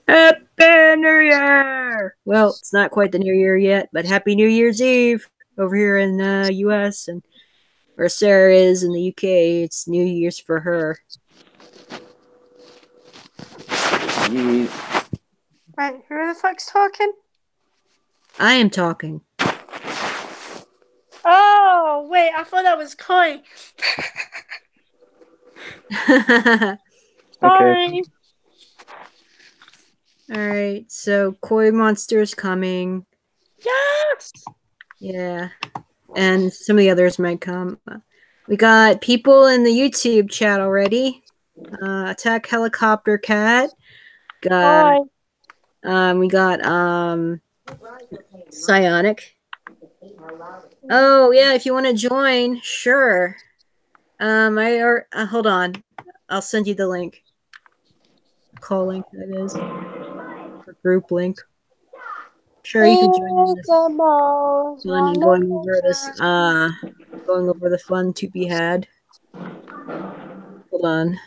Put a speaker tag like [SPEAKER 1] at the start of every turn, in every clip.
[SPEAKER 1] Happy New Year! Well, it's not quite the New Year yet, but Happy New Year's Eve over here in the U.S. and where Sarah is in the U.K. It's New Year's for her.
[SPEAKER 2] Wait, who the fuck's talking?
[SPEAKER 1] I am talking.
[SPEAKER 2] Oh, wait, I thought that was Koi. Sorry.
[SPEAKER 1] Alright, so Koi Monster's coming.
[SPEAKER 2] Yes!
[SPEAKER 1] Yeah. And some of the others might come. We got people in the YouTube chat already. Attack Helicopter Cat.
[SPEAKER 2] Hi.
[SPEAKER 1] We got Psionic. Oh yeah, if you want to join, sure. Hold on. I'll send you the link. Call link, that is. Or group link. Sure, you can join in this fun and going over the fun to be had. Hold on.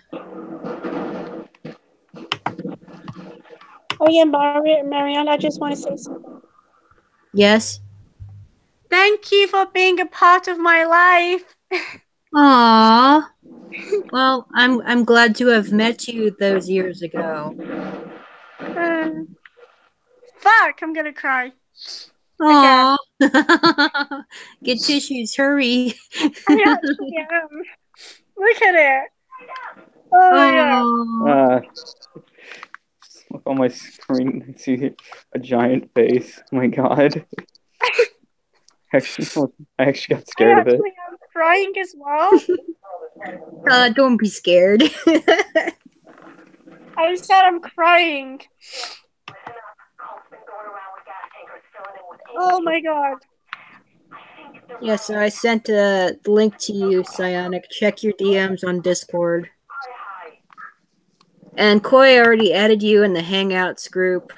[SPEAKER 2] Oh yeah, Marianne, I just want to say something.
[SPEAKER 1] Yes?
[SPEAKER 2] Thank you for being a part of my life.
[SPEAKER 1] Aww. Well, I'm glad to have met you those years ago.
[SPEAKER 2] Fuck, I'm gonna cry.
[SPEAKER 1] Aww. Get tissues, hurry.
[SPEAKER 2] I actually am. Look at it. Oh my god.
[SPEAKER 3] Look on my screen, I see a giant face. Oh my god. I actually got scared of it.
[SPEAKER 2] I'm crying as well.
[SPEAKER 1] Don't be scared.
[SPEAKER 2] I said I'm crying. Oh my god.
[SPEAKER 1] Yeah, so I sent a link to you, Psionic. Check your DMs on Discord. And Koi already added you in the Hangouts group.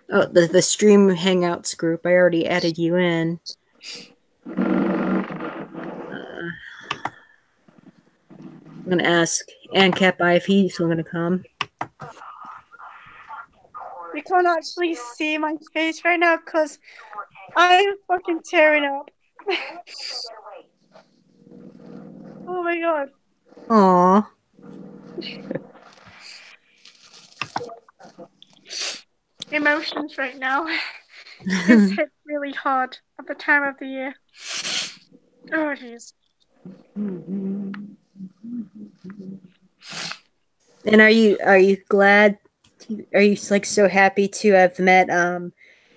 [SPEAKER 1] The stream Hangouts group. I already added you in. I'm gonna ask Ancapistani if he's gonna come.
[SPEAKER 2] You can't actually see my face right now because I'm fucking tearing up. Oh my god.
[SPEAKER 1] Aww.
[SPEAKER 2] Emotions right now. It's hit really hard at the time of the year. Oh jeez.
[SPEAKER 1] And are you glad? Are you like so happy to have met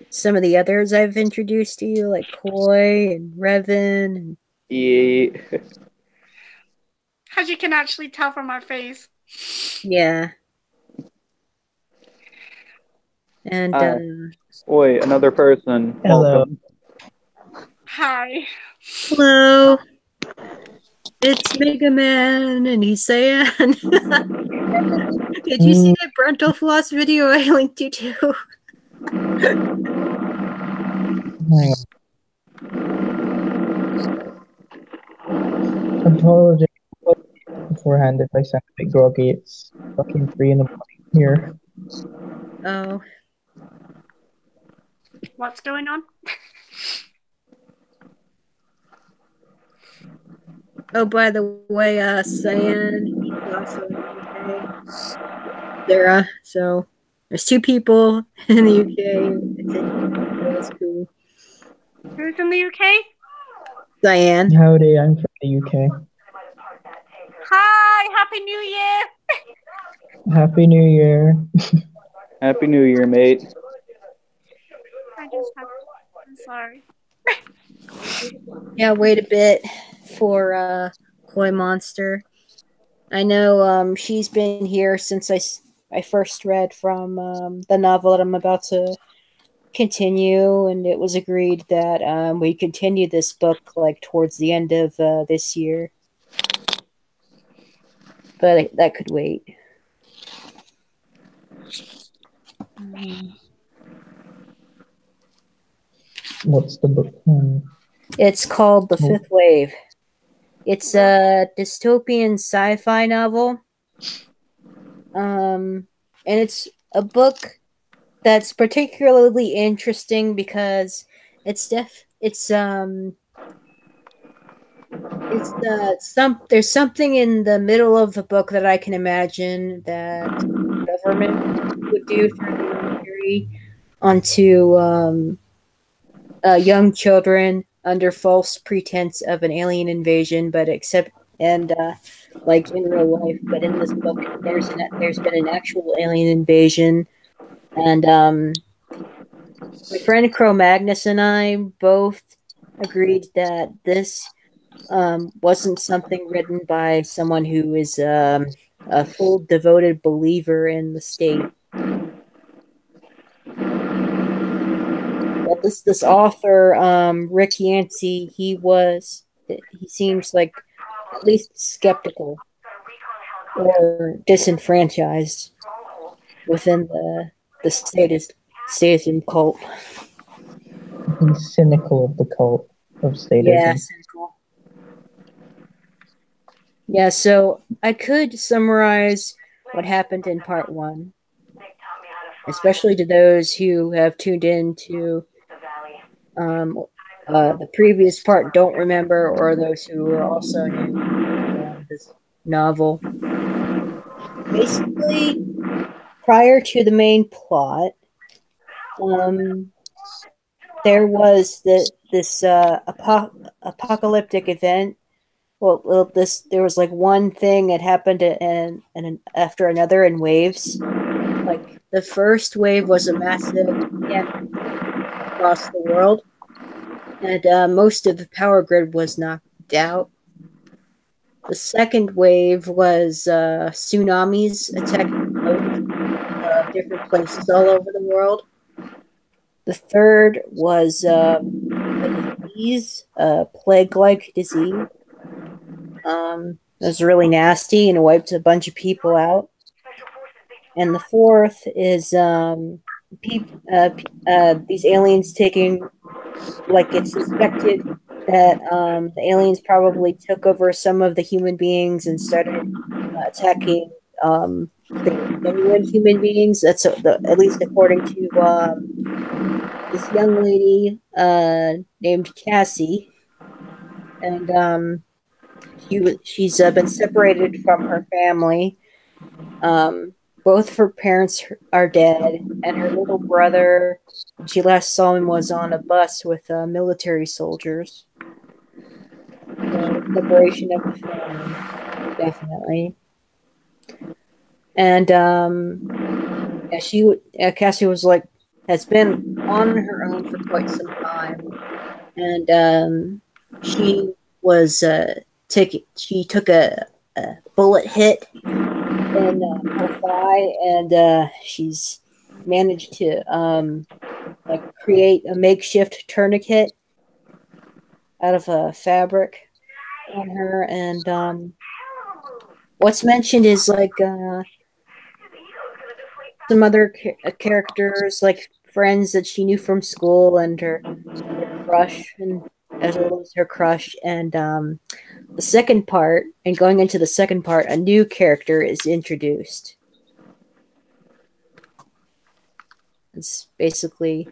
[SPEAKER 1] some of the others I've introduced to you, like Koi and Revan? And...
[SPEAKER 3] Yeah.
[SPEAKER 2] As you can actually tell from my face.
[SPEAKER 1] Yeah. And
[SPEAKER 3] Oi, another person.
[SPEAKER 4] Hello.
[SPEAKER 3] Welcome.
[SPEAKER 2] Hi.
[SPEAKER 1] Hello. It's Mega Man and he's saying Did you see that Bronto Floss video I linked you to?
[SPEAKER 4] Hang on. I apologize beforehand if I sound a bit groggy. It's fucking 3 in the morning here.
[SPEAKER 1] Oh.
[SPEAKER 2] What's going on?
[SPEAKER 1] Oh, by the way, Cyan, he's also in the UK. Sarah, so there's 2 people in the UK. That's cool.
[SPEAKER 2] Who's in the UK?
[SPEAKER 1] Cyan.
[SPEAKER 4] Howdy, I'm from the UK.
[SPEAKER 2] Hi, Happy New Year!
[SPEAKER 4] Happy New Year.
[SPEAKER 3] Happy New Year, mate.
[SPEAKER 2] I'm sorry.
[SPEAKER 1] Yeah, wait a bit for Koi Monster. I know she's been here since I first read from the novel that I'm about to continue, and it was agreed that we continue this book like towards the end of this year. But that could wait.
[SPEAKER 4] What's the book?
[SPEAKER 1] It's called The Fifth Wave. It's a dystopian sci-fi novel. And it's a book that's particularly interesting because there's something in the middle of the book that I can imagine that government would do through the military onto young children under false pretense of an alien invasion, but except and like in real life, but in this book, there's been an actual alien invasion, and my friend Cro-Magnus and I both agreed that this wasn't something written by someone who is a full devoted believer in the state. But this author, Rick Yancey, he seems like at least skeptical or disenfranchised within the statism cult.
[SPEAKER 4] He's cynical of the cult of statism.
[SPEAKER 1] Yeah, cynical. Yeah, so I could summarize what happened in part 1, especially to those who have tuned in to the previous part, don't remember, or those who are also new to this novel. Basically, prior to the main plot, there was this apocalyptic event. Well, there was like one thing that happened and after another in waves. Like the first wave was a massive pandemic across the world, and most of the power grid was knocked out. The second wave was tsunamis attacking different places all over the world. The third was a disease, a plague-like disease. It was really nasty and wiped a bunch of people out. And the fourth is these aliens taking, like it's suspected that the aliens probably took over some of the human beings and started attacking the genuine human beings. That's at least according to this young lady named Cassie, and she's been separated from her family. Both of her parents are dead, and her little brother, she last saw him, was on a bus with military soldiers. So, separation of the family, definitely. And yeah, Cassie has been on her own for quite some time, and she took a bullet hit in her thigh, and she's managed to create a makeshift tourniquet out of a fabric on her, and what's mentioned is some other characters, like friends that she knew from school, and her crush, and as well as her crush. And the second part, and going into the second part, a new character is introduced. It's basically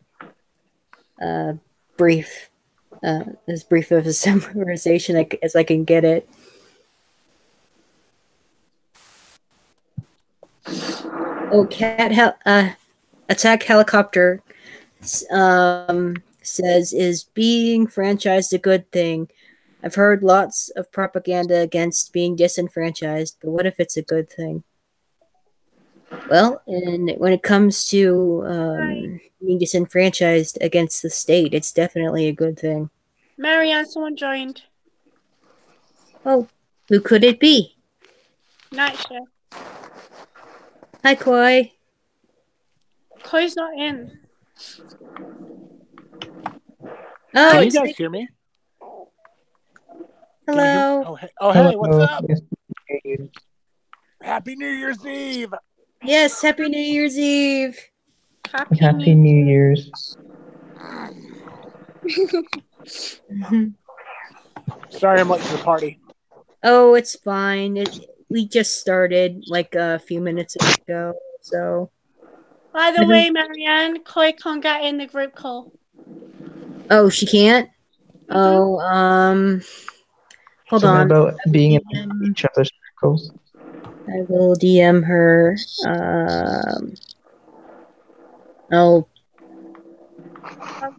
[SPEAKER 1] brief, as brief of a summarization as I can get it. Oh, Attack Helicopter says, is being franchised a good thing? I've heard lots of propaganda against being disenfranchised, but what if it's a good thing? Well, and when it comes to being disenfranchised against the state, it's definitely a good thing.
[SPEAKER 2] Marianne, someone joined.
[SPEAKER 1] Oh, who could it be?
[SPEAKER 2] Night Shift.
[SPEAKER 1] Hi, Koi.
[SPEAKER 2] Koi's not in.
[SPEAKER 1] Oh,
[SPEAKER 5] can you guys hear me?
[SPEAKER 1] Hello.
[SPEAKER 5] Hey, what's up?
[SPEAKER 4] Yes.
[SPEAKER 5] Happy New Year's Eve.
[SPEAKER 1] Yes, Happy New Year's Eve.
[SPEAKER 4] Happy New Year's.
[SPEAKER 5] Sorry I'm late to the party.
[SPEAKER 1] Oh, it's fine. we just started like a few minutes ago, so.
[SPEAKER 2] By the way, Marianne, Chloe can't get in the group call.
[SPEAKER 1] Oh, she can't?
[SPEAKER 2] Mhm.
[SPEAKER 1] Oh, hold
[SPEAKER 4] Something
[SPEAKER 1] on.
[SPEAKER 4] about being in
[SPEAKER 1] DM.
[SPEAKER 4] each other's circles.
[SPEAKER 1] I will DM her. Oh,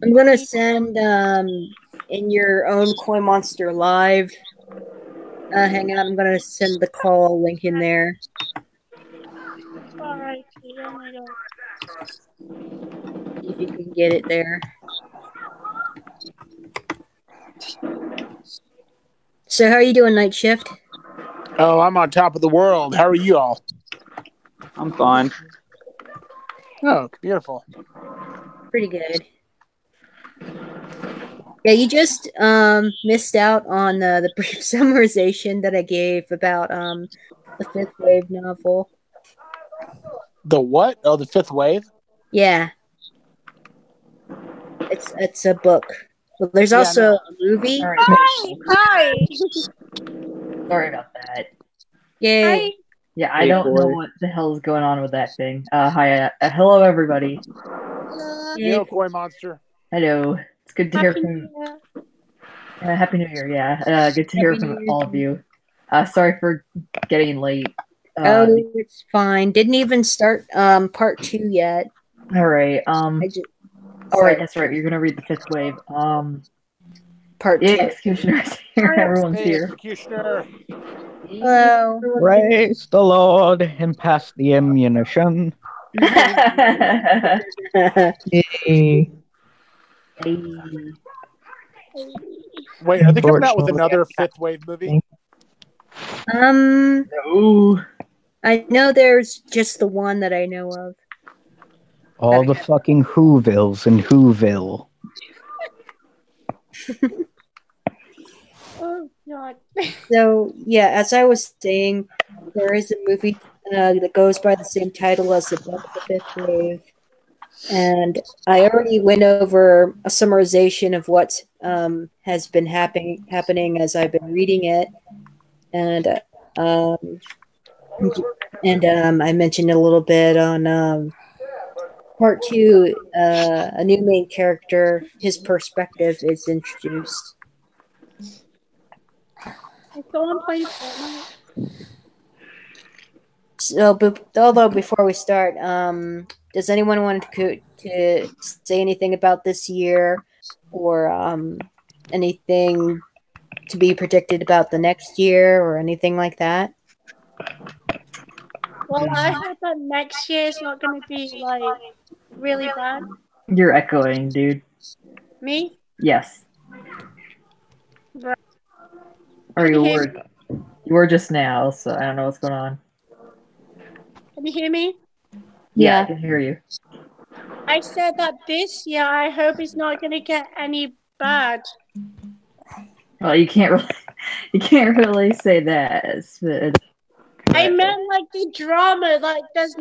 [SPEAKER 1] I'm gonna send in your own Koi Monster live hangout. I'm gonna send the call link in there.
[SPEAKER 2] Alright, oh my god.
[SPEAKER 1] See if you can get it there. So, how are you doing, Night Shift?
[SPEAKER 5] Oh, I'm on top of the world. How are you all?
[SPEAKER 3] I'm fine.
[SPEAKER 5] Oh, beautiful.
[SPEAKER 1] Pretty good. Yeah, you just missed out on the brief summarization that I gave about the Fifth Wave novel.
[SPEAKER 5] The what? Oh, the Fifth Wave?
[SPEAKER 1] Yeah, it's a book. Well, there's
[SPEAKER 5] Yeah,
[SPEAKER 1] also
[SPEAKER 5] no.
[SPEAKER 1] a movie.
[SPEAKER 6] All right.
[SPEAKER 2] Hi!
[SPEAKER 6] Sorry about that.
[SPEAKER 1] Yay!
[SPEAKER 2] Hi!
[SPEAKER 6] Yeah, I
[SPEAKER 3] Hey,
[SPEAKER 6] don't know
[SPEAKER 3] Corey.
[SPEAKER 6] what the hell is going on with that thing. Hi, hello everybody.
[SPEAKER 1] Yay.
[SPEAKER 5] Yo, Koi Monster.
[SPEAKER 6] Hello. It's good to hear
[SPEAKER 2] Happy
[SPEAKER 6] from.
[SPEAKER 2] New Year.
[SPEAKER 6] Happy New Year. Yeah. Good to hear
[SPEAKER 1] Happy
[SPEAKER 6] from
[SPEAKER 1] New Year
[SPEAKER 6] all
[SPEAKER 1] to
[SPEAKER 6] of you. Sorry for getting late.
[SPEAKER 1] Oh, it's fine. Didn't even start part 2 yet.
[SPEAKER 6] All right.
[SPEAKER 1] I just
[SPEAKER 6] All right. That's right. You're gonna read the Fifth Wave.
[SPEAKER 1] part
[SPEAKER 6] Yeah,
[SPEAKER 1] 2.
[SPEAKER 6] Executioner's here.
[SPEAKER 2] Hi.
[SPEAKER 6] Everyone's
[SPEAKER 5] Hey,
[SPEAKER 6] here.
[SPEAKER 5] Executioner.
[SPEAKER 1] Hello.
[SPEAKER 4] Praise the Lord and pass the ammunition.
[SPEAKER 6] Hey.
[SPEAKER 4] Yay.
[SPEAKER 5] Wait, are they coming out with
[SPEAKER 4] Unfortunately,
[SPEAKER 5] another Fifth Wave movie?
[SPEAKER 6] No.
[SPEAKER 1] I know there's just the one that I know of.
[SPEAKER 4] all the fucking Whovilles in Whoville.
[SPEAKER 2] Oh god.
[SPEAKER 1] So yeah, as I was saying, there is a movie that goes by the same title as the book, The Fifth Wave, and I already went over a summarization of what has been happening as I've been reading it, and I mentioned a little bit on part 2. A new main character, his perspective is introduced.
[SPEAKER 2] Someone playing Fortnite.
[SPEAKER 1] So, although before we start, does anyone want to say anything about this year, or anything to be predicted about the next year, or anything like that?
[SPEAKER 2] Well, I heard that next year is not going to be like really bad.
[SPEAKER 6] You're echoing, dude.
[SPEAKER 2] Me?
[SPEAKER 6] Yes.
[SPEAKER 2] Right.
[SPEAKER 6] Or
[SPEAKER 2] Can you
[SPEAKER 6] you
[SPEAKER 2] hear
[SPEAKER 6] were. You were just now, so I don't know what's going on.
[SPEAKER 2] Can you hear me?
[SPEAKER 6] Yeah, I
[SPEAKER 1] Yeah.
[SPEAKER 6] can hear you.
[SPEAKER 2] I said that this year I hope it's not going to get any bad.
[SPEAKER 6] Well, you can't really say that.
[SPEAKER 2] I meant like the drama. Like there's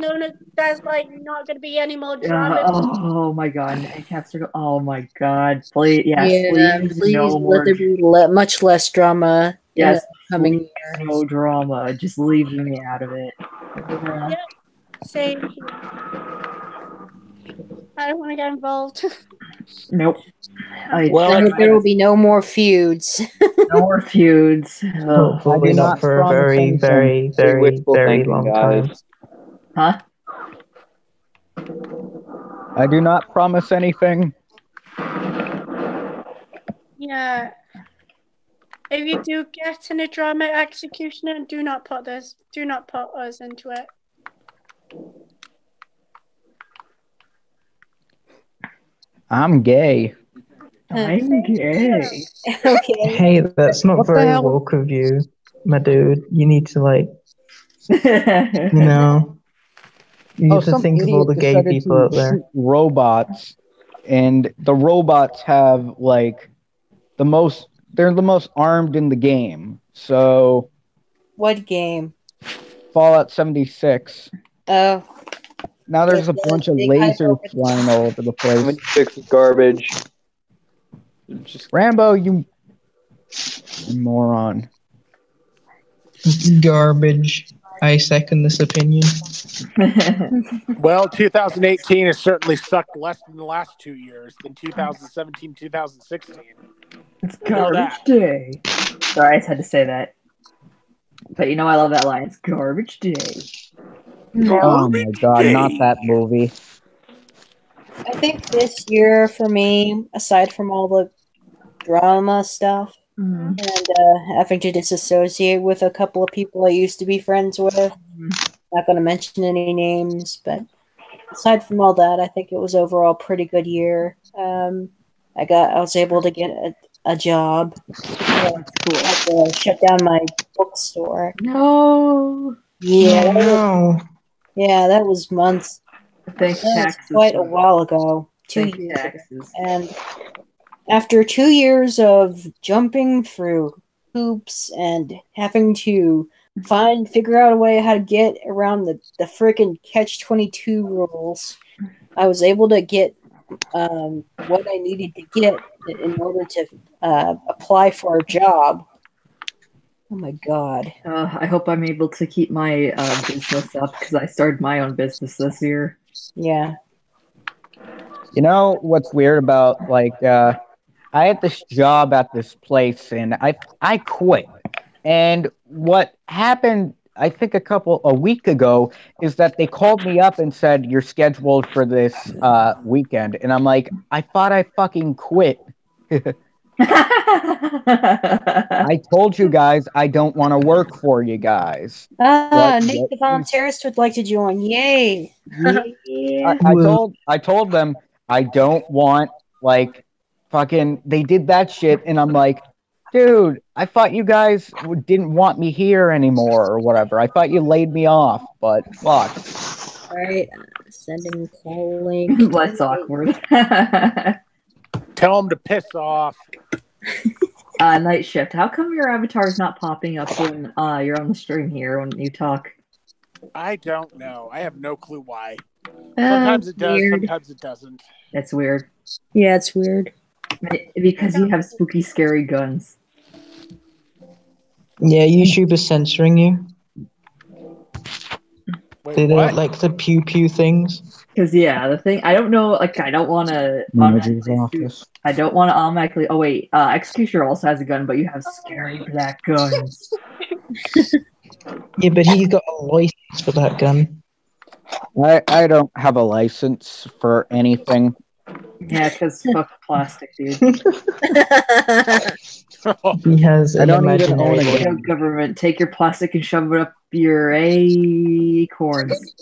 [SPEAKER 2] like not going to be any more drama.
[SPEAKER 6] Oh my god, Ancapistani. Oh my god, please, yes,
[SPEAKER 1] Yeah,
[SPEAKER 6] please,
[SPEAKER 1] please
[SPEAKER 6] no
[SPEAKER 1] let
[SPEAKER 6] more.
[SPEAKER 1] there be much less drama in
[SPEAKER 6] Yes,
[SPEAKER 1] the coming
[SPEAKER 6] please,
[SPEAKER 1] year.
[SPEAKER 6] no drama. Just leave me out of it.
[SPEAKER 1] Yeah.
[SPEAKER 2] Yeah, same here. I don't want to get involved.
[SPEAKER 6] Nope.
[SPEAKER 5] Well,
[SPEAKER 1] There will be no more feuds.
[SPEAKER 6] no more feuds. Ugh.
[SPEAKER 4] Hopefully
[SPEAKER 3] do
[SPEAKER 4] not
[SPEAKER 3] not
[SPEAKER 4] for a
[SPEAKER 3] promise
[SPEAKER 4] very,
[SPEAKER 3] anything.
[SPEAKER 4] very,
[SPEAKER 3] Very
[SPEAKER 4] very,
[SPEAKER 3] wishful
[SPEAKER 4] very
[SPEAKER 3] thinking,
[SPEAKER 4] long
[SPEAKER 3] guys.
[SPEAKER 4] time.
[SPEAKER 6] Huh?
[SPEAKER 4] I do not promise anything.
[SPEAKER 2] Yeah. If you do get in a drama executioner, do not put us into it.
[SPEAKER 4] I'm gay.
[SPEAKER 6] I'm gay.
[SPEAKER 1] Okay.
[SPEAKER 4] Hey, that's not
[SPEAKER 3] What the
[SPEAKER 4] very
[SPEAKER 3] hell?
[SPEAKER 4] woke of you, my dude. You need to you
[SPEAKER 6] Yeah.
[SPEAKER 4] know, you need to
[SPEAKER 3] some
[SPEAKER 4] think of all
[SPEAKER 3] idiot
[SPEAKER 4] the gay
[SPEAKER 3] decided
[SPEAKER 4] people
[SPEAKER 3] to
[SPEAKER 4] out there.
[SPEAKER 3] shoot robots, and the robots have they're the most armed in the game. So
[SPEAKER 1] What game?
[SPEAKER 3] Fallout 76.
[SPEAKER 1] Oh,
[SPEAKER 3] Now there's
[SPEAKER 1] Yes,
[SPEAKER 3] a bunch of
[SPEAKER 1] big hype
[SPEAKER 3] lasers
[SPEAKER 1] over
[SPEAKER 3] flying all over the place.
[SPEAKER 7] 76 is garbage. Just
[SPEAKER 3] Rambo, you moron.
[SPEAKER 4] Garbage. I second this opinion.
[SPEAKER 5] Well, 2018 has certainly sucked less than the last 2 years than 2017, 2016.
[SPEAKER 6] It's
[SPEAKER 5] We know
[SPEAKER 6] garbage
[SPEAKER 5] that.
[SPEAKER 6] day. Sorry, I just had to say that. But you know I love that line. It's garbage day.
[SPEAKER 7] Oh my god, not that movie.
[SPEAKER 1] I think this year for me, aside from all the drama stuff
[SPEAKER 6] Mhm.
[SPEAKER 1] and having to disassociate with a couple of people I used to be friends with, not going to mention any names, but aside from all that, I think it was overall a pretty good year. I was able to get a job.
[SPEAKER 6] That's cool.
[SPEAKER 1] I had to shut down my bookstore.
[SPEAKER 6] No.
[SPEAKER 1] Yeah,
[SPEAKER 4] Oh,
[SPEAKER 1] yeah, that was months.
[SPEAKER 6] Thanks,
[SPEAKER 1] That was
[SPEAKER 6] taxes.
[SPEAKER 1] quite a while ago. 2
[SPEAKER 6] Thanks,
[SPEAKER 1] years ago.
[SPEAKER 6] taxes.
[SPEAKER 1] And after 2 years of jumping through hoops and having to figure out a way how to get around the freaking catch-22 rules, I was able to get what I needed to get in order to apply for a job. Oh my god.
[SPEAKER 6] I hope I'm able to keep my business up because I started my own business this year.
[SPEAKER 1] Yeah.
[SPEAKER 7] You know what's weird about I had this job at this place and I quit. And what happened, I think a week ago, is that they called me up and said you're scheduled for this weekend, and I'm like, I thought I fucking quit. I told you guys I don't want to work for you guys.
[SPEAKER 1] Nate the volunteerist would like to join. Yay!
[SPEAKER 6] Yeah.
[SPEAKER 7] I told them I don't want fucking. They did that shit, and I'm like, dude, I thought you guys didn't want me here anymore or whatever. I thought you laid me off, but fuck.
[SPEAKER 1] Alright, sending call link.
[SPEAKER 6] That's awkward.
[SPEAKER 5] Tell them to piss off.
[SPEAKER 6] Night shift. How come your avatar is not popping up when you're on the stream here when you talk?
[SPEAKER 5] I don't know. I have no clue why. Sometimes it does,
[SPEAKER 1] weird.
[SPEAKER 5] sometimes it doesn't.
[SPEAKER 6] That's weird.
[SPEAKER 1] Yeah, it's weird.
[SPEAKER 6] Because you have spooky, scary guns.
[SPEAKER 4] yeah, YouTube is censoring you.
[SPEAKER 5] Wait,
[SPEAKER 4] They
[SPEAKER 5] what?
[SPEAKER 4] don't like the pew pew things.
[SPEAKER 6] Because the thing I don't know. Like I don't want to.
[SPEAKER 7] Manager's office.
[SPEAKER 6] I don't want to automatically. Oh wait, Executioner also has a gun, but you have scary black guns.
[SPEAKER 4] Yeah, but he's got a license for that gun.
[SPEAKER 7] I don't have a license for anything.
[SPEAKER 6] Yeah, because fuck plastic, dude.
[SPEAKER 4] He has
[SPEAKER 7] I
[SPEAKER 4] an
[SPEAKER 7] don't even own a
[SPEAKER 4] imaginary
[SPEAKER 7] gun.
[SPEAKER 6] Government, take your plastic and shove it up your acorns.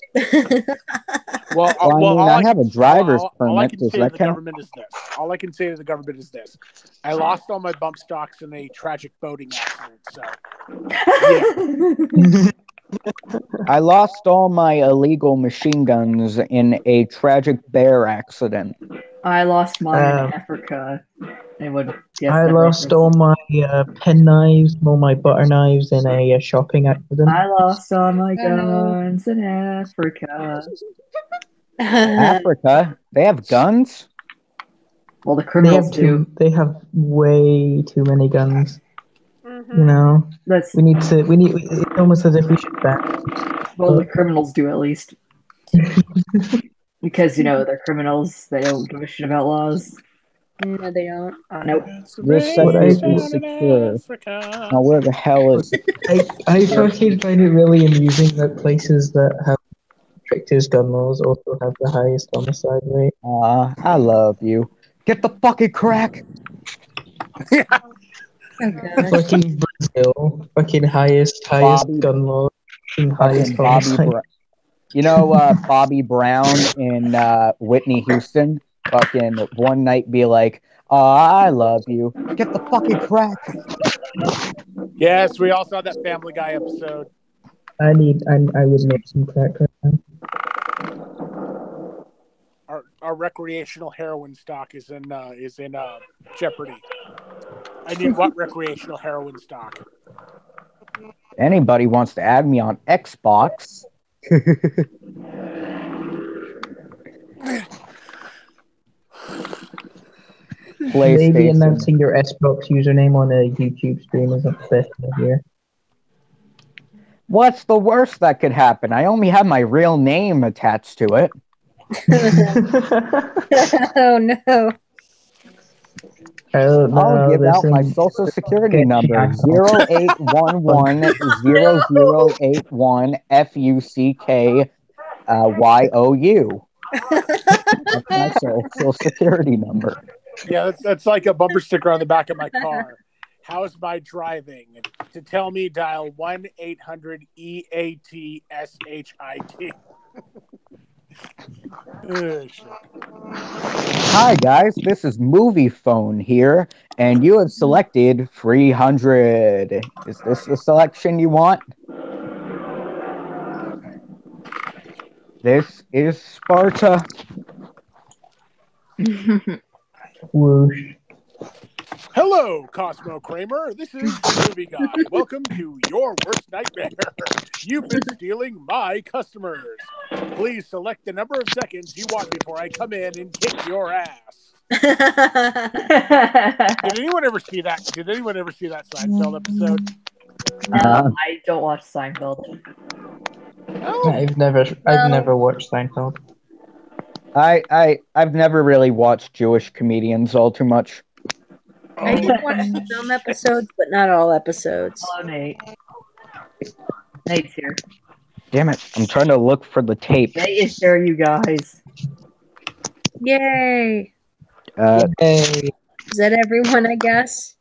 [SPEAKER 5] Well,
[SPEAKER 7] I mean, I have a driver's
[SPEAKER 5] all I
[SPEAKER 7] permit.
[SPEAKER 5] can
[SPEAKER 7] Does
[SPEAKER 5] say to
[SPEAKER 7] that
[SPEAKER 5] the
[SPEAKER 7] count?
[SPEAKER 5] government is this. All I can say to the government is this. I lost all my bump stocks in a tragic boating accident. So, yeah.
[SPEAKER 7] I lost all my illegal machine guns in a tragic bear accident.
[SPEAKER 6] I lost mine in Africa. I would guess
[SPEAKER 4] I
[SPEAKER 6] that
[SPEAKER 4] lost
[SPEAKER 6] reference.
[SPEAKER 4] all my pen knives, all my butter knives in a shopping accident.
[SPEAKER 6] I lost all my guns in Africa.
[SPEAKER 7] Africa? They have guns?
[SPEAKER 6] Well, the
[SPEAKER 4] They
[SPEAKER 6] criminals
[SPEAKER 4] have
[SPEAKER 6] do.
[SPEAKER 4] they have way too many guns.
[SPEAKER 2] Mm-hmm.
[SPEAKER 4] You know,
[SPEAKER 6] That's
[SPEAKER 4] we need. It's almost as if we should ban.
[SPEAKER 6] well, the criminals do at least. Because they're criminals. They don't give a shit about laws.
[SPEAKER 1] No, they don't.
[SPEAKER 6] Nope.
[SPEAKER 7] This sector is secure. Now where the hell is it?
[SPEAKER 4] I fucking find it really amusing that places that have strictest gun laws also have the highest homicide rate.
[SPEAKER 7] I love you. Get the fucking crack!
[SPEAKER 1] Oh gosh.
[SPEAKER 4] Fucking Brazil, fucking highest
[SPEAKER 7] Bobby-
[SPEAKER 4] gun law, fucking highest
[SPEAKER 7] Fucking Bobby
[SPEAKER 4] homicide.
[SPEAKER 7] Brown. You know Bobby Brown in Whitney Houston? Fucking one night be like, I love you. Get the fucking crack!
[SPEAKER 5] Yes, we all saw that Family Guy episode.
[SPEAKER 4] I would make some crack right now.
[SPEAKER 5] Our recreational heroin stock is in jeopardy. I need what recreational heroin stock?
[SPEAKER 7] Anybody wants to add me on Xbox?
[SPEAKER 4] Maybe
[SPEAKER 7] PlayStation.
[SPEAKER 4] announcing your Xbox username on a YouTube stream isn't the best idea.
[SPEAKER 7] What's the worst that could happen? I only have my real name attached to it.
[SPEAKER 1] Oh no.
[SPEAKER 4] Oh
[SPEAKER 7] I'll
[SPEAKER 4] no,
[SPEAKER 7] give
[SPEAKER 4] there's
[SPEAKER 7] out my
[SPEAKER 4] some
[SPEAKER 7] social security
[SPEAKER 4] sketchy
[SPEAKER 7] number
[SPEAKER 4] accent.
[SPEAKER 7] 0811 FUCK YOU. That's my social security number.
[SPEAKER 5] Yeah, that's like a bumper sticker on the back of my car. How's my driving? To tell me, dial 1-800-EATSHIT.
[SPEAKER 7] Hi guys, this is Movie Phone here, and you have selected 300. Is this the selection you want? This is Sparta.
[SPEAKER 4] Whoosh.
[SPEAKER 5] Hello, Cosmo Kramer. This is the Movie Guy. Welcome to your worst nightmare. You've been stealing my customers. Please select the number of seconds you want before I come in and kick your ass. Did anyone ever see that? Did anyone ever see that Seinfeld episode?
[SPEAKER 6] I don't watch Seinfeld.
[SPEAKER 5] Oh,
[SPEAKER 4] I've never watched Seinfeld.
[SPEAKER 7] I've never really watched Jewish comedians all too much.
[SPEAKER 1] I do watch some episodes, but not all episodes.
[SPEAKER 6] Hello, Nate. Nate's here.
[SPEAKER 7] Damn it, I'm trying to look for the tape.
[SPEAKER 6] Nate is here, you guys.
[SPEAKER 1] Yay!
[SPEAKER 4] Hey,
[SPEAKER 1] Is that everyone, I guess?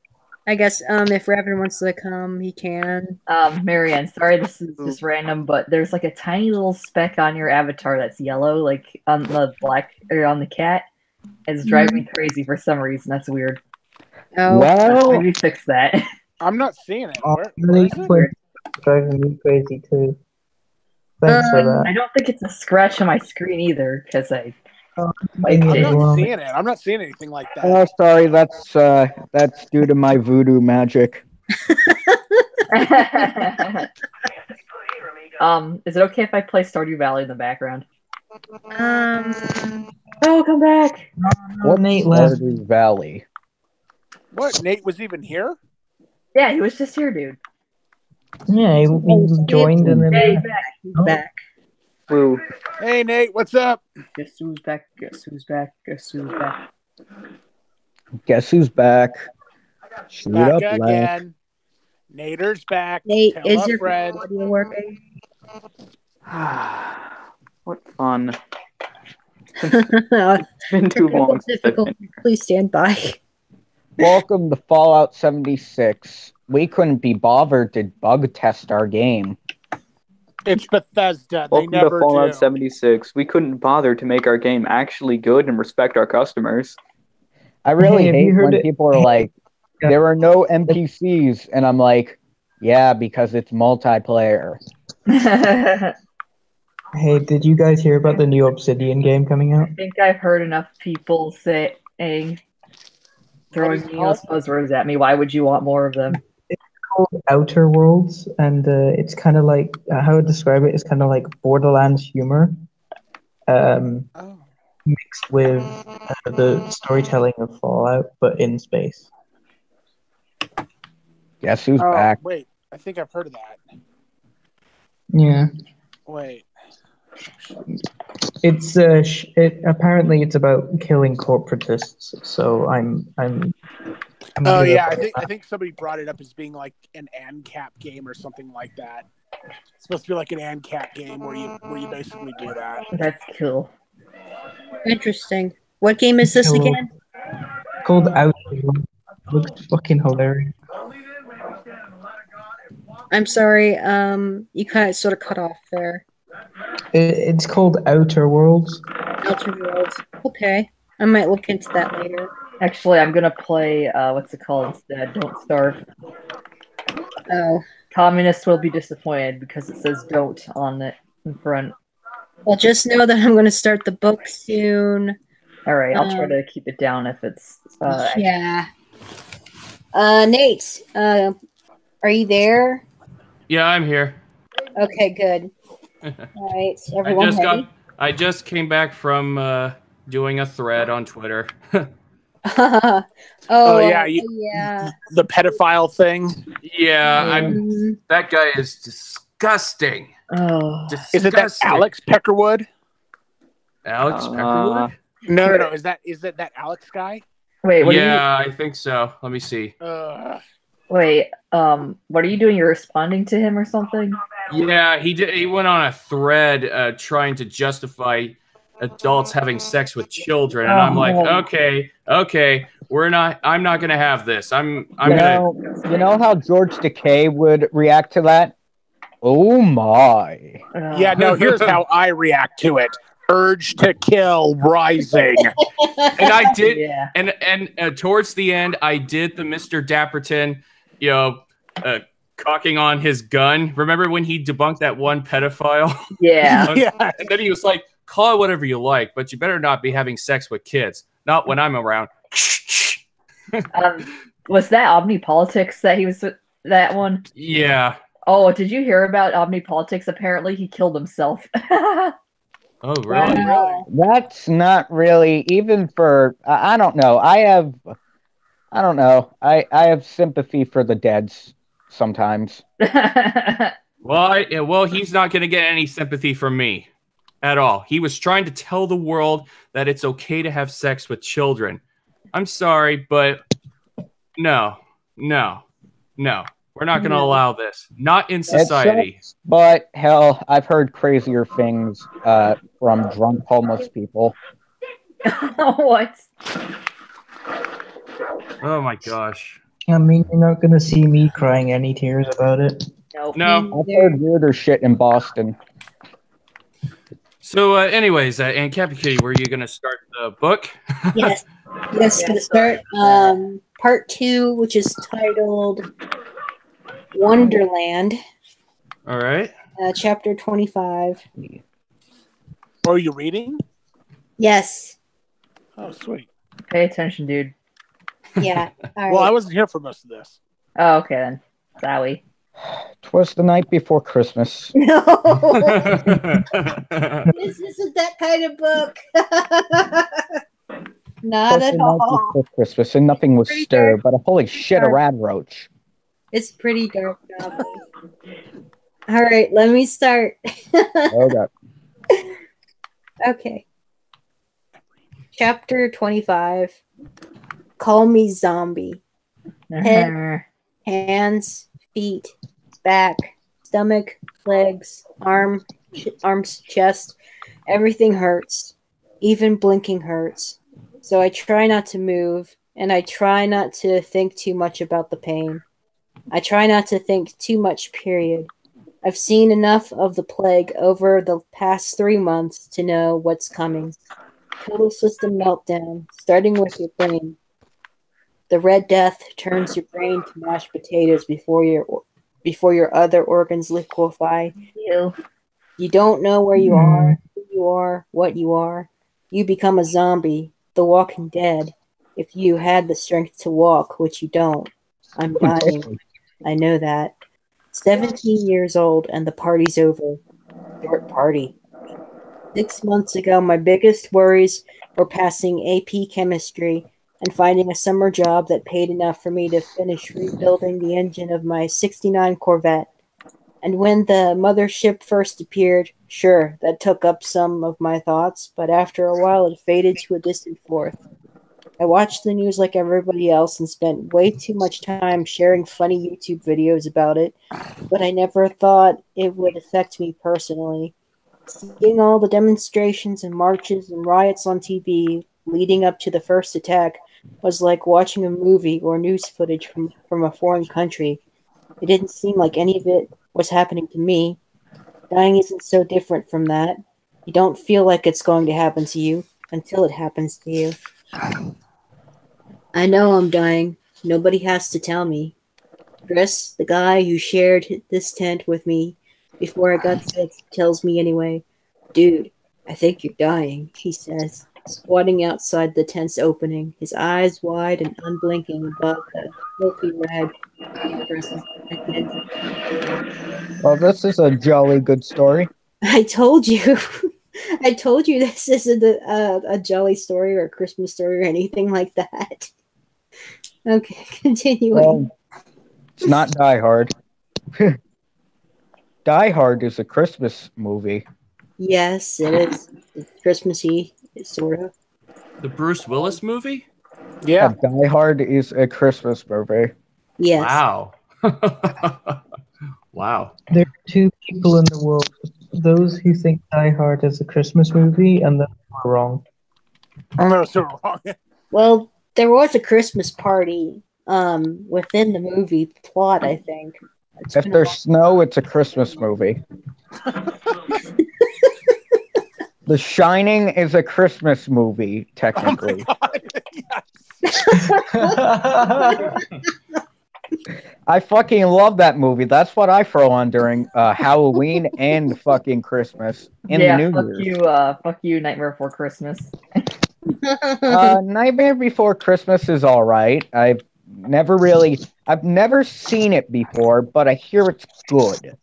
[SPEAKER 1] I guess if Revan wants to come, he can.
[SPEAKER 6] Marianne, sorry this is just random, but there's like a tiny little speck on your avatar that's yellow, like on the black or on the cat. It's driving me crazy for some reason. That's weird.
[SPEAKER 1] Oh,
[SPEAKER 7] Well,
[SPEAKER 6] Maybe fix that.
[SPEAKER 5] I'm not seeing it.
[SPEAKER 4] oh,
[SPEAKER 5] Where is it?
[SPEAKER 4] driving me crazy too. Thanks for that.
[SPEAKER 6] I don't think it's a scratch on my screen either, because I
[SPEAKER 4] Maybe
[SPEAKER 5] I'm
[SPEAKER 4] as
[SPEAKER 5] not
[SPEAKER 4] well.
[SPEAKER 5] seeing it. I'm not seeing anything like that.
[SPEAKER 7] oh, sorry, that's due to my voodoo magic.
[SPEAKER 6] Is it okay if I play Stardew Valley in the background?
[SPEAKER 1] Oh,
[SPEAKER 6] come back!
[SPEAKER 4] Oh, Nate left.
[SPEAKER 7] Stardew Valley.
[SPEAKER 5] What? Nate was even here?
[SPEAKER 6] Yeah, he was just here, dude.
[SPEAKER 4] Yeah, he joined and then
[SPEAKER 6] Hey,
[SPEAKER 1] he's back.
[SPEAKER 3] Woo.
[SPEAKER 5] Hey, Nate, what's up?
[SPEAKER 6] Guess who's back? Guess who's back? Guess who's back?
[SPEAKER 7] Guess who's back? Shoot
[SPEAKER 5] Back
[SPEAKER 7] up, lad.
[SPEAKER 5] again. Nader's back.
[SPEAKER 1] Nate,
[SPEAKER 5] Tell
[SPEAKER 1] is
[SPEAKER 5] up,
[SPEAKER 1] your
[SPEAKER 5] Fred.
[SPEAKER 1] audio working?
[SPEAKER 3] What fun. It's been too long since I've
[SPEAKER 1] Difficult.
[SPEAKER 3] been here.
[SPEAKER 1] Please stand by.
[SPEAKER 7] Welcome to Fallout 76. We couldn't be bothered to bug test our game.
[SPEAKER 5] It's Bethesda. They
[SPEAKER 3] Welcome to
[SPEAKER 5] never
[SPEAKER 3] Fallout
[SPEAKER 5] do.
[SPEAKER 3] 76. We couldn't bother to make our game actually good and respect our customers.
[SPEAKER 7] I really
[SPEAKER 4] Hey, have
[SPEAKER 7] hate
[SPEAKER 4] you heard
[SPEAKER 7] when
[SPEAKER 4] it?
[SPEAKER 7] people are like, there are no NPCs, and I'm like, yeah, because it's multiplayer.
[SPEAKER 4] Hey, did you guys hear about the new Obsidian game coming out?
[SPEAKER 6] I think I've heard enough people saying, throwing
[SPEAKER 5] What is it
[SPEAKER 6] meaningless buzzwords at me. Why would you want more of them?
[SPEAKER 4] It's called Outer Worlds, and it's kind of like how I would describe it is kind of like Borderlands humor,
[SPEAKER 5] Oh.
[SPEAKER 4] mixed with the storytelling of Fallout, but in space.
[SPEAKER 7] Guess who's
[SPEAKER 5] Oh,
[SPEAKER 7] back?
[SPEAKER 5] wait. I think I've heard of that.
[SPEAKER 4] Yeah,
[SPEAKER 5] Wait.
[SPEAKER 4] it's apparently it's about killing corporatists. So I'm
[SPEAKER 5] Oh yeah, I think somebody brought it up as being like an ANCAP game or something like that. It's supposed to be like an ANCAP game where you basically do that.
[SPEAKER 6] That's cool.
[SPEAKER 1] Interesting. What game is this
[SPEAKER 4] Cool.
[SPEAKER 1] again?
[SPEAKER 4] It's called Outer Worlds. Looks fucking hilarious.
[SPEAKER 1] I'm sorry. You kind of sort of cut off there.
[SPEAKER 4] It's called Outer Worlds.
[SPEAKER 1] Outer Worlds. Okay, I might look into that later.
[SPEAKER 6] Actually, I'm gonna play, what's it called instead? Don't Starve.
[SPEAKER 1] Oh,
[SPEAKER 6] Communists will be disappointed because it says don't on it in front.
[SPEAKER 1] well, just know that I'm going to start the book soon.
[SPEAKER 6] Alright, I'll try to keep it down if it's...
[SPEAKER 1] Yeah. Nate, are you there?
[SPEAKER 8] Yeah, I'm here.
[SPEAKER 1] Okay, good. All right, everyone ready?
[SPEAKER 8] I just came back from doing a thread on Twitter.
[SPEAKER 5] Oh yeah,
[SPEAKER 1] yeah.
[SPEAKER 5] the pedophile thing.
[SPEAKER 8] Yeah,
[SPEAKER 1] Mhm.
[SPEAKER 8] that guy is disgusting.
[SPEAKER 6] Oh.
[SPEAKER 5] Is it that Alex Peckerwood?
[SPEAKER 8] Alex Peckerwood?
[SPEAKER 5] No. Is that Alex guy?
[SPEAKER 6] Wait, what
[SPEAKER 8] Yeah, I think so. Let me see.
[SPEAKER 6] Wait, what are you doing? You're responding to him or something?
[SPEAKER 8] Yeah, he did. He went on a thread trying to justify adults having sex with children, and I'm like, okay, I'm not gonna have this. I'm gonna.
[SPEAKER 7] You know how George Takei would react to that? Oh my!
[SPEAKER 5] Yeah, no. Here's how I react to it: urge to kill rising.
[SPEAKER 8] And I did, and towards the end, I did the Mr. Dapperton, cocking on his gun. Remember when he debunked that one pedophile?
[SPEAKER 6] Yeah.
[SPEAKER 5] Yeah.
[SPEAKER 8] And then he was like, call it whatever you like, but you better not be having sex with kids. Not when I'm around.
[SPEAKER 6] Was that Omnipolitics that he was that one?
[SPEAKER 8] Yeah.
[SPEAKER 6] Oh, did you hear about Omnipolitics? Apparently he killed himself.
[SPEAKER 8] Oh, really?
[SPEAKER 7] That's not really even for. I don't know. I don't know. I have sympathy for the deads sometimes.
[SPEAKER 8] Well, he's not going to get any sympathy from me at all. He was trying to tell the world that it's okay to have sex with children. I'm sorry, but no. We're not going to allow this. Not in society.
[SPEAKER 7] But hell, I've heard crazier things from drunk homeless people.
[SPEAKER 6] What?
[SPEAKER 8] Oh my gosh.
[SPEAKER 4] I mean, you're not gonna see me crying any tears about it.
[SPEAKER 8] No.
[SPEAKER 7] I've heard weirder shit in Boston.
[SPEAKER 8] So, anyways, Ancapistani, were you going to start the book?
[SPEAKER 1] Yes. Going to start part 2, which is titled Wonderland.
[SPEAKER 8] All right.
[SPEAKER 1] Chapter 25.
[SPEAKER 5] Are you reading?
[SPEAKER 1] Yes.
[SPEAKER 5] Oh, sweet.
[SPEAKER 6] Pay attention, dude.
[SPEAKER 1] Yeah. All right.
[SPEAKER 5] Well, I wasn't here for most of this.
[SPEAKER 6] Oh, okay then. Sorry.
[SPEAKER 7] 'Twas the night before Christmas.
[SPEAKER 1] No. This isn't that kind of book. Not at all.
[SPEAKER 7] Before Christmas, and nothing was stirred, but holy shit, a rad roach.
[SPEAKER 1] It's pretty dark novel. All right, let me start.
[SPEAKER 7] Okay.
[SPEAKER 1] Okay. Chapter 25. Call me zombie. Head, hands, feet, back, stomach, legs, arms, chest. Everything hurts. Even blinking hurts. So I try not to move, and I try not to think too much about the pain. I try not to think too much, period. I've seen enough of the plague over the past 3 months to know what's coming. Total system meltdown, starting with your brain. The Red Death turns your brain to mashed potatoes before your other organs liquefy. You don't know where you are, who you are, what you are. You become a zombie, the Walking Dead. If you had the strength to walk, which you don't. I'm dying. I know that. 17 years old and the party's over. Short party. 6 months ago, my biggest worries were passing AP chemistry and finding a summer job that paid enough for me to finish rebuilding the engine of my '69 Corvette. And when the mothership first appeared, sure, that took up some of my thoughts, but after a while it faded to a distant fourth. I watched the news like everybody else and spent way too much time sharing funny YouTube videos about it, but I never thought it would affect me personally. Seeing all the demonstrations and marches and riots on TV leading up to the first attack was like watching a movie or news footage from a foreign country. It didn't seem like any of it was happening to me. Dying isn't so different from that. You don't feel like it's going to happen to you until it happens to you. I know I'm dying. Nobody has to tell me. Chris, the guy who shared this tent with me before I got sick, tells me anyway. Dude, I think you're dying, he says, squatting outside the tent's opening, his eyes wide and unblinking above the filthy rag he presses protected.
[SPEAKER 7] Well, this is a jolly good story.
[SPEAKER 1] I told you. I told you this isn't a jolly story or a Christmas story or anything like that. Okay, continuing.
[SPEAKER 7] Well, it's not Die Hard. Die Hard is a Christmas movie.
[SPEAKER 1] Yes, it is. It's Christmassy, sort of.
[SPEAKER 8] The Bruce Willis movie?
[SPEAKER 5] Yeah.
[SPEAKER 7] Die Hard is a Christmas movie.
[SPEAKER 1] Yes.
[SPEAKER 8] Wow. Wow.
[SPEAKER 4] There are two people in the world: those who think Die Hard is a Christmas movie, and those who are wrong.
[SPEAKER 5] No, so wrong.
[SPEAKER 1] Well, there was a Christmas party within the movie plot, I think. It's
[SPEAKER 7] If
[SPEAKER 1] been a
[SPEAKER 7] there's
[SPEAKER 1] while.
[SPEAKER 7] snow, it's a Christmas movie. The Shining is a Christmas movie, technically. I fucking love that movie. That's what I throw on during Halloween and fucking Christmas and
[SPEAKER 6] Yeah,
[SPEAKER 7] New
[SPEAKER 6] fuck
[SPEAKER 7] Year's.
[SPEAKER 6] you, fuck you, Nightmare Before Christmas.
[SPEAKER 7] Nightmare Before Christmas is all right. I've never seen it before, but I hear it's good.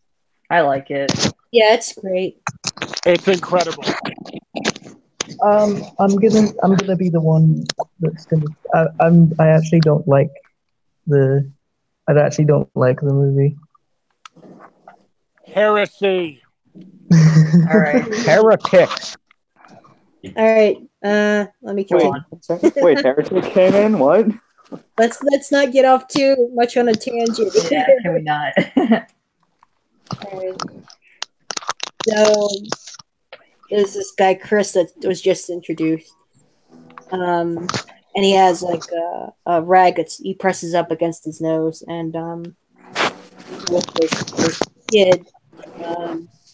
[SPEAKER 6] I like it.
[SPEAKER 1] Yeah, it's great.
[SPEAKER 5] It's incredible.
[SPEAKER 4] I'm gonna be the one that's gonna. I actually don't like the. I actually don't like the movie.
[SPEAKER 5] Heresy.
[SPEAKER 6] All right.
[SPEAKER 7] Heretics.
[SPEAKER 1] All right, let me
[SPEAKER 3] Wait,
[SPEAKER 1] continue.
[SPEAKER 3] wait, Heretic came in? What?
[SPEAKER 1] Let's not get off too much on a tangent.
[SPEAKER 6] Yeah, can we not?
[SPEAKER 1] Alright. So there's this guy Chris that was just introduced, and he has like a rag he presses up against his nose, and with this kid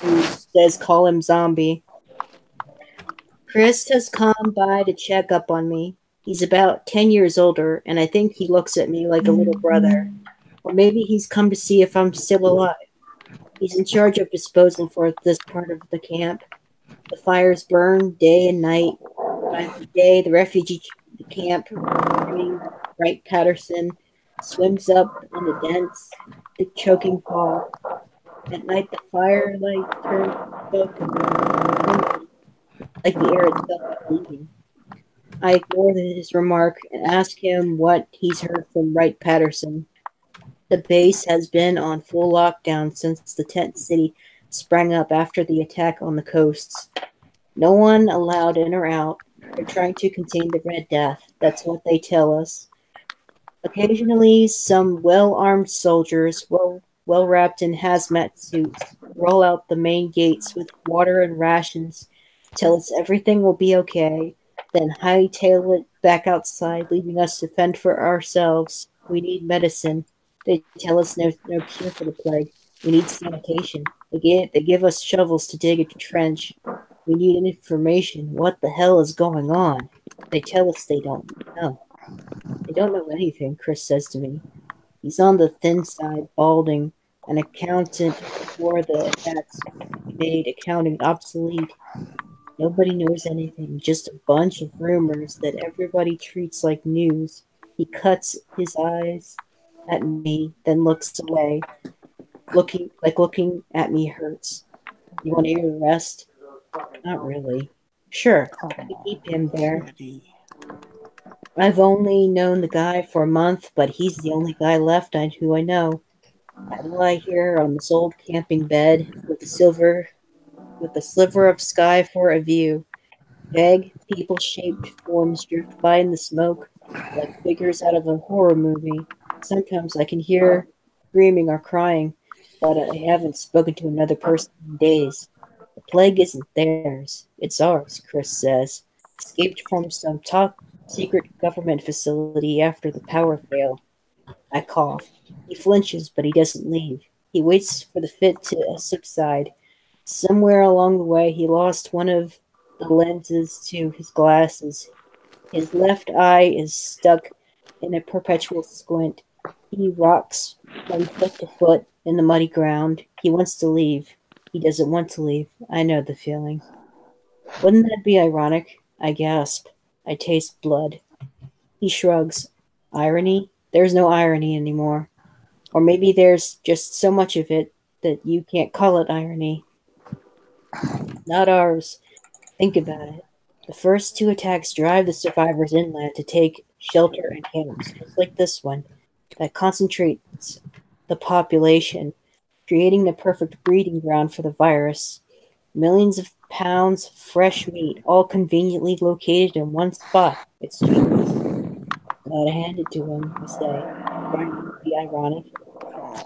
[SPEAKER 1] who says call him zombie. Chris has come by to check up on me. He's about 10 years older, and I think he looks at me like a little brother. Or maybe he's come to see if I'm still alive. He's in charge of disposing for this part of the camp. The fires burn day and night. By the day, the refugee camp, Wright Patterson, swims up in the dense, choking fog. At night, the firelight turns smoke like the air itself is leaving. I ignore his remark and ask him what he's heard from Wright Patterson. The base has been on full lockdown since the tent city sprang up after the attack on the coasts. No one allowed in or out. They're trying to contain the Red Death. That's what they tell us. Occasionally, some well-armed soldiers, well wrapped in hazmat suits, roll out the main gates with water and rations, tell us everything will be okay, then hightail it back outside, leaving us to fend for ourselves. We need medicine. They tell us no cure for the plague. We need sanitation. They give us shovels to dig a trench. We need information. What the hell is going on? They tell us they don't know. They don't know anything, Chris says to me. He's on the thin side, balding, an accountant before the attacks made accounting obsolete. Nobody knows anything, just a bunch of rumors that everybody treats like news. He cuts his eyes at me, then looks away. Looking at me hurts. You want to hear the rest? Not really. Sure, keep him there. I've only known the guy for a month, but he's the only guy left who I know. I lie here on this old camping bed with a sliver of sky for a view. Vague, people-shaped forms drift by in the smoke, like figures out of a horror movie. Sometimes I can hear screaming or crying, but I haven't spoken to another person in days. The plague isn't theirs, it's ours, Chris says. Escaped from some top-secret government facility after the power failed. I cough. He flinches, but he doesn't leave. He waits for the fit to subside. Somewhere along the way, he lost one of the lenses to his glasses. His left eye is stuck in a perpetual squint. He rocks from foot to foot in the muddy ground. He wants to leave. He doesn't want to leave. I know the feeling. Wouldn't that be ironic? I gasp. I taste blood. He shrugs. Irony? There's no irony anymore. Or maybe there's just so much of it that you can't call it irony. Not ours. Think about it. The first two attacks drive the survivors inland to take shelter in camps, just like this one, that concentrates the population. creating the perfect breeding ground for the virus. Millions of pounds of fresh meat, all conveniently located in one spot. It's genius. Gotta hand it to him, I say, trying not to be ironic.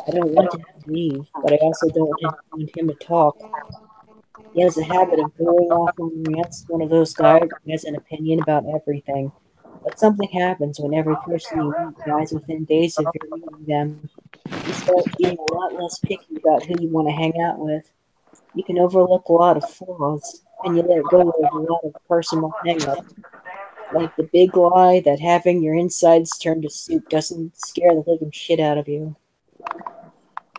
[SPEAKER 1] I don't want him to leave, but I also don't want him to talk. He has a habit of going off on rants, one of those guys who has an opinion about everything. But something happens when every person you meet dies within days of your meeting them. You start being a lot less picky about who you want to hang out with. You can overlook a lot of flaws, and you let go of a lot of personal hang-ups, like the big lie that having your insides turned to soup doesn't scare the living shit out of you.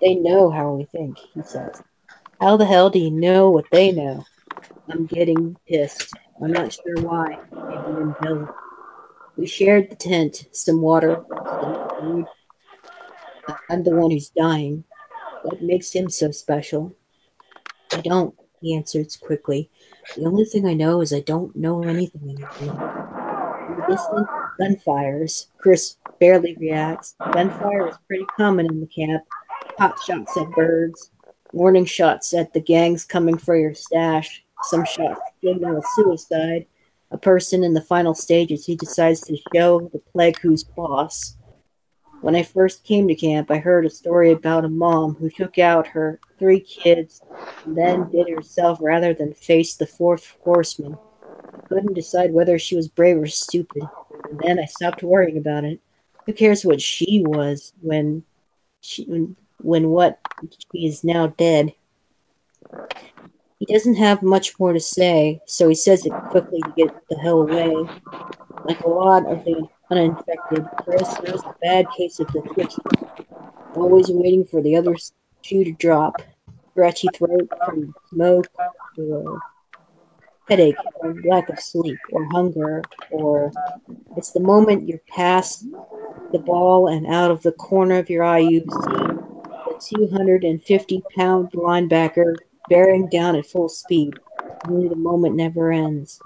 [SPEAKER 1] They know how we think, he says. How the hell do you know what they know? I'm getting pissed. I'm not sure why. Maybe I'm jealous. We shared the tent, some water, some food. I'm the one who's dying. What makes him so special? I don't, he answers quickly. The only thing I know is I don't know anything anymore. In the distance, gunfires. Chris barely reacts. Gunfire is pretty common in the camp. Pot shots at birds. Warning shots at the gangs coming for your stash. Some shots signal a suicide. A person in the final stages who decides to show the plague who's boss. When I first came to camp, I heard a story about a mom who took out her 3 kids and then did herself rather than face the fourth horseman. I couldn't decide whether she was brave or stupid, and then I stopped worrying about it. Who cares what she was when what she is now dead? He doesn't have much more to say, so he says it quickly to get the hell away. Like a lot of the uninfected, Chris has a bad case of the twitchy, always waiting for the other shoe to drop. Scratchy throat from smoke, or headache from lack of sleep, or hunger, or it's the moment you're past the ball and out of the corner of your eye you see the 250-pound linebacker bearing down at full speed. Only the moment never ends.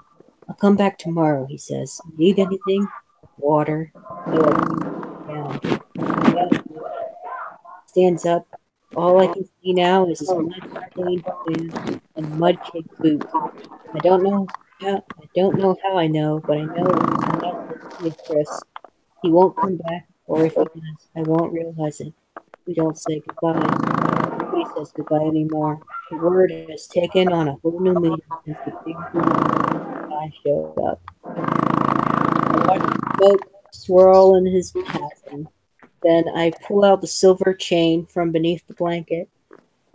[SPEAKER 1] I'll come back tomorrow, he says. Need anything? Water. So I keep down. Gotta go. Stands up. All I can see now is his mud-stained pants and mud-caked boots. I don't know how I know, but I know it's the last I see of Chris. He won't come back, or if he does, I won't realize it. We don't say goodbye. Nobody says goodbye anymore. The word has taken on a whole new meaning since the big blue guy showed up. I watch the smoke swirl in his passing. Then I pull out the silver chain from beneath the blanket.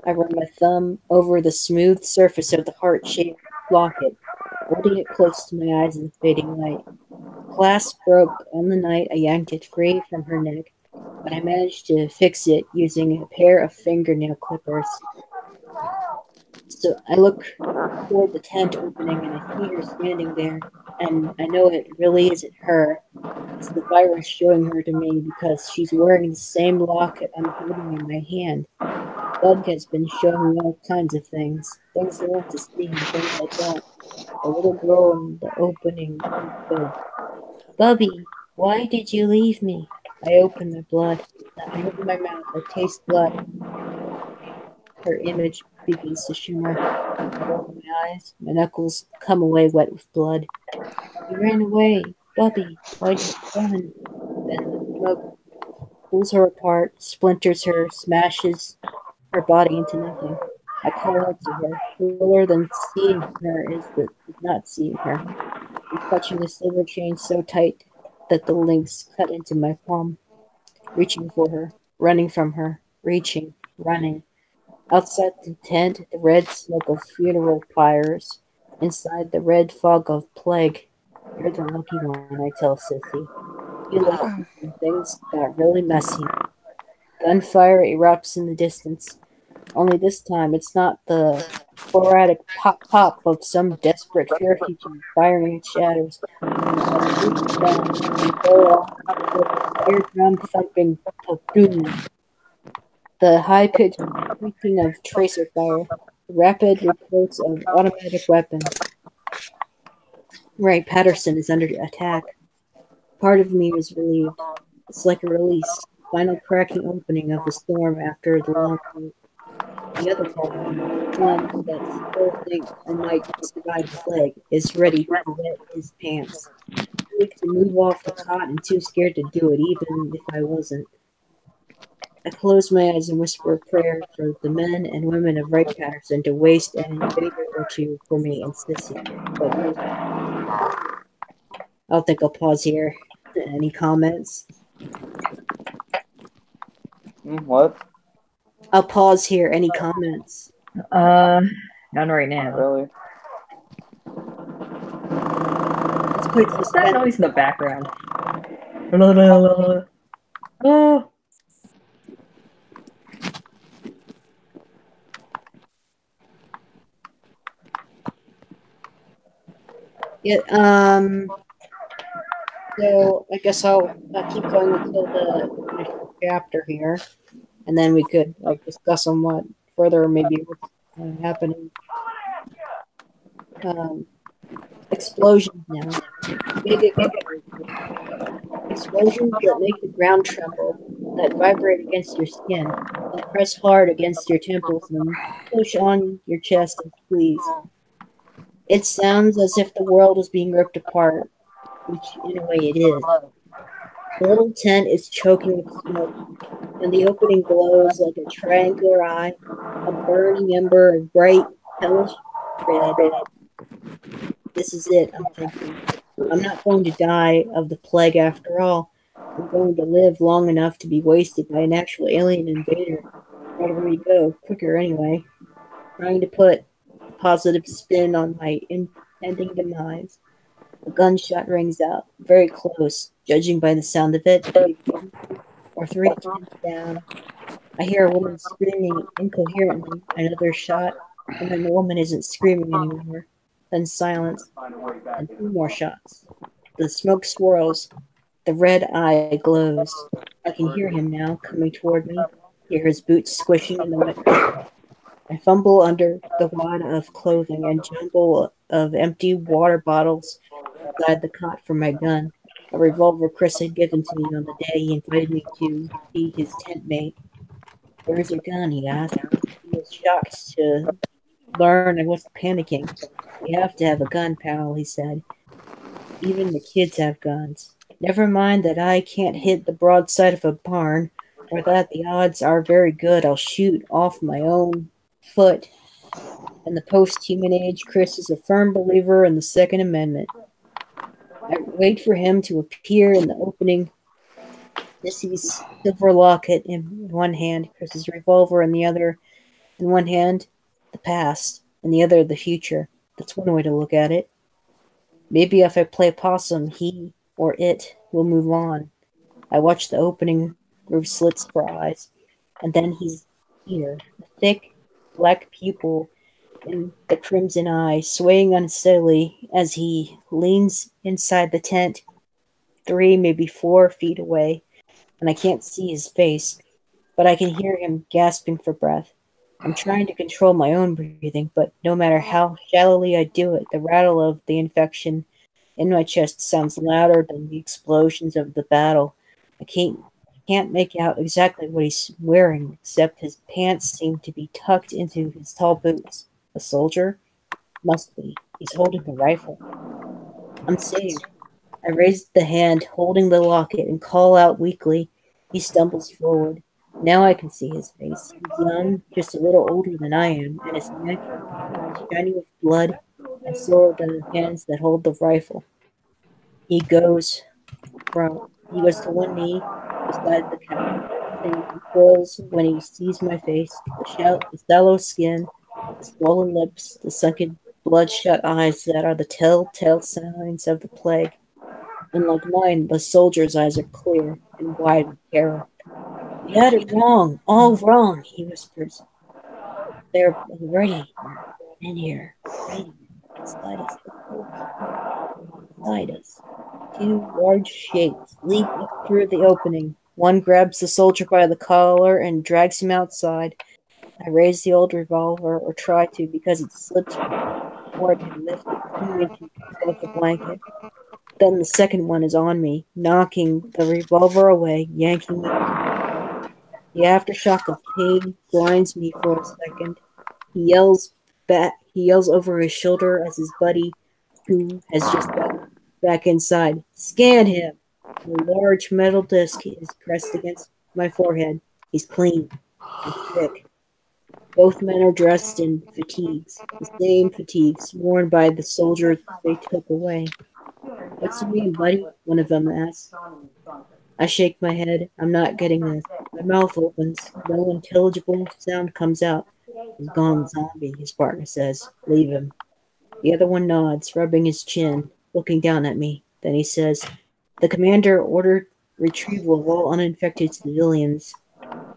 [SPEAKER 1] I run my thumb over the smooth surface of the heart-shaped locket, holding it close to my eyes in the fading light. The clasp broke on the night I yanked it free from her neck, but I managed to fix it using a pair of fingernail clippers. So I look toward the tent opening and I see her standing there, and I know it really isn't her. It's the virus showing her to me because she's wearing the same locket I'm holding in my hand. Bug has been showing me all kinds of things. Things I want to see and things I don't. The little girl in the opening said, Bubby, why did you leave me? I open my blood. I open my mouth. I taste blood. Her image begins to shimmer. I roll my eyes. My knuckles come away wet with blood. You ran away. Bubby, why did you run? Then the smoke pulls her apart, splinters her, smashes her body into nothing. I call out to her. Crueler than seeing her is not seeing her. I'm clutching the silver chain so tight that the links cut into my palm. Reaching for her, running from her, reaching, running. Outside the tent, the red smoke of funeral pyres. Inside, the red fog of plague. You're the lucky one, I tell Sissy. You left me and things got really messy. Gunfire erupts in the distance. Only this time, it's not the sporadic pop-pop of some desperate refugee firing at shadows. A deep sound, far off, with an eardrum-thumping boom. The high-pitched squeaking of tracer fire. The rapid reports of automatic weapons. Right, Patterson is under attack. Part of me is relieved. It's like a release. Final cracking opening of the storm after the long wait. The other part of me, one that still thinks I might survive the plague, is ready to wet his pants. Weak to move off the cot and too scared to do it, even if I wasn't. I close my eyes and whisper a prayer for the men and women of Wright Patterson to waste an invader or two for me and Sissy. But I don't think I'll pause here. Any comments?
[SPEAKER 3] What?
[SPEAKER 1] I'll pause here. Any comments?
[SPEAKER 6] None right
[SPEAKER 3] Not
[SPEAKER 6] now.
[SPEAKER 3] really.
[SPEAKER 1] It's quite
[SPEAKER 6] What's that
[SPEAKER 1] suspense.
[SPEAKER 6] noise in the background? Oh,
[SPEAKER 1] Yeah, so I guess I'll keep going until the initial chapter here, and then we could discuss on what further maybe what's happening. Explosions now. Big explosions. Explosions that make the ground tremble, that vibrate against your skin, that press hard against your temples and push on your chest and squeeze. It sounds as if the world is being ripped apart, which in a way it is. The little tent is choking with smoke, and the opening glows like a triangular eye, a burning ember of bright, hellish red. This is it, I'm thinking. I'm not going to die of the plague after all. I'm going to live long enough to be wasted by an actual alien invader. Wherever we go, quicker anyway. Trying to put a positive spin on my impending demise. A gunshot rings out, very close, judging by the sound of it, maybe 2 or 3 tents down. I hear a woman screaming incoherently, another shot, and then the woman isn't screaming anymore. Then silence, and 2 more shots. The smoke swirls, the red eye glows. I can hear him now, coming toward me, hear his boots squishing in the wet ground. I fumble under the wad of clothing and jumble of empty water bottles beside the cot for my gun, a revolver Chris had given to me on the day he invited me to be his tent mate. "Where's your gun?" he asked. He was shocked to learn I wasn't panicking. "You have to have a gun, pal," he said. "Even the kids have guns. Never mind that I can't hit the broadside of a barn, or that the odds are very good I'll shoot off my own foot. In the post-human age, Chris is a firm believer in the Second Amendment. I wait for him to appear in the opening. Missy's silver locket in one hand, Chris's revolver in the other. In one hand, the past, in the other, the future. That's one way to look at it. Maybe if I play possum, he or it will move on. I watch the opening through slits for eyes, and then he's here, a thick, black pupil in the crimson eye, swaying unsteadily as he leans inside the tent, 3, maybe 4 feet away, and I can't see his face, but I can hear him gasping for breath. I'm trying to control my own breathing, but no matter how shallowly I do it, the rattle of the infection in my chest sounds louder than the explosions of the battle. I can't make out exactly what he's wearing, except his pants seem to be tucked into his tall boots. A soldier? Must be. He's holding a rifle. I'm saved. I raise the hand holding the locket and call out weakly. He stumbles forward. Now I can see his face. He's young, just a little older than I am, and his neck is shiny with blood, and so are the hands that hold the rifle. He goes to one knee beside the couch, and he falls when he sees my face, the sallow skin, the swollen lips, the sunken, bloodshot eyes that are the telltale signs of the plague. Unlike mine, the soldier's eyes are clear and wide with terror. "We had it wrong, all wrong," he whispers. "They're already in here, waiting beside us, beside us." 2 large shapes leap up through the opening. One grabs the soldier by the collar and drags him outside. I raise the old revolver, or try to, because it slips before I can lift it 2 inches above the blanket. Then the second one is on me, knocking the revolver away, yanking me. The aftershock of pain blinds me for a second. He yells back. He yells over his shoulder as his buddy, who has just gotten back inside, "Scan him!" A large metal disc is pressed against my forehead. He's clean and thick. Both men are dressed in fatigues, the same fatigues worn by the soldiers they took away. "What's your name, buddy?" one of them asks. I shake my head. I'm not getting this. My mouth opens. No intelligible sound comes out. "He's gone zombie," his partner says. "Leave him." The other one nods, rubbing his chin, looking down at me. Then he says, "The commander ordered retrieval of all uninfected civilians."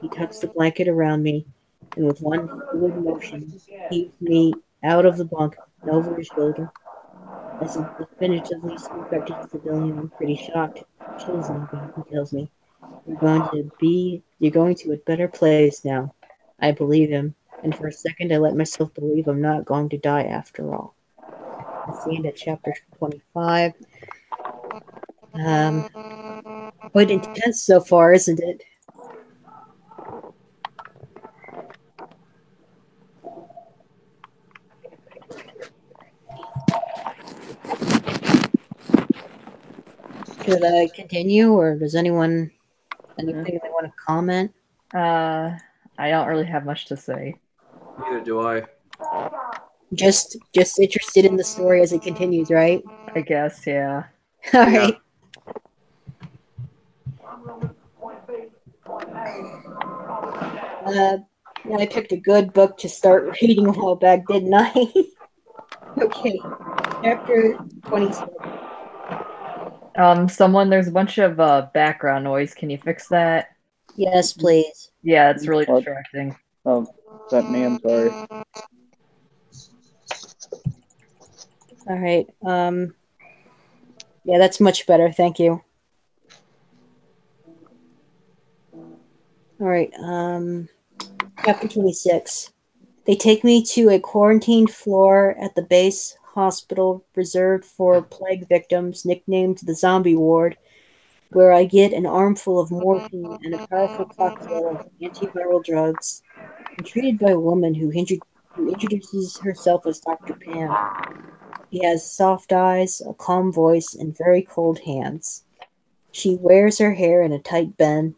[SPEAKER 1] He tucks the blanket around me, and with one fluid motion, heaves me out of the bunk and over his shoulder. As a definitively infected civilian, I'm pretty shocked. "Chill, zombie," he tells me. You're going to a better place now." I believe him, and for a second I let myself believe I'm not going to die after all. That's the end of chapter 25. Quite intense so far, isn't it? Should I continue, or does anyone anything they want to comment?
[SPEAKER 6] I don't really have much to say.
[SPEAKER 8] Neither do I.
[SPEAKER 1] Just interested in the story as it continues, right?
[SPEAKER 6] I guess, yeah.
[SPEAKER 1] All right. I picked a good book to start reading a while back, didn't I? Okay. Chapter 26.
[SPEAKER 6] There's a bunch of background noise. Can you fix that?
[SPEAKER 1] Yes, please.
[SPEAKER 6] Yeah, it's really
[SPEAKER 3] What?
[SPEAKER 6] distracting.
[SPEAKER 3] Oh, is that me? I'm sorry.
[SPEAKER 1] All right. Yeah, that's much better. Thank you. All right. Chapter 26. They take me to a quarantined floor at the base hospital reserved for plague victims, nicknamed the Zombie Ward, where I get an armful of morphine and a powerful cocktail of antiviral drugs. I'm treated by a woman who introduces herself as Dr. Pam. She has soft eyes, a calm voice, and very cold hands. She wears her hair in a tight bun,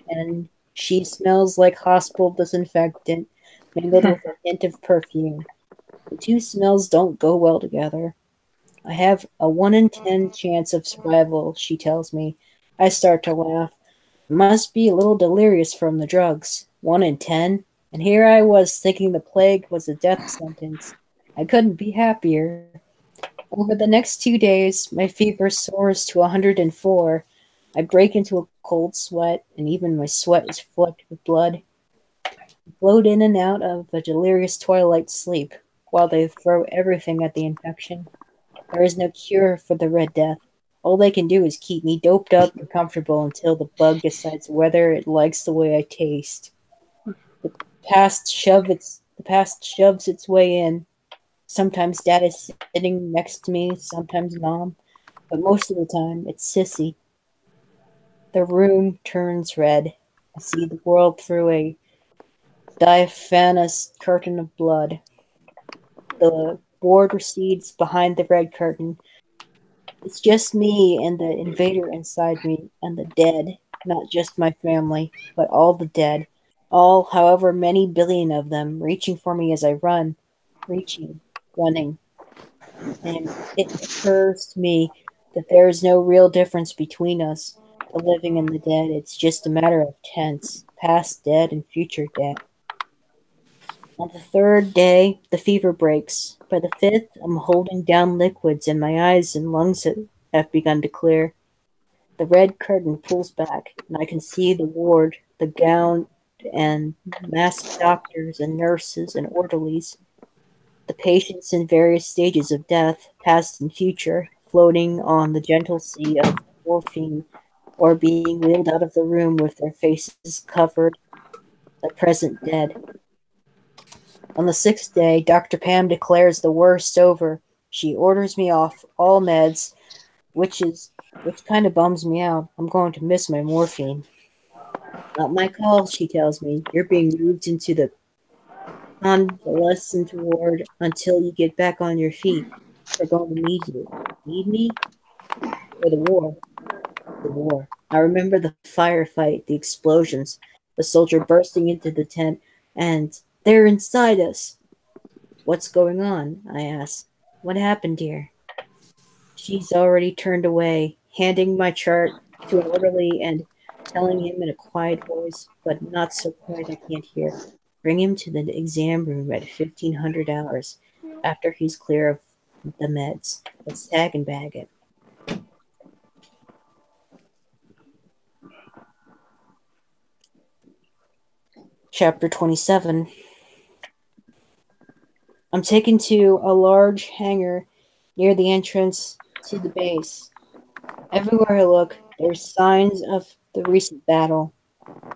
[SPEAKER 1] and she smells like hospital disinfectant mingled with a hint of perfume. The two smells don't go well together. "I have a 1 in 10 chance of survival," she tells me. I start to laugh. Must be a little delirious from the drugs. 1 in 10? And here I was thinking the plague was a death sentence. I couldn't be happier. Over the next 2 days, my fever soars to 104. I break into a cold sweat, and even my sweat is flecked with blood. I float in and out of a delirious twilight sleep, while they throw everything at the infection. There is no cure for the Red Death. All they can do is keep me doped up and comfortable until the bug decides whether it likes the way I taste. The past shoves its way in. Sometimes Dad is sitting next to me, sometimes Mom, but most of the time it's Sissy. The room turns red. I see the world through a diaphanous curtain of blood. The ward recedes behind the red curtain. It's just me and the invader inside me, and the dead. Not just my family, but all the dead. All, however many billion of them, reaching for me as I run. Reaching, running. And it occurs to me that there is no real difference between us, the living and the dead. It's just a matter of tense, past dead and future dead. On the third day, the fever breaks. By the fifth, I'm holding down liquids, and my eyes and lungs have begun to clear. The red curtain pulls back, and I can see the ward, the gowned and masked doctors and nurses and orderlies, the patients in various stages of death, past and future, floating on the gentle sea of morphine, or being wheeled out of the room with their faces covered, the present dead. On the sixth day, Dr. Pam declares the worst over. She orders me off all meds, which kind of bums me out. I'm going to miss my morphine. Not my call, she tells me. You're being moved into the convalescent ward until you get back on your feet. We're going to need you. Need me? For the war. The war. I remember the firefight, the explosions, the soldier bursting into the tent, and they're inside us. What's going on? I ask. What happened here? She's already turned away, handing my chart to an orderly and telling him in a quiet voice, but not so quiet I can't hear. Bring him to the exam room at 1500 hours after he's clear of the meds. Let's tag and bag it. Chapter 27. I'm taken to a large hangar near the entrance to the base. Everywhere I look, there's signs of the recent battle.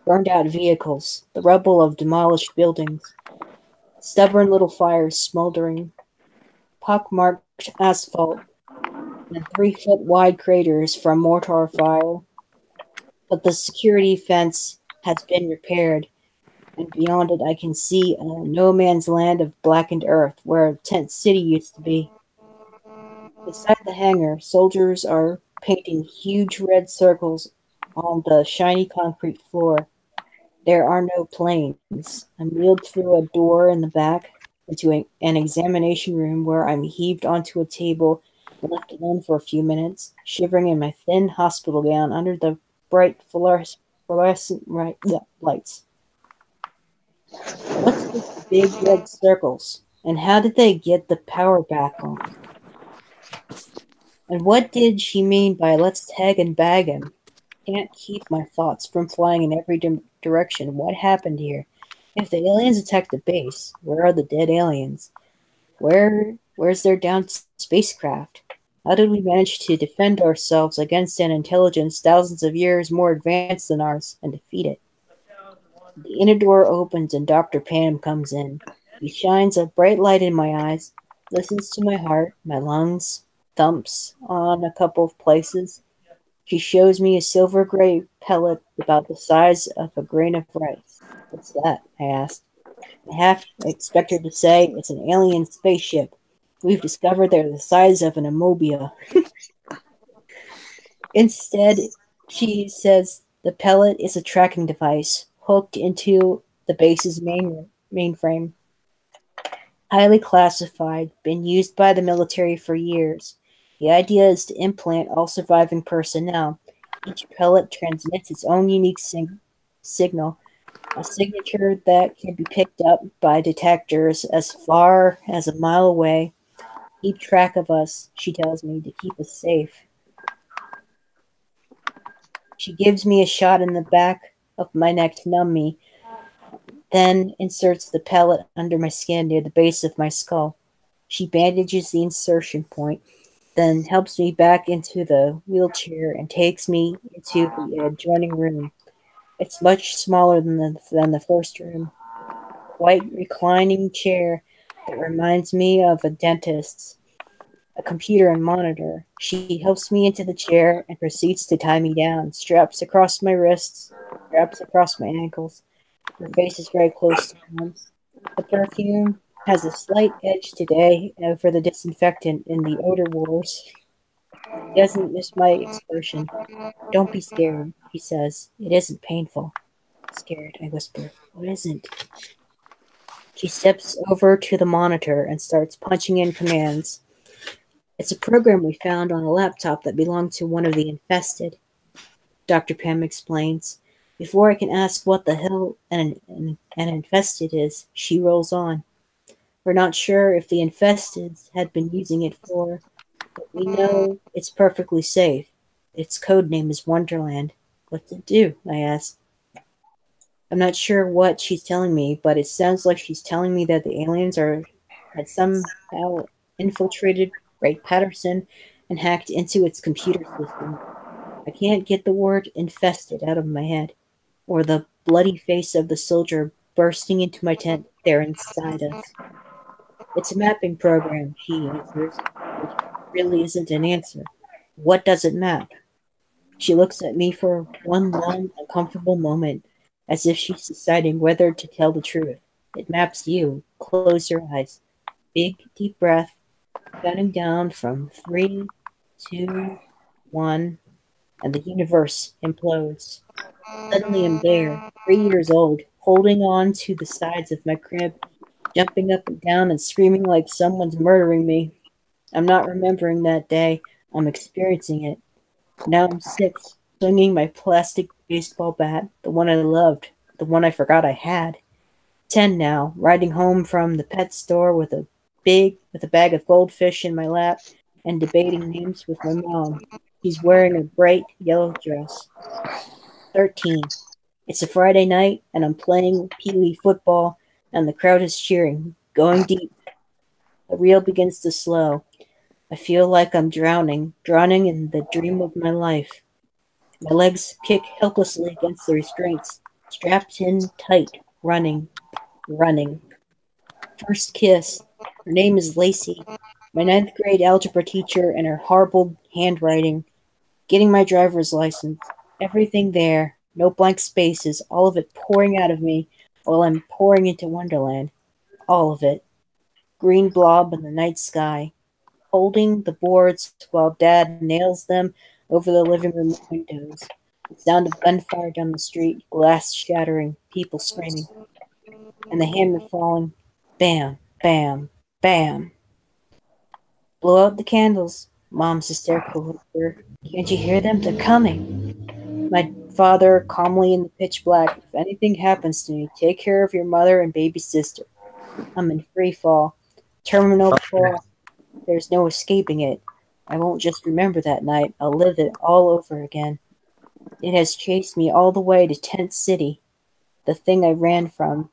[SPEAKER 1] Burned out vehicles, the rubble of demolished buildings, stubborn little fires smoldering, pock-marked asphalt, and 3-foot wide craters from mortar fire. But the security fence has been repaired, and beyond it I can see a no-man's land of blackened earth where Tent City used to be. Beside the hangar, soldiers are painting huge red circles on the shiny concrete floor. There are no planes. I'm wheeled through a door in the back into an examination room where I'm heaved onto a table and left alone for a few minutes, shivering in my thin hospital gown under the bright fluorescent lights. What's with the big red circles? And how did they get the power back on? And what did she mean by let's tag and bag him? Can't keep my thoughts from flying in every direction. What happened here? If the aliens attacked the base, where are the dead aliens? Where's their downed spacecraft? How did we manage to defend ourselves against an intelligence thousands of years more advanced than ours and defeat it? The inner door opens and Dr. Pam comes in. He shines a bright light in my eyes, listens to my heart, my lungs, thumps on a couple of places. She shows me a silver gray pellet about the size of a grain of rice. What's that? I asked. I half expect her to say it's an alien spaceship. We've discovered they're the size of an amobia. Instead, she says the pellet is a tracking device hooked into the base's mainframe. Highly classified, been used by the military for years. The idea is to implant all surviving personnel. Each pellet transmits its own unique signal, a signature that can be picked up by detectors as far as a mile away. Keep track of us, she tells me, to keep us safe. She gives me a shot in the back of my neck to numb me, then inserts the pellet under my skin near the base of my skull. She bandages the insertion point, then helps me back into the wheelchair and takes me into the adjoining room. It's much smaller than the first room. White reclining chair that reminds me of a dentist's. A computer and monitor. She helps me into the chair and proceeds to tie me down. Straps across my wrists, straps across my ankles. Her face is very close to mine. The perfume has a slight edge today for the disinfectant in the odor wars. He doesn't miss my expression. Don't be scared, he says. It isn't painful. Scared, I whisper. What isn't? She steps over to the monitor and starts punching in commands. It's a program we found on a laptop that belonged to one of the infested, Dr. Pam explains. Before I can ask what the hell an infested is, she rolls on. We're not sure if the infested had been using it for, but we know it's perfectly safe. Its code name is Wonderland. What's it do? I ask. I'm not sure what she's telling me, but it sounds like she's telling me that the aliens had somehow infiltrated Ray Patterson and hacked into its computer system. I can't get the word infested out of my head, or the bloody face of the soldier bursting into my tent there inside us. It's a mapping program, she answers, which really isn't an answer. What does it map? She looks at me for one long, uncomfortable moment, as if she's deciding whether to tell the truth. It maps you. Close your eyes. Big, deep breath, counting down from 3, 2, 1, and the universe implodes. Suddenly I'm there, 3 years old, holding on to the sides of my crib, jumping up and down and screaming like someone's murdering me. I'm not remembering that day. I'm experiencing it. Now I'm 6, swinging my plastic baseball bat, the one I loved, the one I forgot I had. 10 now, riding home from the pet store with a bag of goldfish in my lap and debating names with my mom. She's wearing a bright yellow dress. 13. It's a Friday night and I'm playing Pee-wee football and the crowd is cheering, going deep. The reel begins to slow. I feel like I'm drowning in the dream of my life. My legs kick helplessly against the restraints, strapped in tight, running. First kiss. Her name is Lacey, my ninth grade algebra teacher and her horrible handwriting. Getting my driver's license. Everything there. No blank spaces. All of it pouring out of me while I'm pouring into Wonderland. All of it. Green blob in the night sky. Holding the boards while Dad nails them over the living room windows. The sound of gunfire down the street. Glass shattering. People screaming. And the hammer falling. Bam, bam, bam. Blow out the candles. Mom's hysterical whisper. Can't you hear them? They're coming. My father, calmly in the pitch black. If anything happens to me, take care of your mother and baby sister. I'm in free fall. Terminal cross. There's no escaping it. I won't just remember that night. I'll live it all over again. It has chased me all the way to Tent City. The thing I ran from,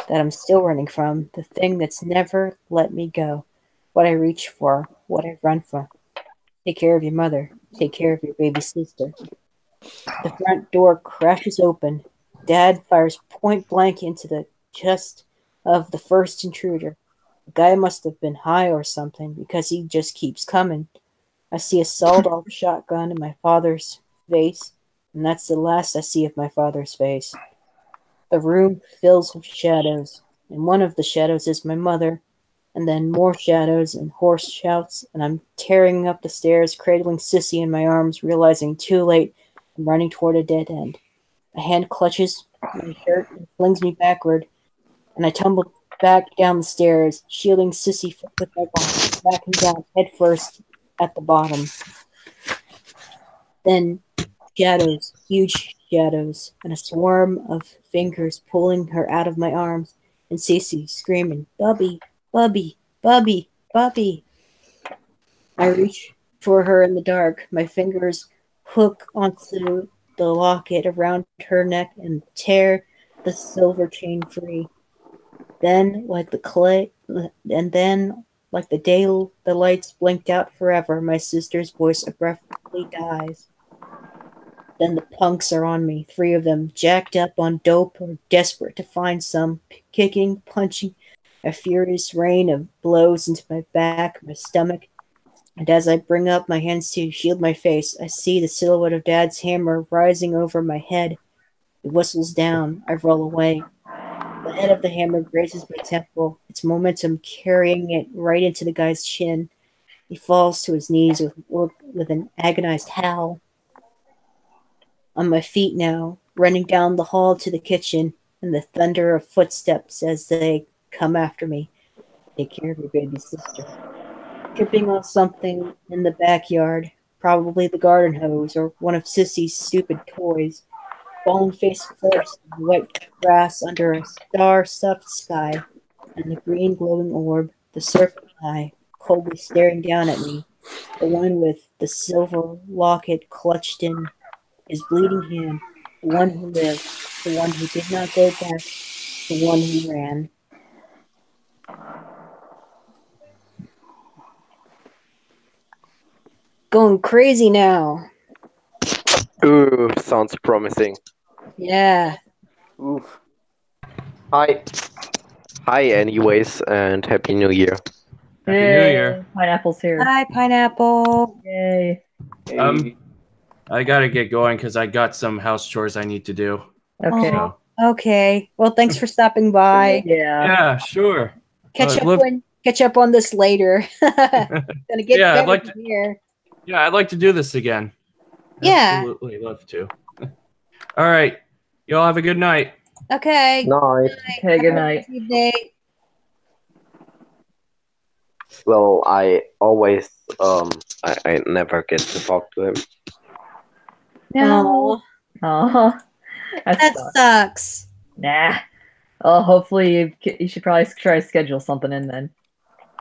[SPEAKER 1] that I'm still running from, the thing that's never let me go. What I reach for, what I run for. Take care of your mother. Take care of your baby sister. The front door crashes open. Dad fires point blank into the chest of the first intruder. The guy must have been high or something because he just keeps coming. I see a sawed-off shotgun in my father's face, and that's the last I see of my father's face. The room fills with shadows, and one of the shadows is my mother, and then more shadows and hoarse shouts, and I'm tearing up the stairs, cradling Sissy in my arms, realizing too late I'm running toward a dead end. A hand clutches my shirt and flings me backward, and I tumble back down the stairs, shielding Sissy with my body, backing down headfirst at the bottom. Then shadows, huge shadows, and a swarm of fingers pulling her out of my arms, and Sissy screaming, Bubby, Bubby, Bubby, Bubby. I reach for her in the dark. My fingers hook onto the locket around her neck and tear the silver chain free. Then, like the day the lights blinked out forever, my sister's voice abruptly dies. Then the punks are on me, 3 of them, jacked up on dope or desperate to find some, kicking, punching, a furious rain of blows into my back, my stomach, and as I bring up my hands to shield my face, I see the silhouette of Dad's hammer rising over my head. It whistles down. I roll away. The head of the hammer grazes my temple, its momentum carrying it right into the guy's chin. He falls to his knees with an agonized howl. On my feet now, running down the hall to the kitchen, and the thunder of footsteps as they come after me. Take care of your baby sister. Tripping on something in the backyard, probably the garden hose or one of Sissy's stupid toys. Falling face first in the wet grass under a star-stuffed sky, and the green glowing orb, the serpent eye, coldly staring down at me, the one with the silver locket clutched in his bleeding hand, the one who lived, the one who did not go back, the one who ran. Going crazy now.
[SPEAKER 9] Ooh, sounds promising.
[SPEAKER 1] Yeah.
[SPEAKER 3] Oof.
[SPEAKER 9] Hi. Hi, anyways, and Happy New Year.
[SPEAKER 8] Happy New Year.
[SPEAKER 6] Pineapple's here.
[SPEAKER 1] Hi, Pineapple.
[SPEAKER 6] Yay.
[SPEAKER 3] Hey.
[SPEAKER 8] I gotta get going because I got some house chores I need to do.
[SPEAKER 6] Okay.
[SPEAKER 8] So
[SPEAKER 1] Okay. Well, thanks for stopping by.
[SPEAKER 6] Yeah.
[SPEAKER 8] Yeah, sure.
[SPEAKER 1] Catch up
[SPEAKER 8] Look-
[SPEAKER 1] on this later. Gonna get
[SPEAKER 8] Yeah, I'd
[SPEAKER 1] better
[SPEAKER 8] like
[SPEAKER 1] from here.
[SPEAKER 8] Yeah, I'd like to do this again.
[SPEAKER 1] Yeah.
[SPEAKER 8] Absolutely love to. All right. Y'all have a good night.
[SPEAKER 1] Okay.
[SPEAKER 9] Night.
[SPEAKER 6] Okay, good night.
[SPEAKER 1] Good day.
[SPEAKER 9] Well, I always I never get to talk to him.
[SPEAKER 1] No.
[SPEAKER 6] Oh, that
[SPEAKER 1] That
[SPEAKER 6] sucks.
[SPEAKER 1] sucks.
[SPEAKER 6] Nah. Oh, hopefully you should probably try to schedule something in then.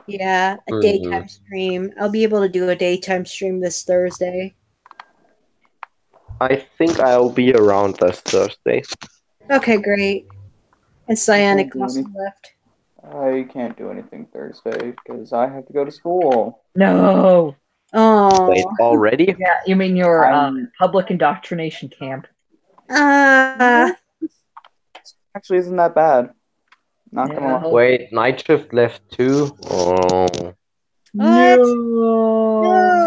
[SPEAKER 1] Yeah, a
[SPEAKER 9] Mhm.
[SPEAKER 1] daytime stream. I'll be able to do a daytime stream this Thursday.
[SPEAKER 9] I think I'll be around this Thursday.
[SPEAKER 1] Okay, great. And Cyanic
[SPEAKER 3] Cool,
[SPEAKER 1] also
[SPEAKER 3] Danny.
[SPEAKER 1] left.
[SPEAKER 3] I can't do anything Thursday because I have to go to school.
[SPEAKER 6] No.
[SPEAKER 1] Oh.
[SPEAKER 9] Wait, already?
[SPEAKER 6] Yeah, you mean your
[SPEAKER 3] I'm-
[SPEAKER 6] public indoctrination camp?
[SPEAKER 3] Actually, isn't that bad. Not gonna lie.
[SPEAKER 6] No.
[SPEAKER 9] Wait, night shift left too? Oh.
[SPEAKER 1] What?
[SPEAKER 6] No.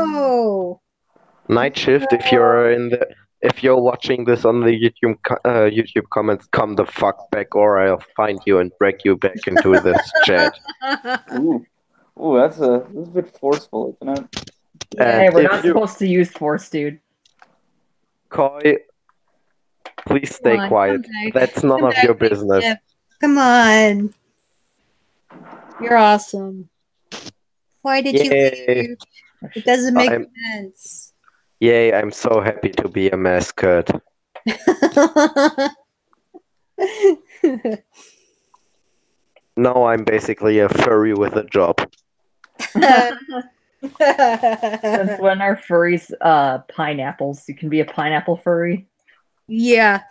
[SPEAKER 1] No.
[SPEAKER 9] Night shift, if you're watching this on the YouTube comments, come the fuck back or I'll find you and drag you back into this chat.
[SPEAKER 3] Ooh, that's a bit forceful, isn't it?
[SPEAKER 1] Yeah.
[SPEAKER 6] Hey, we're
[SPEAKER 9] if
[SPEAKER 6] not
[SPEAKER 9] you-
[SPEAKER 6] supposed to use force, dude.
[SPEAKER 9] Koi, please stay
[SPEAKER 1] Come on,
[SPEAKER 9] quiet.
[SPEAKER 1] come back.
[SPEAKER 9] That's none
[SPEAKER 1] Come
[SPEAKER 9] of your
[SPEAKER 1] back,
[SPEAKER 9] business.
[SPEAKER 1] Jeff. Come on. You're awesome. Why did you
[SPEAKER 9] Yay.
[SPEAKER 1] leave? It doesn't make
[SPEAKER 9] I'm-
[SPEAKER 1] sense.
[SPEAKER 9] Yay, I'm so happy to be a mascot. Now I'm basically a furry with a job.
[SPEAKER 6] Since when are furries pineapples? You can be a pineapple furry.
[SPEAKER 1] Yeah.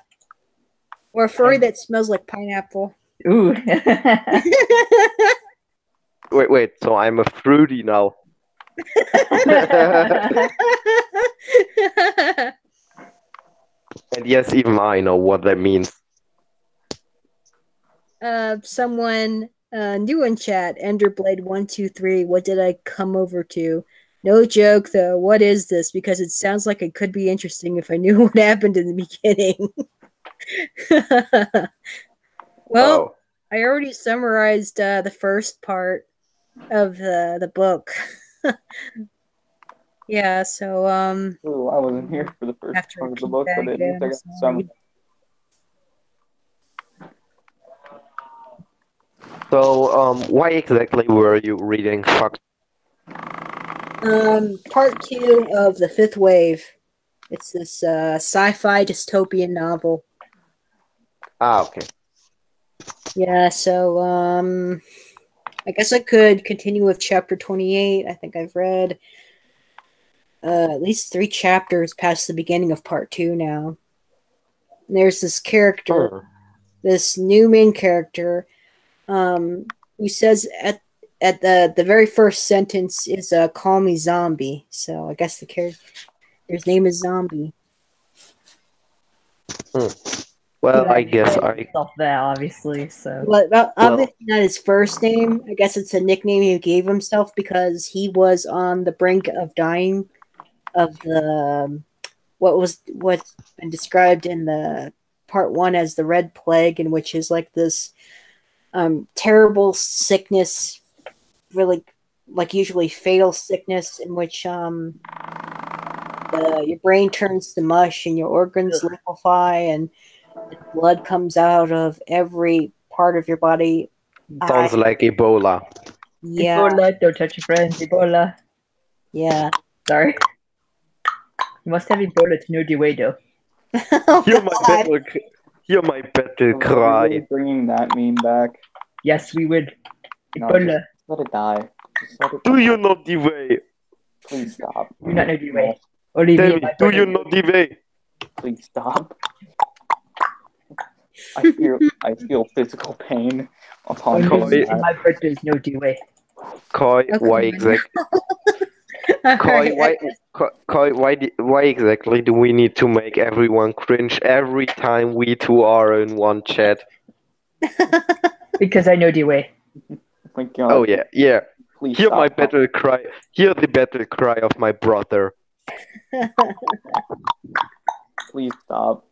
[SPEAKER 1] Or a furry that smells like pineapple.
[SPEAKER 6] Ooh.
[SPEAKER 9] Wait, so I'm a fruity now. And yes, even I know what that means.
[SPEAKER 1] Someone new in chat, Enderblade123, what did I come over to? No joke though, what is this? Because it sounds like it could be interesting if I knew what happened in the beginning. Well,
[SPEAKER 9] Oh.
[SPEAKER 1] I already summarized the first part of the book. Yeah, so
[SPEAKER 3] Ooh, I wasn't here for the first
[SPEAKER 1] have to
[SPEAKER 3] part of the
[SPEAKER 1] repeat
[SPEAKER 3] book,
[SPEAKER 1] that
[SPEAKER 3] but at least I
[SPEAKER 1] again,
[SPEAKER 3] got
[SPEAKER 1] sorry.
[SPEAKER 3] some.
[SPEAKER 9] So, why exactly were you reading Fuck?
[SPEAKER 1] Part 2 of The Fifth Wave. It's this sci-fi dystopian novel.
[SPEAKER 9] Ah, okay.
[SPEAKER 1] Yeah, so I guess I could continue with chapter 28. I think I've read at least 3 chapters past the beginning of part 2 now. And there's this character, this new main character, who says at the very first sentence is "Call me zombie." So I guess the character's name is Zombie.
[SPEAKER 9] Well,
[SPEAKER 6] Yeah,
[SPEAKER 9] I guess
[SPEAKER 6] he called
[SPEAKER 9] I.
[SPEAKER 6] himself that, obviously. So
[SPEAKER 1] But obviously not his first name. I guess it's a nickname he gave himself because he was on the brink of dying of the what's been described in the part 1 as the Red Plague, in which is like this terrible sickness, really like usually fatal sickness, in which your brain turns to mush and your organs liquefy and blood comes out of every part of your body.
[SPEAKER 9] Sounds like Ebola.
[SPEAKER 1] Yeah.
[SPEAKER 6] Ebola, don't touch your friends. Ebola.
[SPEAKER 1] Yeah.
[SPEAKER 6] Sorry. You must have Ebola to know the way, though.
[SPEAKER 1] Oh,
[SPEAKER 9] Hear my battle
[SPEAKER 3] Are we
[SPEAKER 9] cry.
[SPEAKER 3] really bringing that meme back?
[SPEAKER 6] Yes, we would.
[SPEAKER 3] No,
[SPEAKER 6] Ebola.
[SPEAKER 3] just let it die. Just let it
[SPEAKER 9] Do
[SPEAKER 3] die.
[SPEAKER 9] you know the way?
[SPEAKER 3] Please stop.
[SPEAKER 6] You not know the way. Only
[SPEAKER 9] Tell
[SPEAKER 6] me
[SPEAKER 9] me,
[SPEAKER 6] and my
[SPEAKER 9] do
[SPEAKER 6] brother
[SPEAKER 9] you know the way?
[SPEAKER 3] Please stop. I feel physical pain upon
[SPEAKER 6] Only
[SPEAKER 3] doing
[SPEAKER 6] me and
[SPEAKER 3] that.
[SPEAKER 6] my brothers know the way.
[SPEAKER 9] Koi,
[SPEAKER 1] Oh,
[SPEAKER 9] why
[SPEAKER 1] come on.
[SPEAKER 9] exactly?
[SPEAKER 1] Alright,
[SPEAKER 9] Koi, why exactly do we need to make everyone cringe every time we two are in one chat?
[SPEAKER 6] Because I know the way.
[SPEAKER 3] Oh my God.
[SPEAKER 9] Oh yeah.
[SPEAKER 3] Please
[SPEAKER 9] Hear
[SPEAKER 3] stop.
[SPEAKER 9] my battle cry. Hear the battle cry of my brother.
[SPEAKER 3] Please stop.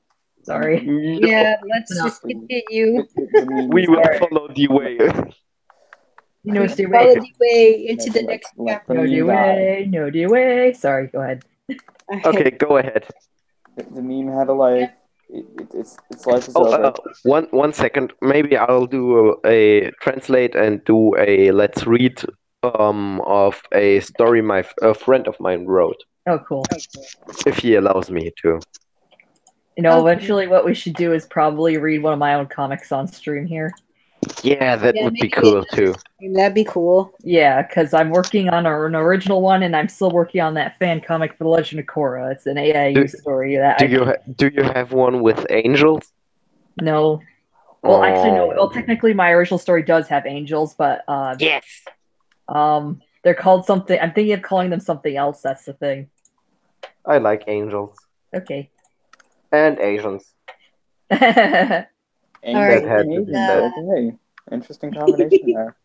[SPEAKER 6] Sorry.
[SPEAKER 1] Yeah, let's just continue.
[SPEAKER 9] We will follow the way.
[SPEAKER 6] You know, the
[SPEAKER 1] Follow
[SPEAKER 6] way.
[SPEAKER 1] the way into the next chapter.
[SPEAKER 6] No, the way. No, the way. Sorry, go ahead.
[SPEAKER 9] Okay, go ahead.
[SPEAKER 3] The meme had a life. Its life is
[SPEAKER 9] Oh,
[SPEAKER 3] over.
[SPEAKER 9] one second. Maybe I'll do a translate and do a let's read of a story a friend of mine wrote.
[SPEAKER 6] Oh, cool.
[SPEAKER 9] If he allows me to.
[SPEAKER 6] You know, eventually what we should do is probably read one of my own comics on stream here.
[SPEAKER 9] Yeah, that would be cool too.
[SPEAKER 1] That'd be cool.
[SPEAKER 6] Yeah, because I'm working on an original one, and I'm still working on that fan comic for The Legend of Korra. It's an AIU story.
[SPEAKER 9] Do you have one with angels?
[SPEAKER 6] No. Well, actually, no. Well, technically, my original story does have angels, but
[SPEAKER 9] yes.
[SPEAKER 6] They're called something. I'm thinking of calling them something else. That's the thing.
[SPEAKER 9] I like angels.
[SPEAKER 6] Okay.
[SPEAKER 9] And Asians.
[SPEAKER 1] All right.
[SPEAKER 3] Okay. Interesting combination there.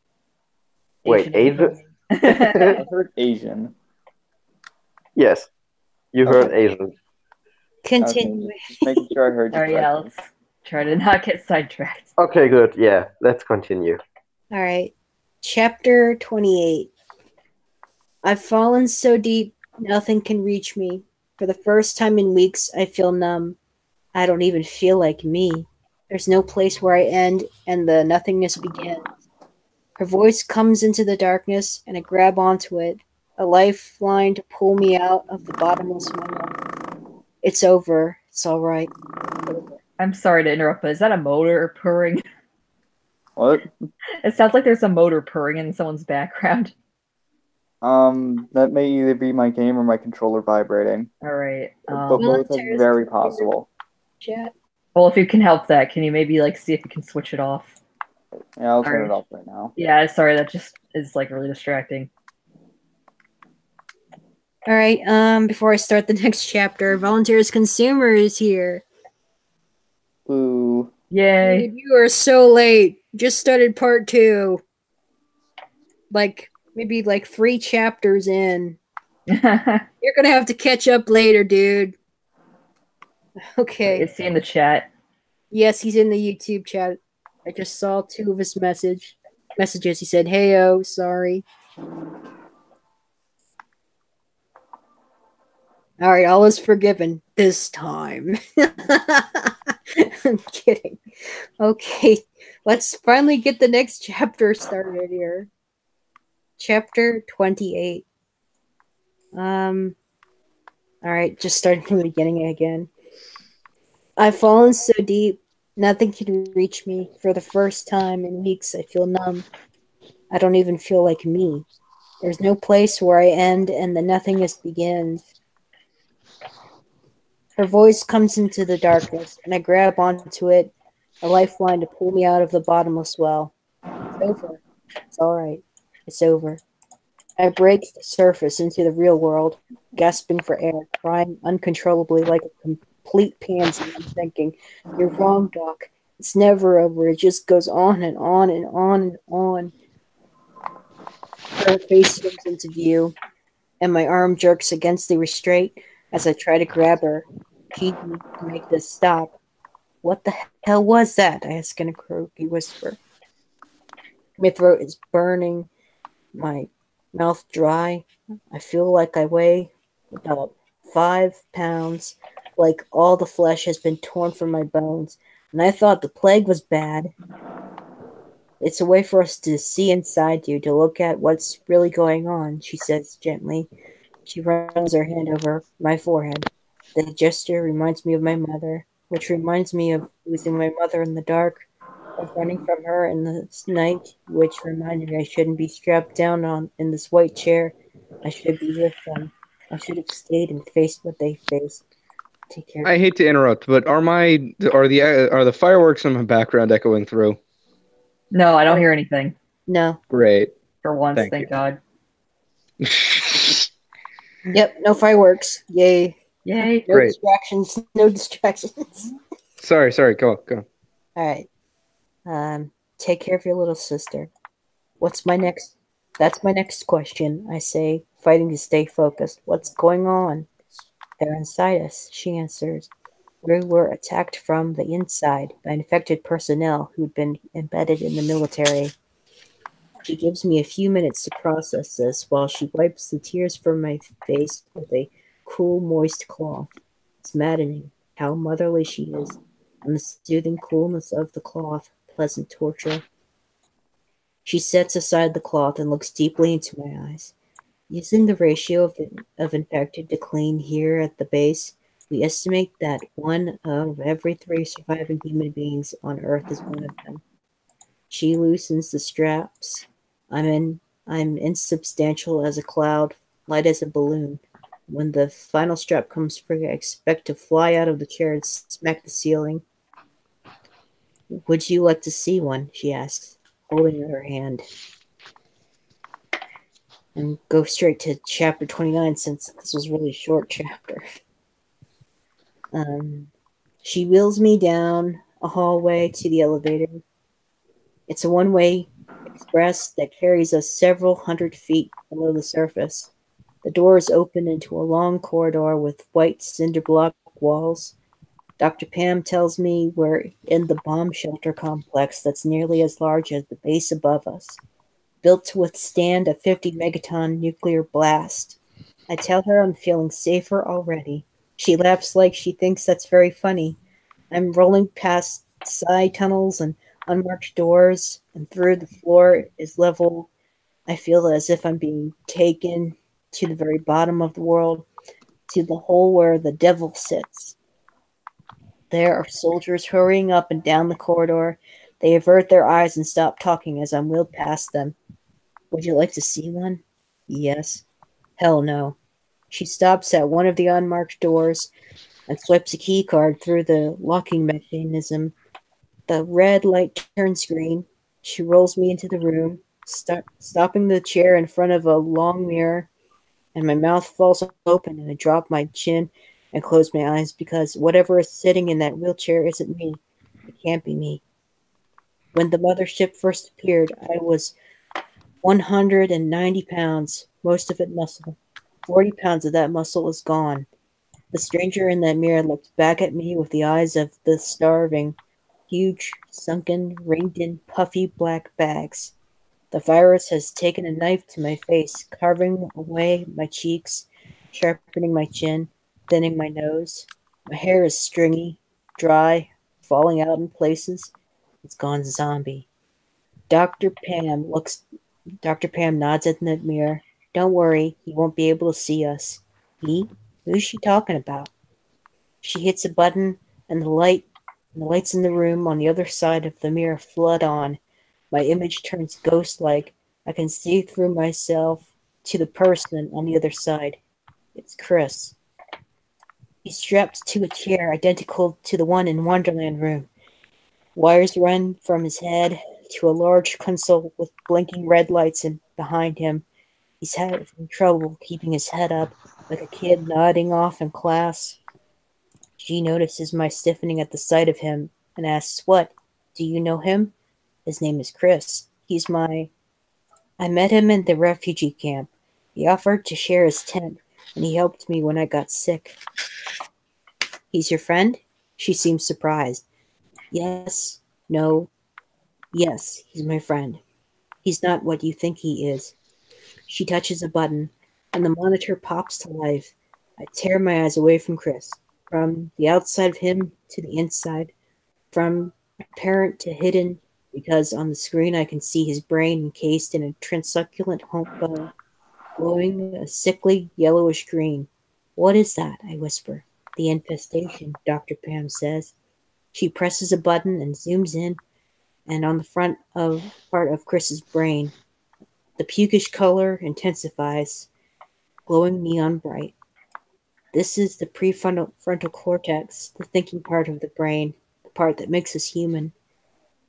[SPEAKER 9] Wait, Asian?
[SPEAKER 3] I heard Asian.
[SPEAKER 9] Yes. You heard Asian.
[SPEAKER 1] Continue.
[SPEAKER 3] Okay, just making sure I heard you.
[SPEAKER 6] Alright, yeah, let's try to not get sidetracked.
[SPEAKER 9] Okay, good. Yeah, let's continue.
[SPEAKER 1] All right. Chapter 28. I've fallen so deep, nothing can reach me. For the first time in weeks, I feel numb. I don't even feel like me. There's no place where I end and the nothingness begins. Her voice comes into the darkness, and I grab onto it, a lifeline to pull me out of the bottomless well. It's over. It's all right.
[SPEAKER 6] I'm sorry to interrupt, but is that a motor purring?
[SPEAKER 3] What?
[SPEAKER 6] It sounds like there's a motor purring in someone's background.
[SPEAKER 3] That may either be my game or my controller vibrating.
[SPEAKER 6] Alright.
[SPEAKER 3] But both are very possible.
[SPEAKER 1] Chat.
[SPEAKER 6] Well, if you can help that, can you maybe see if you can switch it off?
[SPEAKER 3] Yeah, I'll turn it off right now.
[SPEAKER 6] Yeah, sorry, that just is really distracting.
[SPEAKER 1] All right. Before I start the next chapter, Volunteers Consumer is here.
[SPEAKER 3] Ooh.
[SPEAKER 6] Yay.
[SPEAKER 1] Dude, you are so late. Just started part 2. Maybe 3 chapters in. You're gonna have to catch up later, dude. Okay.
[SPEAKER 6] Is he in the chat?
[SPEAKER 1] Yes, he's in the YouTube chat. I just saw 2 of his messages. He said, "Heyo, sorry." All right, all is forgiven this time. I'm kidding. Okay, let's finally get the next chapter started here. Chapter 28. All right, just starting from the beginning again. I've fallen so deep, nothing can reach me. For the first time in weeks, I feel numb. I don't even feel like me. There's no place where I end and the nothingness begins. Her voice comes into the darkness, and I grab onto it, a lifeline to pull me out of the bottomless well. It's over. It's all right. It's over. I break the surface into the real world, gasping for air, crying uncontrollably like a complete pansy. I'm thinking, "You're wrong, Doc. It's never over. It just goes on and on and on and on." Her face swims into view, and my arm jerks against the restraint as I try to grab her, pleading to make this stop. "What the hell was that?" I ask in a croaky whisper. My throat is burning, my mouth dry. I feel like I weigh about 5 pounds, like all the flesh has been torn from my bones, and I thought the plague was bad. "It's a way for us to see inside you, to look at what's really going on," she says gently. She runs her hand over my forehead. The gesture reminds me of my mother, which reminds me of losing my mother in the dark, of running from her in the night, which reminded me I shouldn't be strapped down in this white chair. I should be with them. I should have stayed and faced what they faced. Take care.
[SPEAKER 10] I hate to interrupt, but are the fireworks in my background echoing through?
[SPEAKER 6] No, I don't hear anything.
[SPEAKER 1] No.
[SPEAKER 10] Great.
[SPEAKER 6] For once, thank God.
[SPEAKER 1] Yep, no fireworks. Yay.
[SPEAKER 6] Yay.
[SPEAKER 1] No
[SPEAKER 10] Great.
[SPEAKER 1] distractions. No distractions.
[SPEAKER 10] Sorry, go.
[SPEAKER 1] All right. Take care of your little sister. That's my next question, I say, fighting to stay focused. What's going on? They're inside us, she answers. We were attacked from the inside by infected personnel who'd been embedded in the military. She gives me a few minutes to process this while she wipes the tears from my face with a cool, moist cloth. It's maddening how motherly she is, and the soothing coolness of the cloth, pleasant torture. She sets aside the cloth and looks deeply into my eyes. Using the ratio of infected to clean here at the base, we estimate that 1 of every 3 surviving human beings on Earth is one of them. She loosens the straps. I'm insubstantial as a cloud, light as a balloon. When the final strap comes free, I expect to fly out of the chair and smack the ceiling. Would you like to see one? She asks, holding out her hand. And go straight to chapter 29 since this was a really short chapter. She wheels me down a hallway to the elevator. It's a one-way express that carries us several hundred feet below the surface. The doors open into a long corridor with white cinder block walls. Dr. Pam tells me we're in the bomb shelter complex that's nearly as large as the base above us, built to withstand a 50 megaton nuclear blast. I tell her I'm feeling safer already. She laughs like she thinks that's very funny. I'm rolling past side tunnels and unmarked doors, and through the floor is level. I feel as if I'm being taken to the very bottom of the world, to the hole where the devil sits. There are soldiers hurrying up and down the corridor. They avert their eyes and stop talking as I'm wheeled past them. Would you like to see one? Yes. Hell no. She stops at one of the unmarked doors and swipes a key card through the locking mechanism. The red light turns green. She rolls me into the room, stopping the chair in front of a long mirror, and my mouth falls open and I drop my chin and close my eyes because whatever is sitting in that wheelchair isn't me. It can't be me. When the mothership first appeared, I was 190 pounds, most of it muscle. 40 pounds of that muscle is gone. The stranger in that mirror looked back at me with the eyes of the starving, huge, sunken, ringed-in, puffy black bags. The virus has taken a knife to my face, carving away my cheeks, sharpening my chin, thinning my nose. My hair is stringy, dry, falling out in places. It's gone zombie. Dr. Pam nods at the mirror. Don't worry, he won't be able to see us. He? Who's she talking about? She hits a button, and the lights in the room on the other side of the mirror flood on. My image turns ghost-like. I can see through myself to the person on the other side. It's Chris. He's strapped to a chair identical to the one in Wonderland Room. Wires run from his head to a large console with blinking red lights behind him. He's having trouble keeping his head up, like a kid nodding off in class. She notices my stiffening at the sight of him and asks, "What? Do you know him?" His name is Chris. I met him in the refugee camp. He offered to share his tent, and he helped me when I got sick. He's your friend? She seems surprised. Yes. No. Yes, he's my friend. He's not what you think he is. She touches a button, and the monitor pops to life. I tear my eyes away from Chris, from the outside of him to the inside, from apparent to hidden, because on the screen I can see his brain encased in a transsucculent bone, glowing a sickly yellowish green. What is that? I whisper. The infestation, Dr. Pam says. She presses a button and zooms in, and on the front of part of Chris's brain, the pukish color intensifies, glowing neon bright. This is the prefrontal cortex, the thinking part of the brain, the part that makes us human.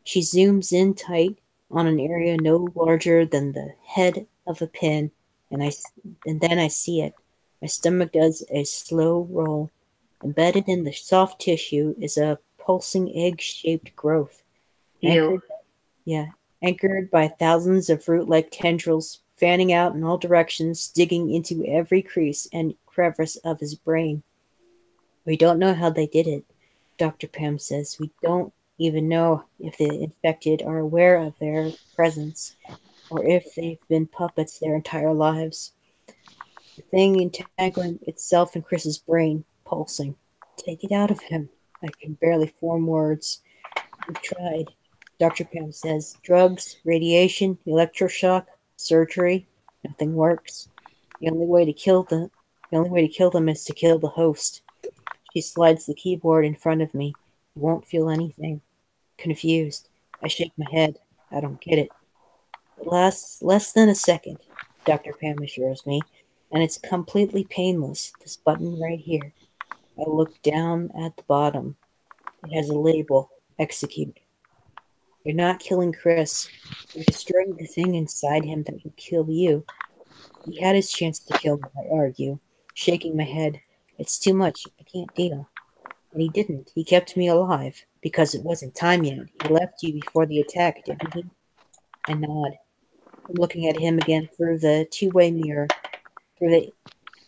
[SPEAKER 1] She zooms in tight on an area no larger than the head of a pin, and then I see it. My stomach does a slow roll. Embedded in the soft tissue is a pulsing egg-shaped growth.
[SPEAKER 6] Ew.
[SPEAKER 1] Anchored by thousands of root-like tendrils fanning out in all directions, digging into every crease and crevice of his brain. We don't know how they did it. Dr. Pam says we don't even know if the infected are aware of their presence or if they've been puppets their entire lives. The thing entangling itself in Chris's brain, pulsing. Take it out of him. I can barely form words. We've tried. Dr. Pam says drugs, radiation, electroshock, surgery. Nothing works. The only way to kill them is to kill the host. She slides the keyboard in front of me. You won't feel anything. Confused. I shake my head. I don't get it. It lasts less than a second, Dr. Pam assures me, and it's completely painless. This button right here. I look down at the bottom. It has a label. Execute. You're not killing Chris. You're destroying the thing inside him that will kill you. He had his chance to kill me, I argue, shaking my head. It's too much. I can't deal. And he didn't. He kept me alive because it wasn't time yet. He left you before the attack, didn't he? I nod. I'm looking at him again through the two-way mirror, through the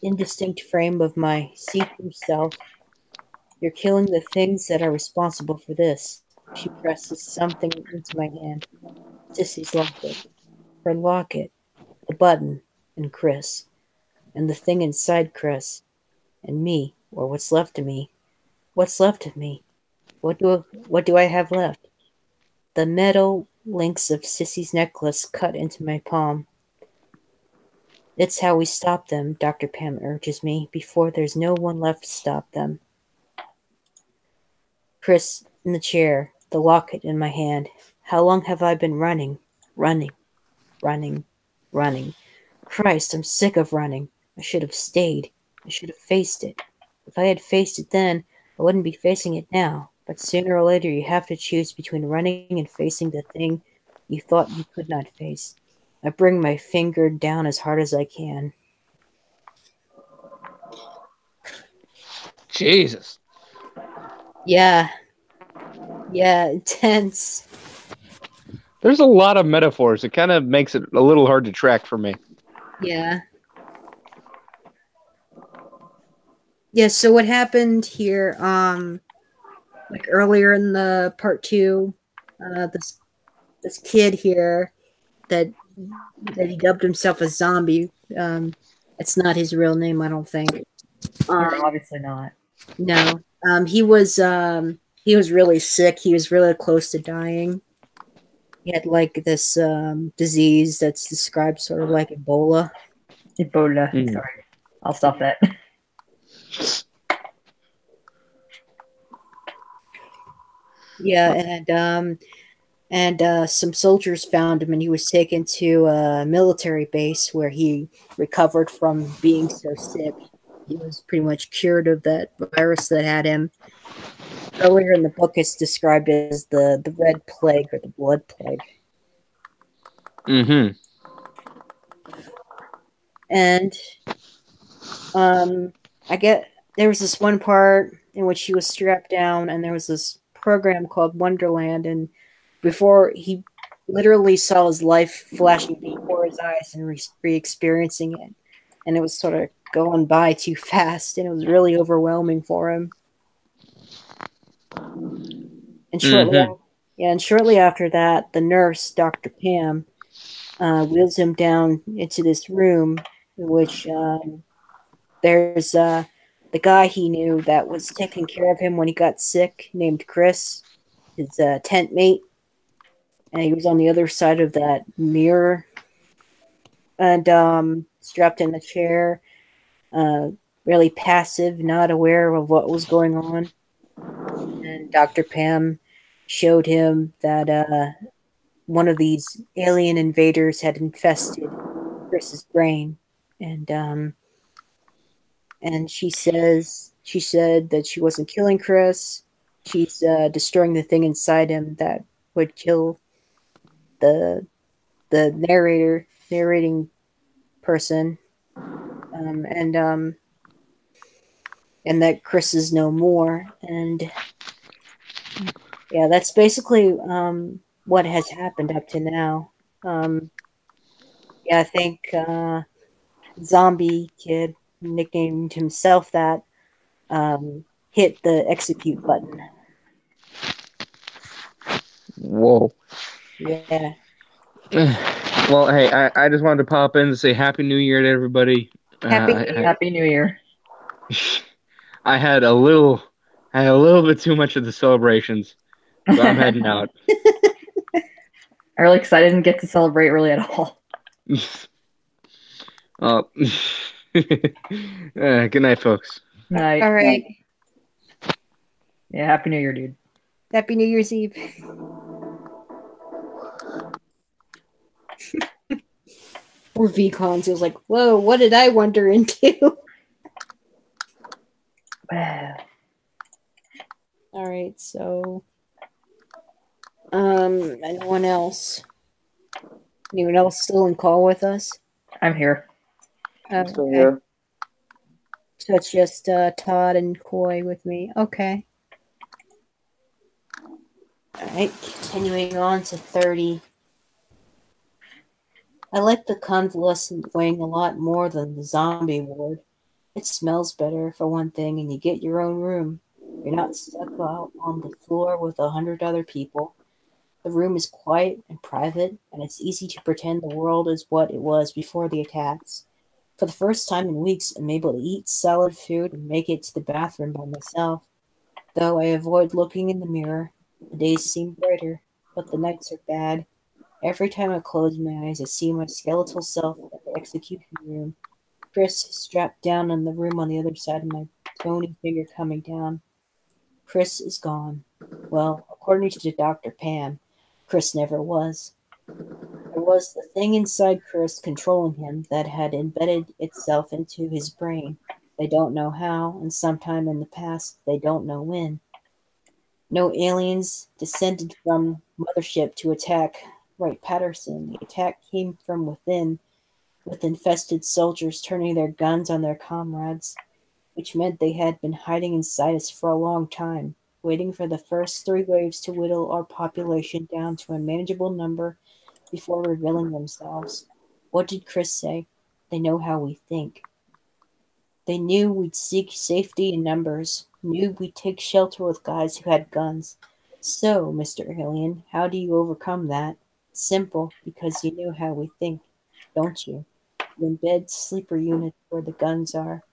[SPEAKER 1] indistinct frame of my see-through self. You're killing the things that are responsible for this. She presses something into my hand. Sissy's locket. Her locket. The button. And Chris. And the thing inside Chris. And me. Or what's left of me. What's left of me? What do I have left? The metal links of Sissy's necklace cut into my palm. It's how we stop them, Dr. Pam urges me, before there's no one left to stop them. Chris in the chair, the locket in my hand. How long have I been running? Running. Christ, I'm sick of running. I should have stayed. I should have faced it. If I had faced it then, I wouldn't be facing it now. But sooner or later you have to choose between running and facing the thing you thought you could not face. I bring my finger down as hard as I can.
[SPEAKER 10] Jesus.
[SPEAKER 1] Yeah, intense.
[SPEAKER 10] There's a lot of metaphors. It kind of makes it a little hard to track for me.
[SPEAKER 1] Yeah. Yeah, so what happened here, like earlier in the part 2, this kid here that he dubbed himself a zombie. It's not his real name, I don't think.
[SPEAKER 6] Obviously not.
[SPEAKER 1] No. He was really sick. He was really close to dying. He had like this disease that's described sort of like Ebola.
[SPEAKER 6] Sorry. I'll stop that.
[SPEAKER 1] Yeah, and some soldiers found him, and he was taken to a military base where he recovered from being so sick. He was pretty much cured of that virus that had him. Earlier in the book, it's described as the red plague or the blood plague.
[SPEAKER 10] Mm-hmm.
[SPEAKER 1] And I get there was this one part in which he was strapped down, and there was this program called Wonderland, and before he literally saw his life flashing before his eyes and re-experiencing it, and it was sort of going by too fast, and it was really overwhelming for him. And shortly after that, the nurse, Dr. Pam, wheels him down into this room in which there's the guy he knew that was taking care of him when he got sick, named Chris, his tent mate. And he was on the other side of that mirror and strapped in the chair, really passive, not aware of what was going on. And Dr. Pam showed him that one of these alien invaders had infested Chris's brain, and she said that she wasn't killing Chris. She's destroying the thing inside him that would kill the narrating person, and that Chris is no more. And yeah, that's basically what has happened up to now. Yeah, I think Zombie Kid, nicknamed himself that, hit the execute button.
[SPEAKER 10] Whoa.
[SPEAKER 1] Yeah.
[SPEAKER 10] Well, hey, I just wanted to pop in and say Happy New Year to everybody.
[SPEAKER 1] Happy New Year.
[SPEAKER 6] Happy New Year.
[SPEAKER 10] I had a little bit too much of the celebrations, so I'm heading out.
[SPEAKER 6] I really, because I didn't get to celebrate really at all.
[SPEAKER 10] Good night, folks.
[SPEAKER 6] Night.
[SPEAKER 1] All right.
[SPEAKER 6] Yeah, Happy New Year, dude.
[SPEAKER 1] Happy New Year's Eve. Or VCons. It was like, whoa, what did I wander into? All right, so anyone else? Anyone else still in call with us?
[SPEAKER 6] I'm here.
[SPEAKER 3] I'm still
[SPEAKER 1] Okay.
[SPEAKER 3] here.
[SPEAKER 1] So it's just Todd and Coy with me. Okay. All right, continuing on to 30. I like the convalescent wing a lot more than the zombie ward. It smells better, for one thing, and you get your own room. You're not stuck out on the floor with 100 other people. The room is quiet and private, and it's easy to pretend the world is what it was before the attacks. For the first time in weeks, I'm able to eat solid food and make it to the bathroom by myself. Though I avoid looking in the mirror, the days seem brighter, but the nights are bad. Every time I close my eyes, I see my skeletal self at the execution room. Chris is strapped down in the room on the other side of my bony finger coming down. Chris is gone. Well, according to Dr. Pam, Chris never was. There was the thing inside Chris controlling him that had embedded itself into his brain. They don't know how, and sometime in the past, they don't know when. No aliens descended from Mothership to attack Wright-Patterson. The attack came from within, with infested soldiers turning their guns on their comrades, which meant they had been hiding inside us for a long time, waiting for the first 3 waves to whittle our population down to a manageable number before revealing themselves. What did Chris say? They know how we think. They knew we'd seek safety in numbers, knew we'd take shelter with guys who had guns. So, Mr. Alien, how do you overcome that? Simple, because you know how we think, don't you? You embed sleeper units where the guns are.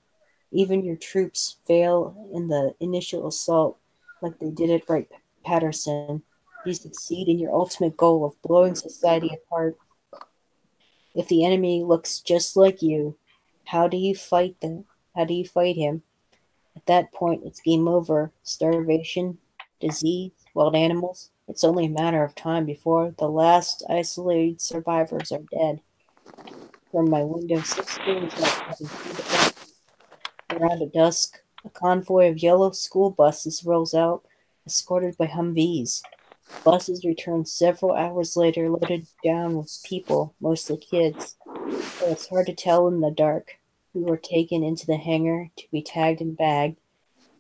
[SPEAKER 1] Even your troops fail in the initial assault, like they did at Wright-Patterson. You succeed in your ultimate goal of blowing society apart. If the enemy looks just like you, how do you fight them? How do you fight him? At that point, it's game over. Starvation, disease, wild animals. It's only a matter of time before the last isolated survivors are dead. From my window, 6 screens are heading through the dark. Around at dusk, a convoy of yellow school buses rolls out, escorted by Humvees. Buses return several hours later, loaded down with people, mostly kids. Though it's hard to tell in the dark. We were taken into the hangar to be tagged and bagged.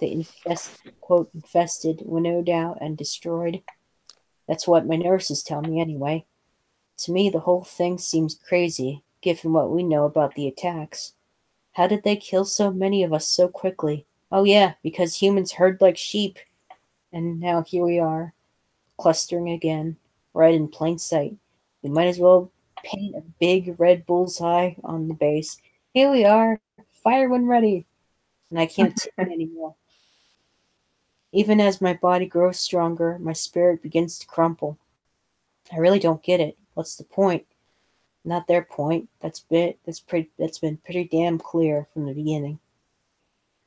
[SPEAKER 1] They infested, winnowed out, and destroyed. That's what my nurses tell me anyway. To me, the whole thing seems crazy, given what we know about the attacks. How did they kill so many of us so quickly? Oh yeah, because humans herd like sheep. And now here we are, clustering again, right in plain sight. We might as well paint a big red bullseye on the base. Here we are, fire when ready. And I can't take it anymore. Even as my body grows stronger, my spirit begins to crumple. I really don't get it. What's the point? Not their point. That's been pretty damn clear from the beginning.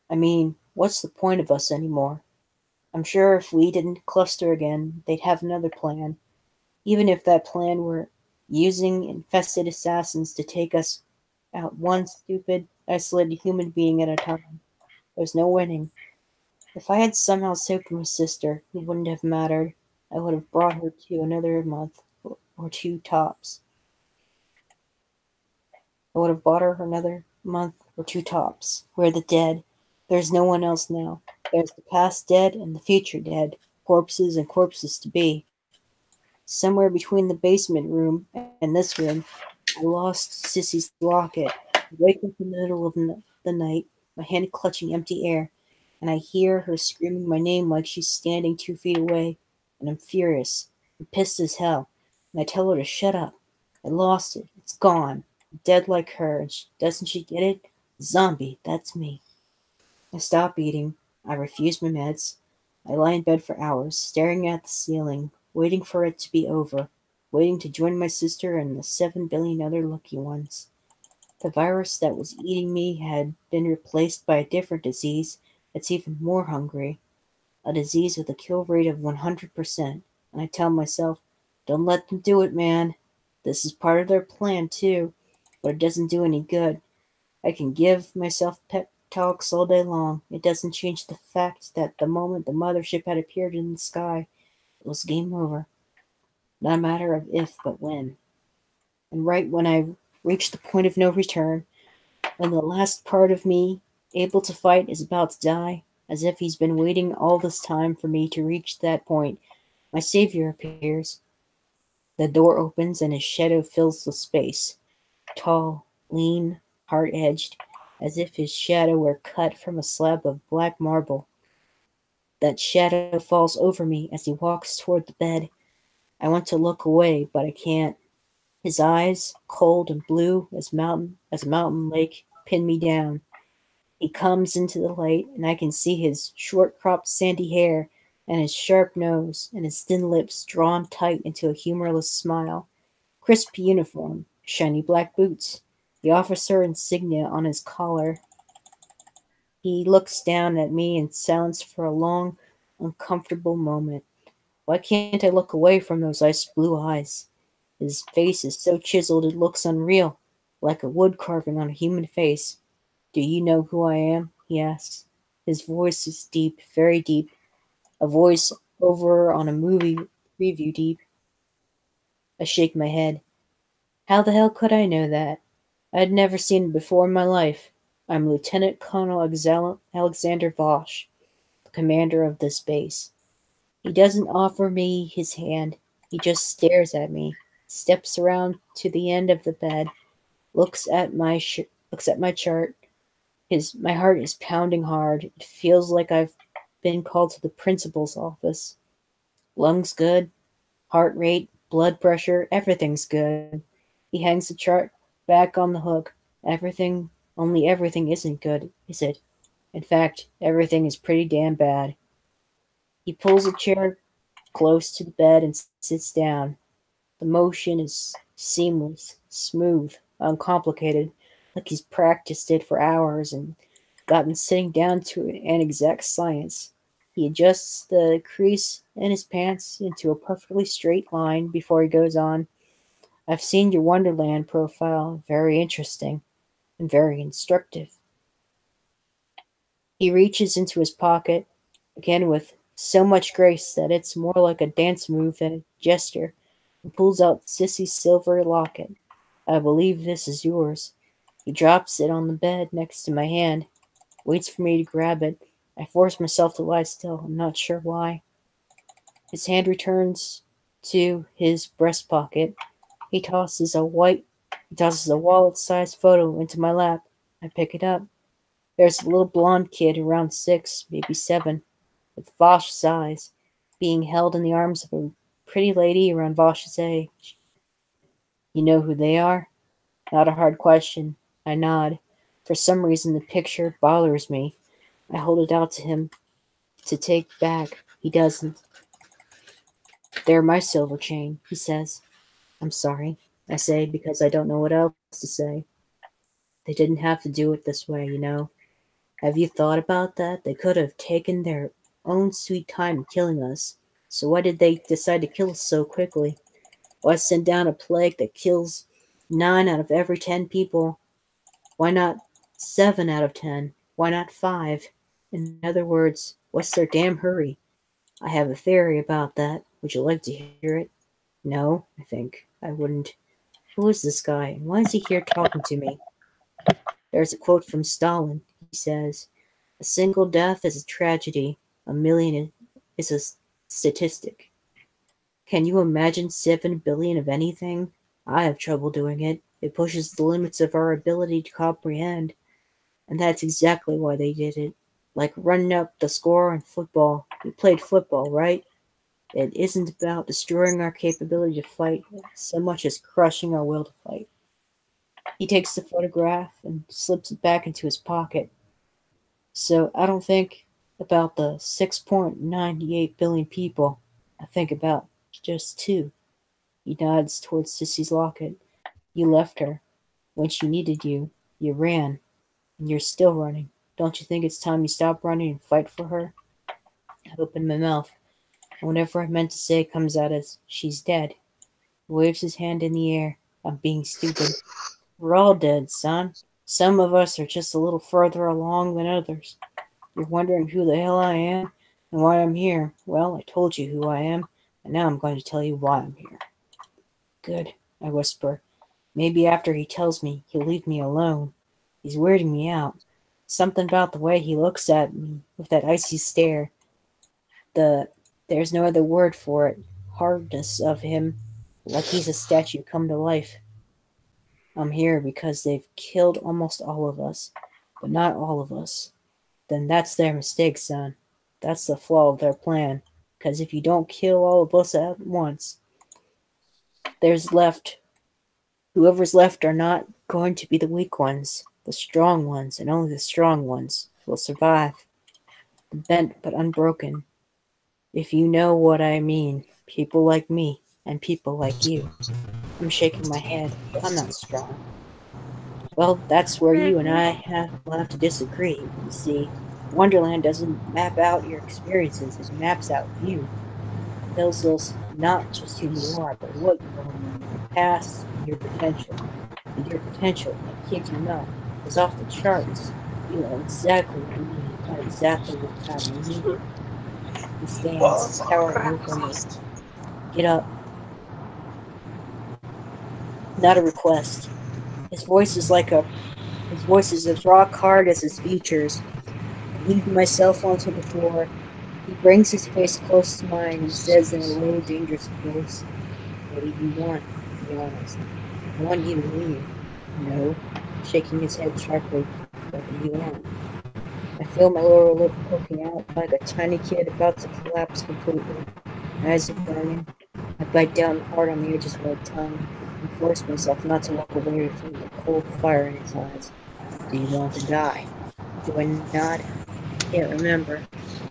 [SPEAKER 1] I mean, what's the point of us anymore? I'm sure if we didn't cluster again, they'd have another plan. Even if that plan were using infested assassins to take us out one stupid, isolated human being at a time. There's no winning. If I had somehow saved my sister, it wouldn't have mattered. I would have brought her to another month or 2 tops. I would have bought her another month or 2 tops. We're the dead. There's no one else now. There's the past dead and the future dead. Corpses and corpses to be. Somewhere between the basement room and this room, I lost Sissy's locket. I wake up in the middle of the night, my hand clutching empty air, and I hear her screaming my name like she's standing 2 feet away, and I'm furious. I'm pissed as hell, and I tell her to shut up. I lost it. It's gone. Dead like her, and doesn't she get it? Zombie, that's me. I stop eating. I refuse my meds. I lie in bed for hours, staring at the ceiling, waiting for it to be over, waiting to join my sister and the 7 billion other lucky ones. The virus that was eating me had been replaced by a different disease that's even more hungry, a disease with a kill rate of 100%. And I tell myself, don't let them do it, man. This is part of their plan, too, but it doesn't do any good. I can give myself pep talks all day long. It doesn't change the fact that the moment the mothership had appeared in the sky, it was game over. Not a matter of if, but when. And right when I reached the point of no return, when the last part of me, able to fight, is about to die, as if he's been waiting all this time for me to reach that point, my savior appears. The door opens and his shadow fills the space. Tall, lean, hard-edged, as if his shadow were cut from a slab of black marble. That shadow falls over me as he walks toward the bed. I want to look away, but I can't. His eyes, cold and blue as a mountain lake, pin me down. He comes into the light, and I can see his short-cropped sandy hair and his sharp nose and his thin lips drawn tight into a humorless smile. Crisp uniform, shiny black boots, the officer insignia on his collar. He looks down at me in silence for a long, uncomfortable moment. Why can't I look away from those ice blue eyes? His face is so chiseled it looks unreal, like a wood carving on a human face. Do you know who I am? He asks. His voice is deep, very deep, a voice over on a movie review deep. I shake my head. How the hell could I know that? I'd never seen it before in my life. I'm Lieutenant Colonel Alexander Vosh, the commander of this base. He doesn't offer me his hand. He just stares at me, steps around to the end of the bed, looks at my chart. My heart is pounding hard. It feels like I've been called to the principal's office. Lungs good, heart rate, blood pressure, everything's good. He hangs the chart back on the hook. Only everything isn't good, is it? In fact, everything is pretty damn bad. He pulls a chair close to the bed and sits down. The motion is seamless, smooth, uncomplicated, like he's practiced it for hours and gotten sitting down to an exact science. He adjusts the crease in his pants into a perfectly straight line before he goes on. I've seen your Wonderland profile. Very interesting and very instructive. He reaches into his pocket, again with so much grace that it's more like a dance move than a gesture, and pulls out Sissy's silver locket. I believe this is yours. He drops it on the bed next to my hand, waits for me to grab it. I force myself to lie still. I'm not sure why. His hand returns to his breast pocket. He tosses a wallet-sized photo into my lap. I pick it up. There's a little blonde kid around 6, maybe 7, with Vosh's eyes, being held in the arms of a pretty lady around Vosh's age. You know who they are? Not a hard question. I nod. For some reason, the picture bothers me. I hold it out to him to take back. He doesn't. They're my silver chain, he says. I'm sorry, I say, because I don't know what else to say. They didn't have to do it this way, you know. Have you thought about that? They could have taken their own sweet time killing us. So why did they decide to kill us so quickly? Why send down a plague that kills 9 out of every 10 people? Why not 7 out of 10? Why not 5? In other words, what's their damn hurry? I have a theory about that. Would you like to hear it? No, I think. I wouldn't. Who is this guy, and why is he here talking to me? There's a quote from Stalin. He says, "A single death is a tragedy. A million is a statistic." Can you imagine 7 billion of anything? I have trouble doing it. It pushes the limits of our ability to comprehend. And that's exactly why they did it. Like running up the score in football. You played football, right? It isn't about destroying our capability to fight so much as crushing our will to fight. He takes the photograph and slips it back into his pocket. So I don't think about the 6.98 billion people. I think about just two. He nods towards Sissy's locket. You left her. When she needed you, you ran. And you're still running. Don't you think it's time you stop running and fight for her? I open my mouth. And whatever I meant to say comes out as, she's dead. He waves his hand in the air. I'm being stupid. We're all dead, son. Some of us are just a little further along than others. You're wondering who the hell I am and why I'm here. Well, I told you who I am, and now I'm going to tell you why I'm here. Good, I whisper. Maybe after he tells me, he'll leave me alone. He's weirding me out. Something about the way he looks at me with that icy stare. There's no other word for it. Hardness of him, like he's a statue come to life. I'm here because they've killed almost all of us, but not all of us. Then that's their mistake, son. That's the flaw of their plan. Because if you don't kill all of us at once, whoever's left are not going to be the weak ones. The strong ones, and only the strong ones, will survive. Bent but unbroken. If you know what I mean, people like me, and people like you. I'm shaking my head. I'm not strong. Well, that's where you and I will have to disagree. You see, Wonderland doesn't map out your experiences, it maps out you. It tells us not just who you are, but what you are, your past, and your potential. And your potential, I kid you not, is off the charts. You know exactly who you need at exactly what time you need it. He stands, towering over me. Get up. Not a request. His voice is as rock hard as his features. I leave my cell phone to the floor. He brings his face close to mine and says in a low, dangerous voice, "What do you want? Be honest. I want you to leave." "No," shaking his head sharply. "What do you want?" I feel my lower lip poking out like a tiny kid about to collapse completely. My eyes are burning. I bite down hard on the edges of my tongue and force myself not to look away from the cold fire in his eyes. "Do you want to die?" Do I nod? Can't remember.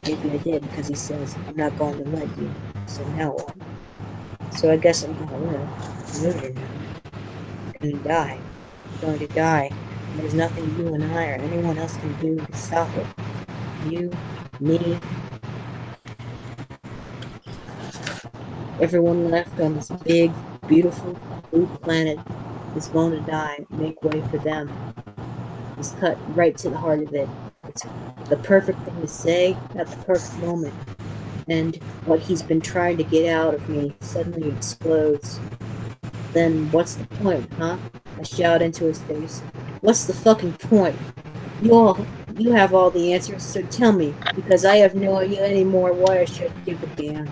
[SPEAKER 1] Maybe I did because he says, "I'm not going to let you." So now what? So I guess I'm gonna live. No, you're not. You're gonna die. You're going to die. And there's nothing you and I or anyone else can do to stop it. You, me, everyone left on this big, beautiful, blue planet is going to die. Make way for them. It's cut right to the heart of it. It's the perfect thing to say at the perfect moment. And what he's been trying to get out of me suddenly explodes. Then what's the point, huh? I shout into his face. What's the fucking point? You have all the answers, so tell me, because I have no idea anymore why I should give a damn.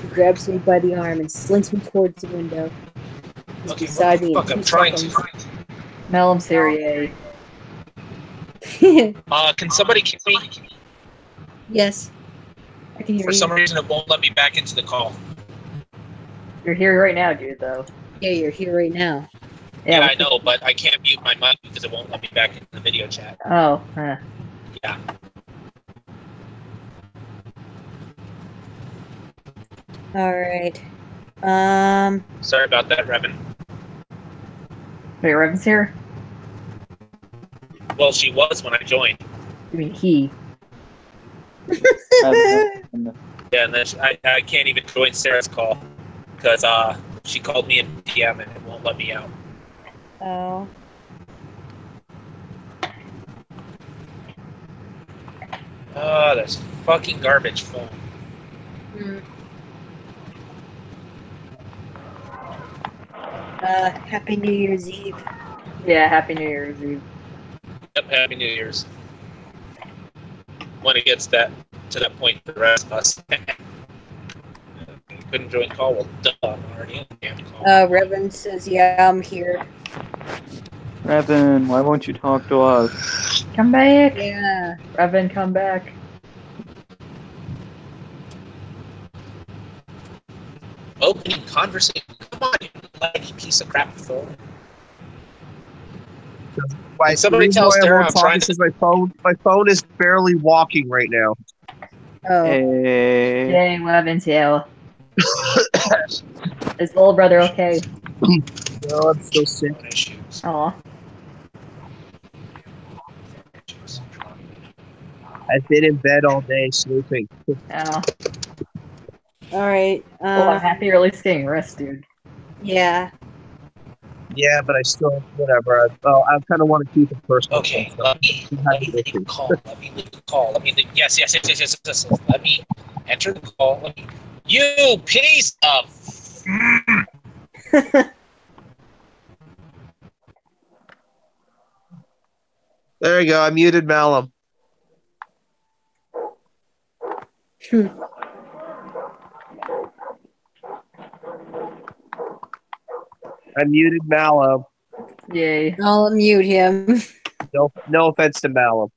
[SPEAKER 1] He grabs me by the arm and slings me towards the window. He's beside me in 2 seconds.
[SPEAKER 6] Melum Serie.
[SPEAKER 11] Can somebody kick me?
[SPEAKER 1] Yes. I can hear
[SPEAKER 11] For
[SPEAKER 1] you.
[SPEAKER 11] some reason, it won't let me back into the call.
[SPEAKER 6] You're here right now, dude, though.
[SPEAKER 1] Yeah, you're here right now.
[SPEAKER 11] Yeah, I know, but I can't mute my mic because it won't let me back into the video chat.
[SPEAKER 6] Oh, huh.
[SPEAKER 11] Yeah.
[SPEAKER 1] Alright.
[SPEAKER 11] Sorry about that, Revan.
[SPEAKER 6] Wait, Revan's here?
[SPEAKER 11] Well, she was when I joined.
[SPEAKER 6] I mean, he.
[SPEAKER 11] Yeah, and then I can't even join Sarah's call because she called me in DM and it won't let me out.
[SPEAKER 1] Oh.
[SPEAKER 11] Oh, this fucking garbage phone.
[SPEAKER 1] Happy New Year's Eve.
[SPEAKER 6] Yeah, Happy New Year's Eve.
[SPEAKER 11] Yep, Happy New Year's. When it gets to that point for the rest of us. Couldn't join call. Well, duh, I'm already in the damn call.
[SPEAKER 1] Revan says, yeah, I'm here.
[SPEAKER 3] Revan, why won't you talk to us?
[SPEAKER 6] Come back.
[SPEAKER 1] Yeah.
[SPEAKER 6] Revan, come back.
[SPEAKER 11] conversation. Come on, you laggy piece of crap phone.
[SPEAKER 12] Why,
[SPEAKER 11] Somebody
[SPEAKER 12] the reason
[SPEAKER 11] tell
[SPEAKER 12] why I
[SPEAKER 11] Sarah
[SPEAKER 12] won't
[SPEAKER 11] I'm
[SPEAKER 12] talk
[SPEAKER 11] trying
[SPEAKER 12] is
[SPEAKER 11] to.
[SPEAKER 12] because my phone is barely walking right now.
[SPEAKER 1] Oh.
[SPEAKER 3] Hey.
[SPEAKER 6] Yay, what happened to you? Is little brother okay?
[SPEAKER 12] No, I'm still sick.
[SPEAKER 6] Aw.
[SPEAKER 12] I've been in bed all day sleeping.
[SPEAKER 6] Oh.
[SPEAKER 1] Alright.
[SPEAKER 6] Well, I'm happy you're at least getting rest, dude.
[SPEAKER 1] Yeah.
[SPEAKER 12] Yeah, but I still, whatever. I kind of want to keep it personal.
[SPEAKER 11] Okay,
[SPEAKER 12] so
[SPEAKER 11] let me leave a call. Let me leave the call. Let me leave. Yes. Let me enter the call. Let me. You piece of.
[SPEAKER 12] There you go. I muted Malum. I muted Malum.
[SPEAKER 6] Yay.
[SPEAKER 1] I'll mute him.
[SPEAKER 12] No offense to Malum.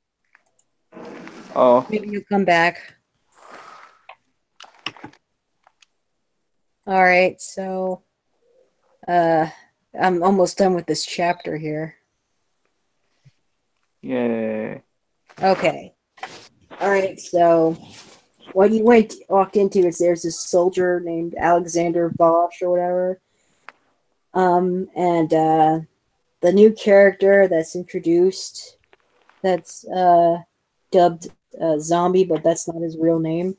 [SPEAKER 3] Oh.
[SPEAKER 1] Maybe you'll come back. Alright, so I'm almost done with this chapter here.
[SPEAKER 3] Yay.
[SPEAKER 1] Okay. Alright, so what you walked into is there's this soldier named Alexander Bosch or whatever. And the new character that's introduced that's dubbed Zombie, but that's not his real name.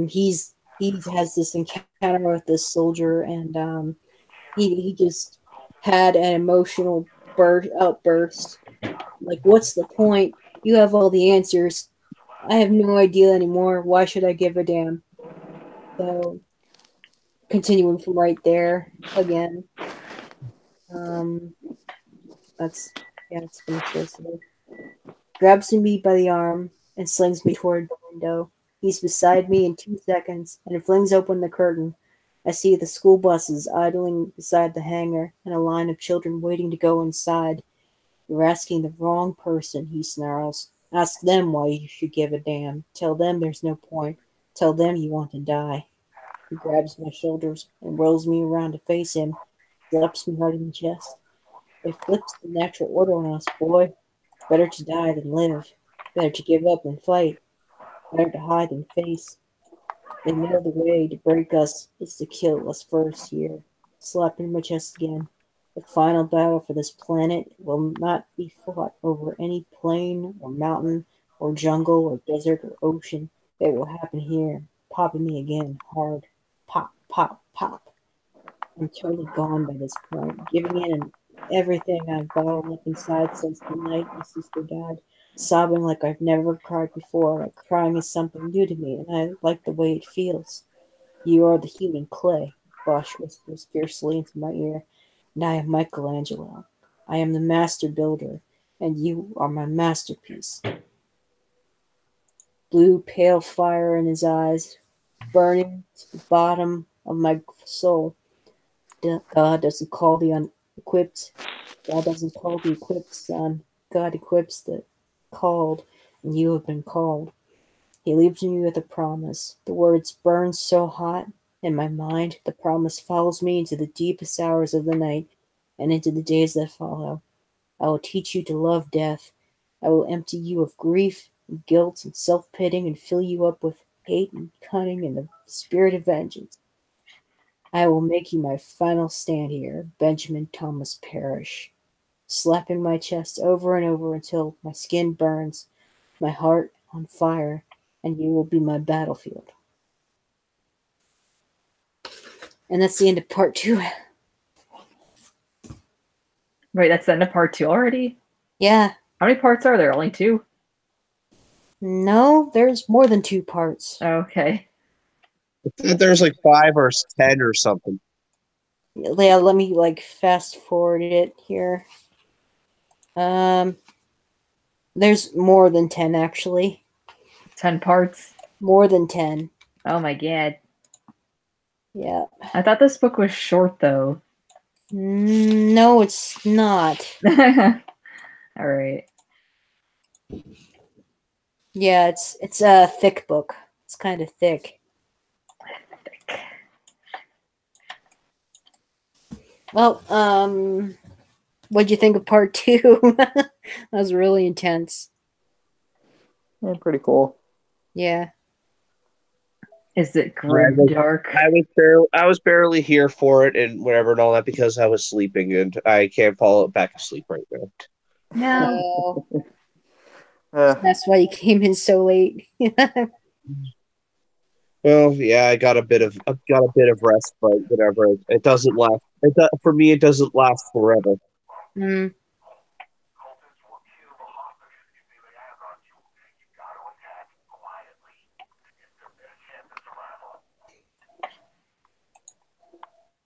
[SPEAKER 1] He has this encounter with this soldier, and he just had an emotional outburst. Like, what's the point? You have all the answers. I have no idea anymore. Why should I give a damn? So, continuing from right there again. Let's finish this here. Grabs me by the arm and slings me toward the window. He's beside me in 2 seconds, and flings open the curtain. I see the school buses idling beside the hangar, and a line of children waiting to go inside. You're asking the wrong person, he snarls. Ask them why you should give a damn. Tell them there's no point. Tell them you want to die. He grabs my shoulders and rolls me around to face him, slaps me hard in the chest. It flips the natural order on us, boy. Better to die than live. Better to give up than fight. Better to hide than face. They know the way to break us is to kill us first here. Slapping my chest again. The final battle for this planet will not be fought over any plain or mountain or jungle or desert or ocean. It will happen here, popping me again hard. Pop, pop, pop. I'm totally gone by this point, giving in and everything I've bottled up inside since the night my sister died, sobbing like I've never cried before, like crying is something new to me, and I like the way it feels. You are the human clay, Bosch whispers fiercely into my ear, and I am Michelangelo. I am the master builder, and you are my masterpiece. Blue, pale fire in his eyes, burning to the bottom of my soul. God doesn't call the unequipped. God doesn't call the equipped, son. God equips the called, and you have been called. He leaves me with a promise. The words burn so hot in my mind. The promise follows me into the deepest hours of the night and into the days that follow. I will teach you to love death. I will empty you of grief and guilt and self-pitying and fill you up with hate and cunning and the spirit of vengeance. I will make you my final stand here, Benjamin Thomas Parrish, slapping my chest over and over until my skin burns, my heart on fire, and you will be my battlefield. And that's the end of part 2.
[SPEAKER 6] Wait, that's the end of part 2 already?
[SPEAKER 1] Yeah.
[SPEAKER 6] How many parts are there? Only 2?
[SPEAKER 1] No, there's more than 2 parts.
[SPEAKER 6] Okay.
[SPEAKER 12] There's like 5 or 10 or something.
[SPEAKER 1] Yeah, let me fast forward it here. There's more than 10 actually.
[SPEAKER 6] 10 parts?
[SPEAKER 1] More than 10.
[SPEAKER 6] Oh my god.
[SPEAKER 1] Yeah.
[SPEAKER 6] I thought this book was short though.
[SPEAKER 1] No, it's not.
[SPEAKER 6] Alright.
[SPEAKER 1] Yeah, it's a thick book. It's kind of thick. Well, what'd you think of part 2? That was really intense.
[SPEAKER 3] Yeah, pretty cool.
[SPEAKER 1] Yeah.
[SPEAKER 6] Is it
[SPEAKER 12] I
[SPEAKER 6] grim
[SPEAKER 12] was,
[SPEAKER 6] dark?
[SPEAKER 12] I was barely here for it and whatever and all that because I was sleeping and I can't fall back asleep right now.
[SPEAKER 6] No.
[SPEAKER 1] That's why you came in so late.
[SPEAKER 12] Well, yeah, I got a bit of rest, but whatever. It doesn't last. For me, it doesn't last forever.
[SPEAKER 1] Mm.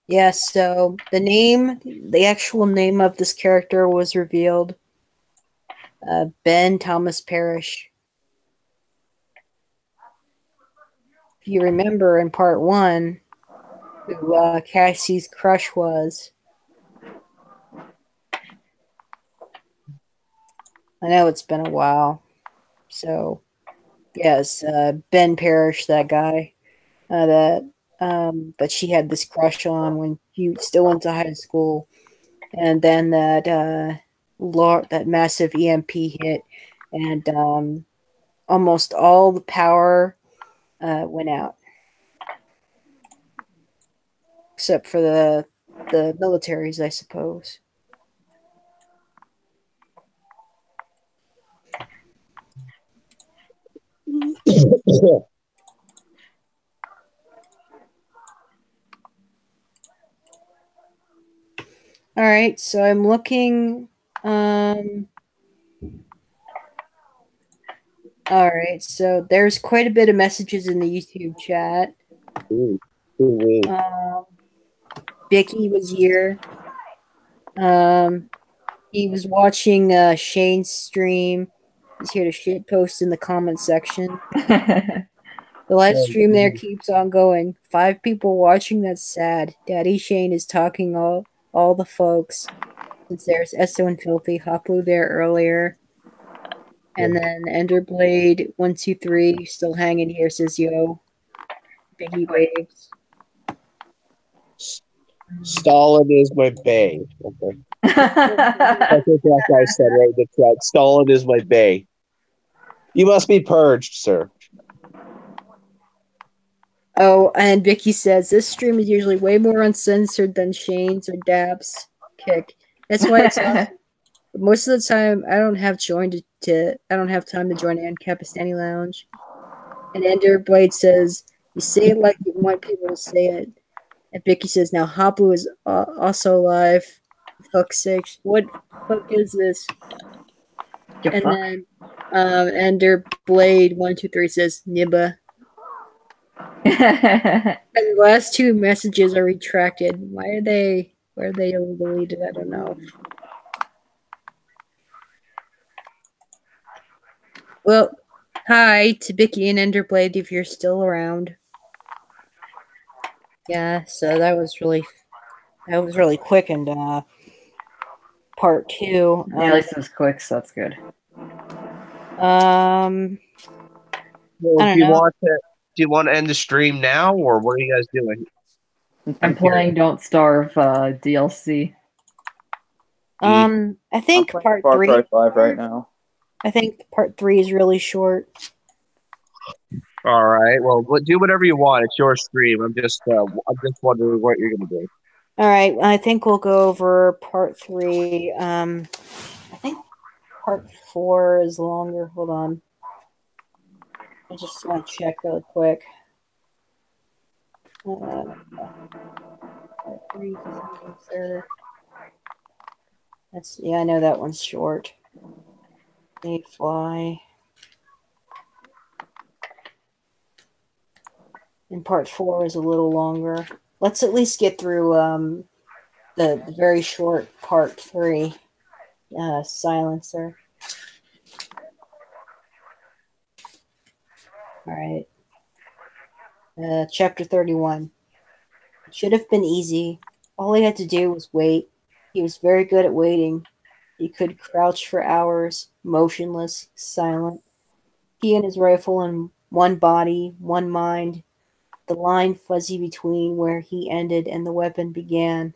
[SPEAKER 1] Yeah, so the actual name of this character was revealed. Ben Thomas Parrish. If you remember in part 1, who Cassie's crush was. I know it's been a while. So, yes, Ben Parrish, that guy. But she had this crush on when he still went to high school. And then that massive EMP hit, and almost all the power went out, except for the militaries, I suppose. All right, so I'm looking. All right, so there's quite a bit of messages in the YouTube chat. Vicky was here. He was watching Shane's stream. He's here to shit post in the comment section. The live stream there keeps on going. 5 people watching, that's sad. Daddy Shane is talking all the folks. Since there's Esso and Filthy, Hoplu there earlier. And then Enderblade 123 still hanging here, says yo. Biggie waves.
[SPEAKER 12] Stalin is my bae. Okay. That's what that guy said right in the chat. Stalin is my bae. You must be purged, sir.
[SPEAKER 1] Oh, and Vicky says this stream is usually way more uncensored than Shane's or Dab's kick. That's why it's awesome. But most of the time, I don't have time to join Ancapistani Lounge. And Enderblade says, "You say it like you want people to say it." And Vicky says, "Now Hoplu is also alive." For fuck's sake, what fuck is this? And then Enderblade 123 says, "Nibba." And the last 2 messages are retracted. Why are they deleted? I don't know. Well, hi to Vicky and Enderblade if you're still around. Yeah, so that was really quick and part 2.
[SPEAKER 6] Yeah, at least it was quick, so that's good.
[SPEAKER 12] Well,
[SPEAKER 1] I don't know.
[SPEAKER 12] Do you want to end the stream now, or what are you guys doing?
[SPEAKER 6] I'm playing Don't Starve DLC.
[SPEAKER 1] I think part
[SPEAKER 3] Far
[SPEAKER 1] 3.
[SPEAKER 3] Cry 5 right now.
[SPEAKER 1] I think part 3 is really short.
[SPEAKER 12] All right. Well, do whatever you want. It's your stream. I'm just wondering what you're gonna do.
[SPEAKER 1] All right, I think we'll go over part 3. I think part 4 is longer. Hold on. I just want to check really quick. Part 3 is I know that one's short. They fly. And part 4 is a little longer. Let's at least get through the very short part 3. Silencer. All right. Chapter 31. It should have been easy. All he had to do was wait. He was very good at waiting. He could crouch for hours, motionless, silent. He and his rifle in one body, one mind. The line fuzzy between where he ended and the weapon began.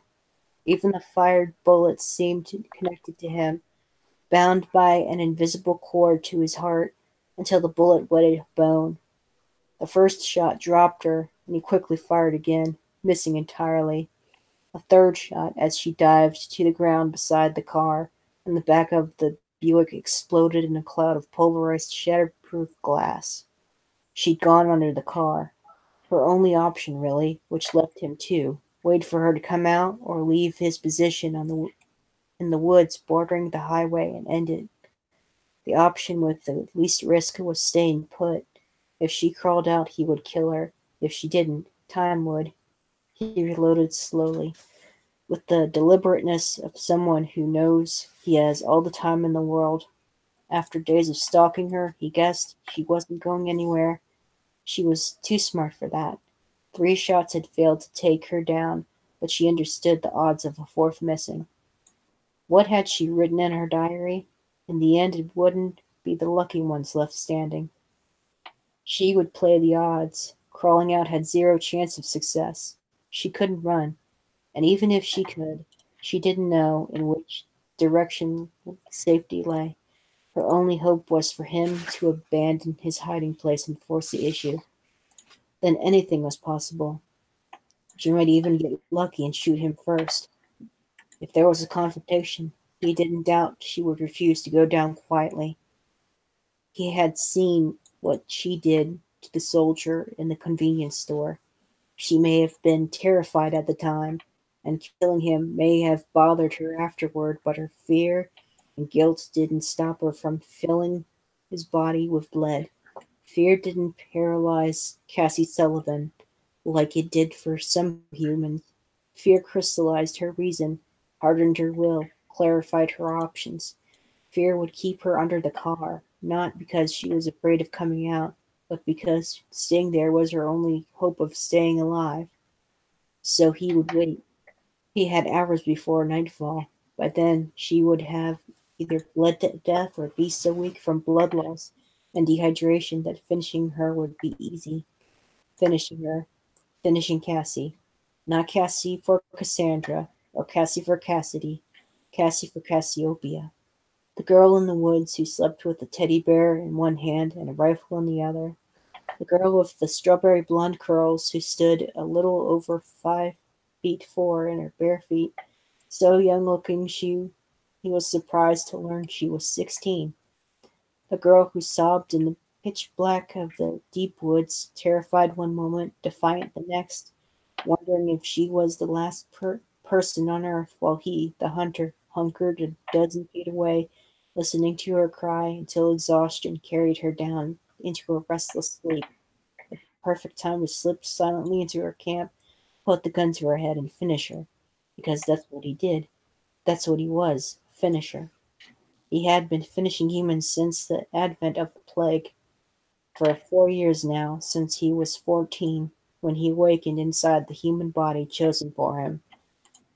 [SPEAKER 1] Even the fired bullets seemed connected to him, bound by an invisible cord to his heart until the bullet wetted bone. The first shot dropped her, and he quickly fired again, missing entirely. A third shot as she dived to the ground beside the car, and the back of the Buick exploded in a cloud of pulverized, shatterproof glass. She'd gone under the car. Her only option, really, which left him too. Wait for her to come out or leave his position in the woods bordering the highway and end it. The option with the least risk was staying put. If she crawled out, he would kill her. If she didn't, time would. He reloaded slowly, with the deliberateness of someone who knows he has all the time in the world. After days of stalking her, he guessed she wasn't going anywhere. She was too smart for that. 3 shots had failed to take her down, but she understood the odds of a fourth missing. What had she written in her diary? In the end, it wouldn't be the lucky ones left standing. She would play the odds. Crawling out had 0 chance of success. She couldn't run, and even if she could, she didn't know in which direction safety lay. Her only hope was for him to abandon his hiding place and force the issue. Then anything was possible. She might even get lucky and shoot him first. If there was a confrontation, he didn't doubt she would refuse to go down quietly. He had seen what she did to the soldier in the convenience store. She may have been terrified at the time, and killing him may have bothered her afterward, but her fear and guilt didn't stop her from filling his body with blood. Fear didn't paralyze Cassie Sullivan like it did for some humans. Fear crystallized her reason, hardened her will, clarified her options. Fear would keep her under the car, not because she was afraid of coming out, but because staying there was her only hope of staying alive. So he would wait. He had hours before nightfall. By then, she would have either bled to death or be so weak from blood loss and dehydration that finishing her would be easy. Finishing her. Finishing Cassie. Not Cassie for Cassandra, or Cassie for Cassidy. Cassie for Cassiopeia. The girl in the woods who slept with a teddy bear in one hand and a rifle in the other. The girl with the strawberry blonde curls who stood a little over 5'4" in her bare feet. So young looking he was surprised to learn she was 16. The girl who sobbed in the pitch black of the deep woods, terrified one moment, defiant the next, wondering if she was the last person on earth, while he, the hunter, hunkered a dozen feet away, listening to her cry until exhaustion carried her down into a restless sleep. The perfect time to slip silently into her camp, put the gun to her head, and finish her. Because that's what he did. That's what he was, finisher. He had been finishing humans since the advent of the plague. For 4 years now, since he was 14, when he awakened inside the human body chosen for him.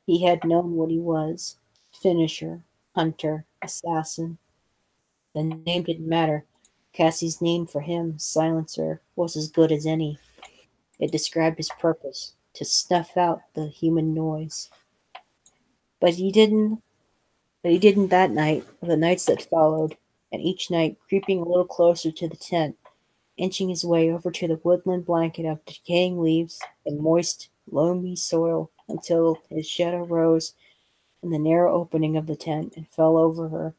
[SPEAKER 1] He had known what he was. Finisher, hunter, assassin. The name didn't matter. Cassie's name for him, Silencer, was as good as any. It described his purpose, to snuff out the human noise. But he didn't that night, or the nights that followed, and each night creeping a little closer to the tent, inching his way over to the woodland blanket of decaying leaves and moist, loamy soil until his shadow rose in the narrow opening of the tent and fell over her,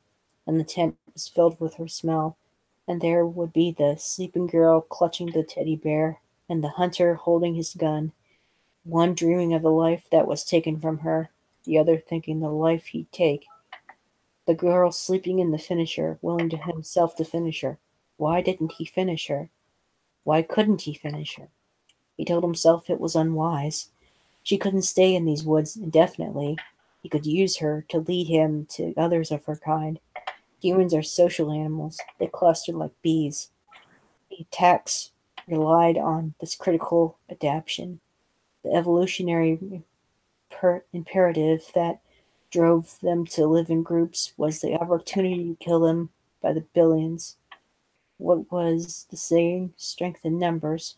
[SPEAKER 1] and the tent was filled with her smell, and there would be the sleeping girl clutching the teddy bear, and the hunter holding his gun, one dreaming of the life that was taken from her, the other thinking the life he'd take. The girl sleeping in the finisher, willing to himself to finish her. Why didn't he finish her? Why couldn't he finish her? He told himself it was unwise. She couldn't stay in these woods indefinitely. He could use her to lead him to others of her kind. Humans are social animals. They cluster like bees. The attacks relied on this critical adaptation, the evolutionary imperative that drove them to live in groups was the opportunity to kill them by the billions. What was the saying? Strength in numbers.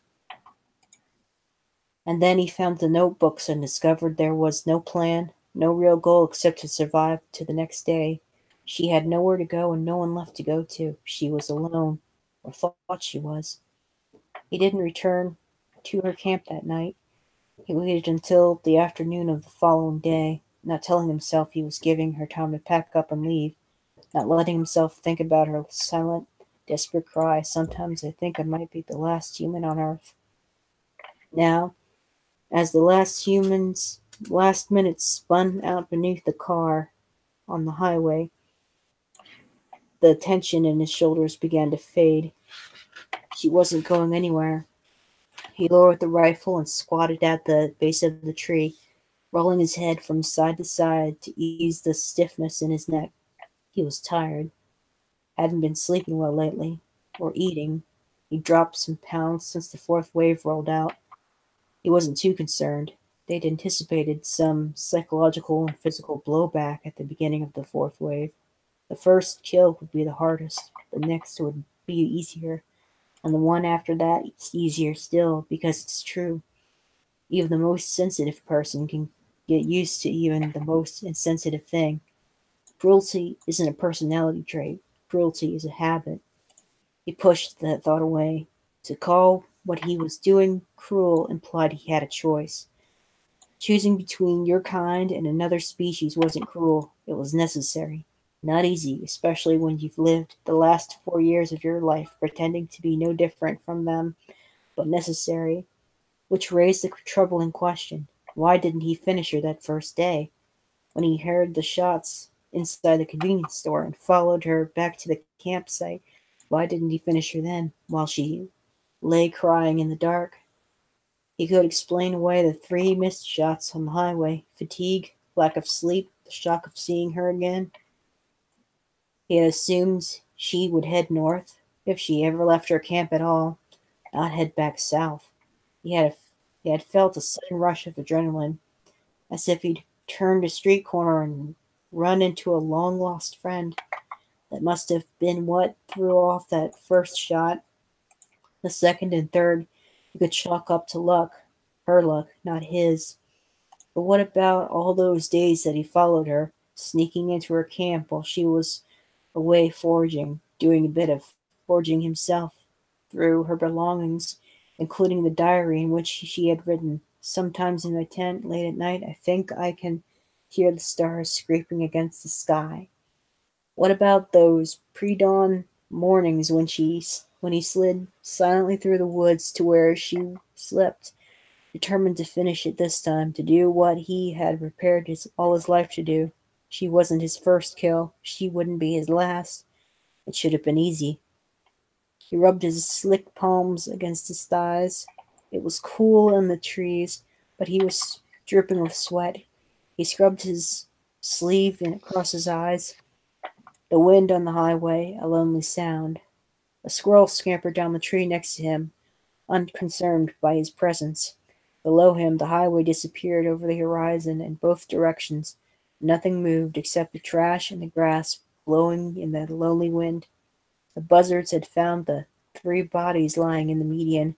[SPEAKER 1] And then he found the notebooks and discovered there was no plan, No real goal except to survive to the next day. She had nowhere to go and no one left to go to. She was alone, or thought she was. He didn't return to her camp that night. He waited until the afternoon of the following day, not telling himself he was giving her time to pack up and leave, not letting himself think about her silent, desperate cry, "Sometimes I think I might be the last human on earth." Now, as the last minutes spun out beneath the car on the highway, the tension in his shoulders began to fade. She wasn't going anywhere. He lowered the rifle and squatted at the base of the tree, rolling his head from side to side to ease the stiffness in his neck. He was tired. Hadn't been sleeping well lately, or eating. He'd dropped some pounds since the fourth wave rolled out. He wasn't too concerned. They'd anticipated some psychological and physical blowback at the beginning of the fourth wave. The first kill would be the hardest, the next would be easier, and the one after that easier still, because it's true. Even the most sensitive person can get used to even the most insensitive thing. Cruelty isn't a personality trait. Cruelty is a habit. He pushed that thought away. To call what he was doing cruel implied he had a choice. Choosing between your kind and another species wasn't cruel. It was necessary. Not easy, especially when you've lived the last 4 years of your life pretending to be no different from them, but necessary. Which raised the troubling question. Why didn't he finish her that first day? When he heard the shots inside the convenience store and followed her back to the campsite, why didn't he finish her then, while she lay crying in the dark? He could explain away the 3 missed shots on the highway: fatigue, lack of sleep, the shock of seeing her again. He had assumed she would head north, if she ever left her camp at all, not head back south. He had felt a sudden rush of adrenaline, as if he'd turned a street corner and run into a long-lost friend. That must have been what threw off that first shot. The second and third he could chalk up to luck. Her luck, not his. But what about all those days that he followed her, sneaking into her camp while she was away foraging, doing a bit of foraging himself, through her belongings, including the diary in which she had written, "Sometimes in my tent, late at night, I think I can hear the stars scraping against the sky." What about those pre-dawn mornings when he slid silently through the woods to where she slept, determined to finish it this time, to do what he had prepared all his life to do? She wasn't his first kill. She wouldn't be his last. It should have been easy. He rubbed his slick palms against his thighs. It was cool in the trees, but he was dripping with sweat. He scrubbed his sleeve and across his eyes. The wind on the highway, a lonely sound. A squirrel scampered down the tree next to him, unconcerned by his presence. Below him, the highway disappeared over the horizon in both directions. Nothing moved except the trash and the grass blowing in the lonely wind. The buzzards had found the 3 bodies lying in the median.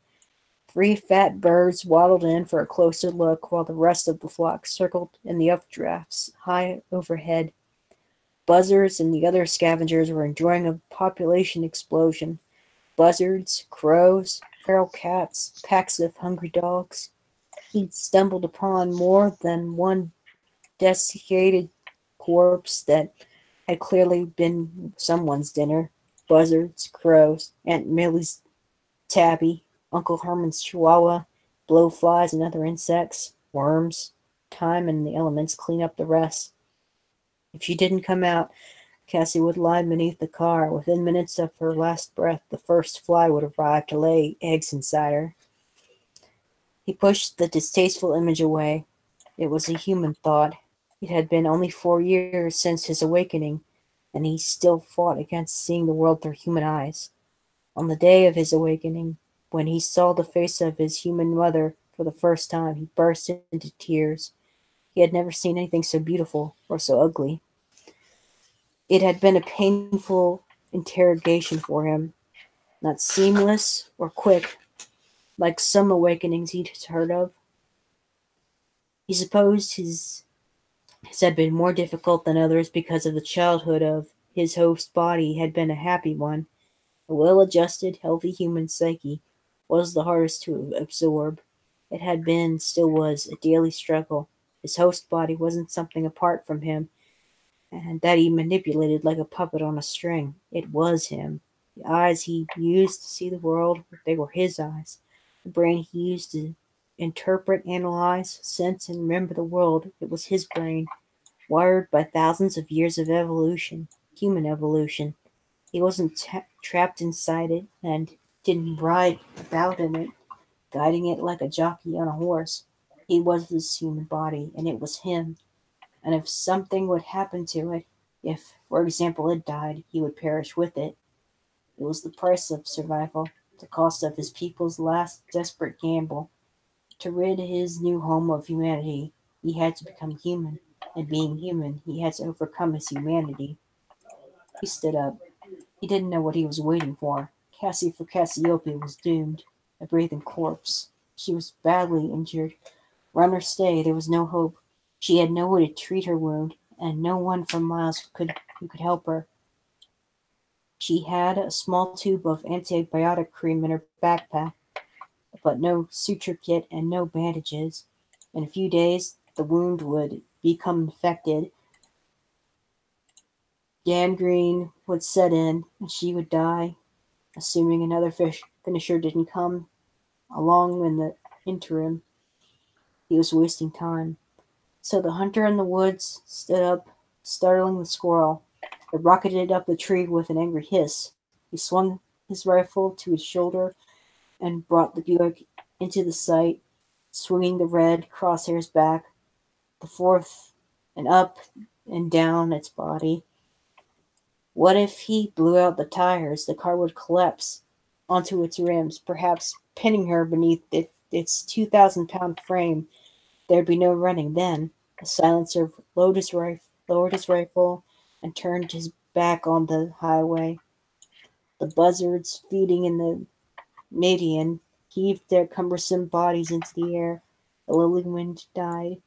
[SPEAKER 1] 3 fat birds waddled in for a closer look while the rest of the flock circled in the updrafts high overhead. Buzzards and the other scavengers were enjoying a population explosion. Buzzards, crows, feral cats, packs of hungry dogs. He'd stumbled upon more than one desiccated corpse that had clearly been someone's dinner. Buzzards, crows, Aunt Millie's tabby, Uncle Herman's chihuahua, blowflies and other insects, worms. Time and the elements clean up the rest. If she didn't come out, Cassie would lie beneath the car. Within minutes of her last breath, the first fly would arrive to lay eggs inside her. He pushed the distasteful image away. It was a human thought. It had been only 4 years since his awakening, and he still fought against seeing the world through human eyes. On the day of his awakening, when he saw the face of his human mother for the first time, he burst into tears. He had never seen anything so beautiful or so ugly. It had been a painful interrogation for him, not seamless or quick, like some awakenings he'd heard of. He supposed his His had been more difficult than others because of the childhood of his host body had been a happy one. A well-adjusted, healthy human psyche was the hardest to absorb. It had been, still was, a daily struggle. His host body wasn't something apart from him, and that he manipulated like a puppet on a string. It was him. The eyes he used to see the world, they were his eyes. The brain he used to interpret, analyze, sense, and remember the world, it was his brain, wired by thousands of years of evolution, human evolution. He wasn't trapped inside it and didn't ride about in it, guiding it like a jockey on a horse. He was this human body, and it was him. And if something would happen to it, if, for example, it died, he would perish with it. It was the price of survival, the cost of his people's last desperate gamble. To rid his new home of humanity, he had to become human, and being human, he had to overcome his humanity. He stood up. He didn't know what he was waiting for. Cassie for Cassiope was doomed, a breathing corpse. She was badly injured. Run or stay, there was no hope. She had no way to treat her wound, and no one for miles who could help her. She had a small tube of antibiotic cream in her backpack, but no suture kit and no bandages. In a few days, the wound would become infected. Gangrene would set in, and she would die, assuming another finisher didn't come along in the interim. He was wasting time. So the hunter in the woods stood up, startling the squirrel. It rocketed up the tree with an angry hiss. He swung his rifle to his shoulder and brought the Buick into the sight, swinging the red crosshairs back, the forth and up and down its body. What if he blew out the tires? The car would collapse onto its rims, perhaps pinning her beneath its 2,000-pound frame. There'd be no running then. The silencer lowered his rifle and turned his back on the highway. The buzzards feeding in the median heaved their cumbersome bodies into the air. The lily wind died.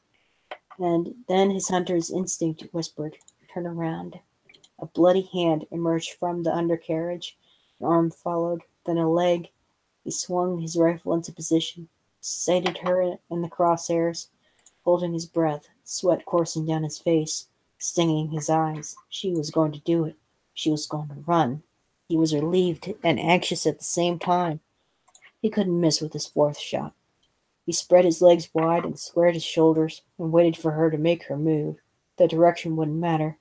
[SPEAKER 1] And then his hunter's instinct whispered, "Turn around." A bloody hand emerged from the undercarriage. An arm followed, then a leg. He swung his rifle into position, sighted her in the crosshairs, holding his breath, sweat coursing down his face, stinging his eyes. She was going to do it. She was going to run. He was relieved and anxious at the same time. He couldn't miss with his fourth shot. He spread his legs wide and squared his shoulders and waited for her to make her move. The direction wouldn't matter.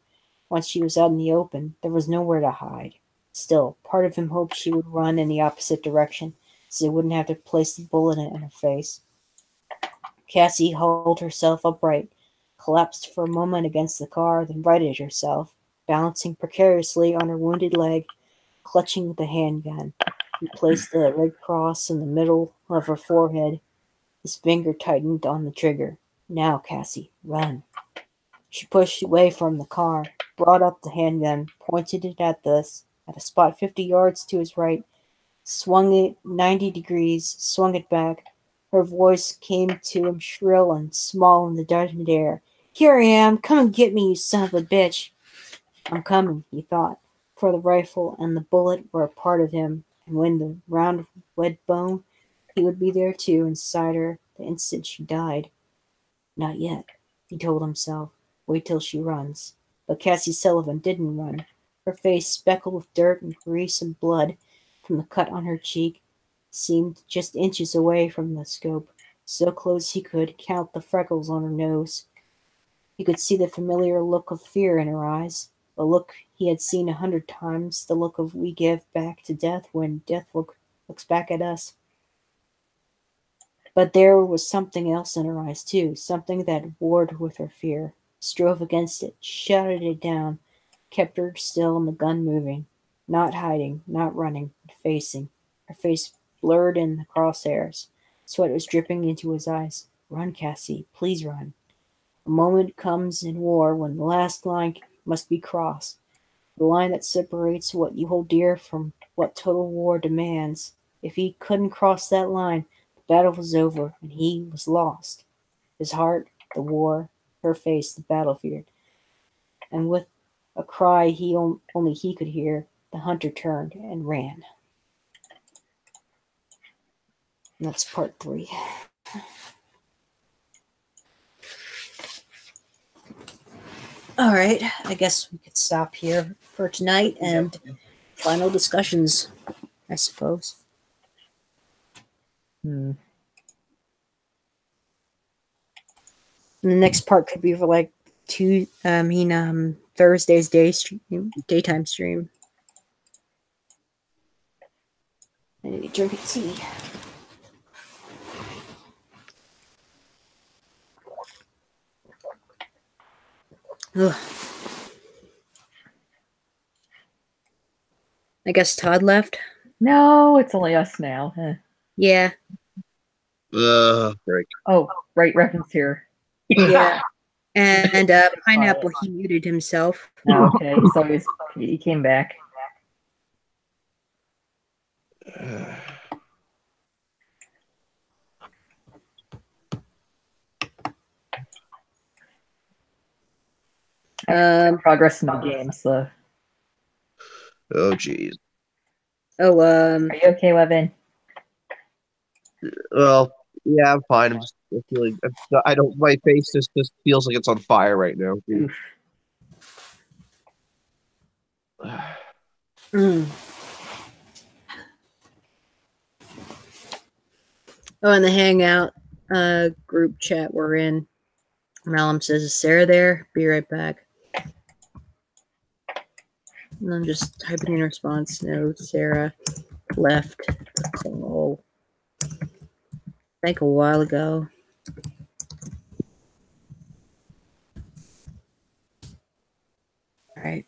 [SPEAKER 1] Once she was out in the open, there was nowhere to hide. Still, part of him hoped she would run in the opposite direction, so he wouldn't have to place the bullet in her face. Cassie hauled herself upright, collapsed for a moment against the car, then righted herself, balancing precariously on her wounded leg, clutching the handgun. He placed the red cross in the middle of her forehead. His finger tightened on the trigger. "Now, Cassie, run." She pushed away from the car, brought up the handgun, pointed it at a spot 50 yards to his right, swung it 90 degrees, swung it back. Her voice came to him shrill and small in the darkened air. "Here I am! Come and get me, you son of a bitch!" "I'm coming," he thought, for the rifle and the bullet were a part of him, and when the round wed bone, he would be there too, inside her, the instant she died. Not yet, he told himself. Wait till she runs. But Cassie Sullivan didn't run. Her face, speckled with dirt and grease and blood from the cut on her cheek, seemed just inches away from the scope, so close he could count the freckles on her nose. He could see the familiar look of fear in her eyes, the look he had seen 100 times, the look of we give back to death when death looks back at us. But there was something else in her eyes, too, something that warred with her fear, strove against it, shouted it down, kept her still and the gun moving, not hiding, not running, but facing, her face blurred in the crosshairs. Sweat was dripping into his eyes. "Run, Cassie, please run." A moment comes in war when the last line must be crossed, the line that separates what you hold dear from what total war demands. If he couldn't cross that line, the battle was over and he was lost. His heart, the war, her face the battlefield, and with a cry only he could hear, the hunter turned and ran. And that's part 3. All right, I guess we could stop here for tonight and final discussions, I suppose. And the next part could be for like Thursday's daytime stream. I need to drink a tea. Ugh. I guess Todd left.
[SPEAKER 6] No, it's only us now.
[SPEAKER 1] Yeah.
[SPEAKER 12] Break.
[SPEAKER 6] Oh, right, reference here.
[SPEAKER 1] Yeah. And Pineapple, he muted himself.
[SPEAKER 6] Okay, so he came back. Progress in the game, so.
[SPEAKER 12] Oh, jeez.
[SPEAKER 1] Oh,
[SPEAKER 6] Are you okay, Levin?
[SPEAKER 12] Well, yeah, I'm fine. I'm just feeling. I don't. My face just feels like it's on fire right now.
[SPEAKER 1] Oh, in the Hangout group chat we're in, Malum says, "Is Sarah there? Be right back." And I'm just typing in response. No, Sarah left the call. I think a while ago. All right.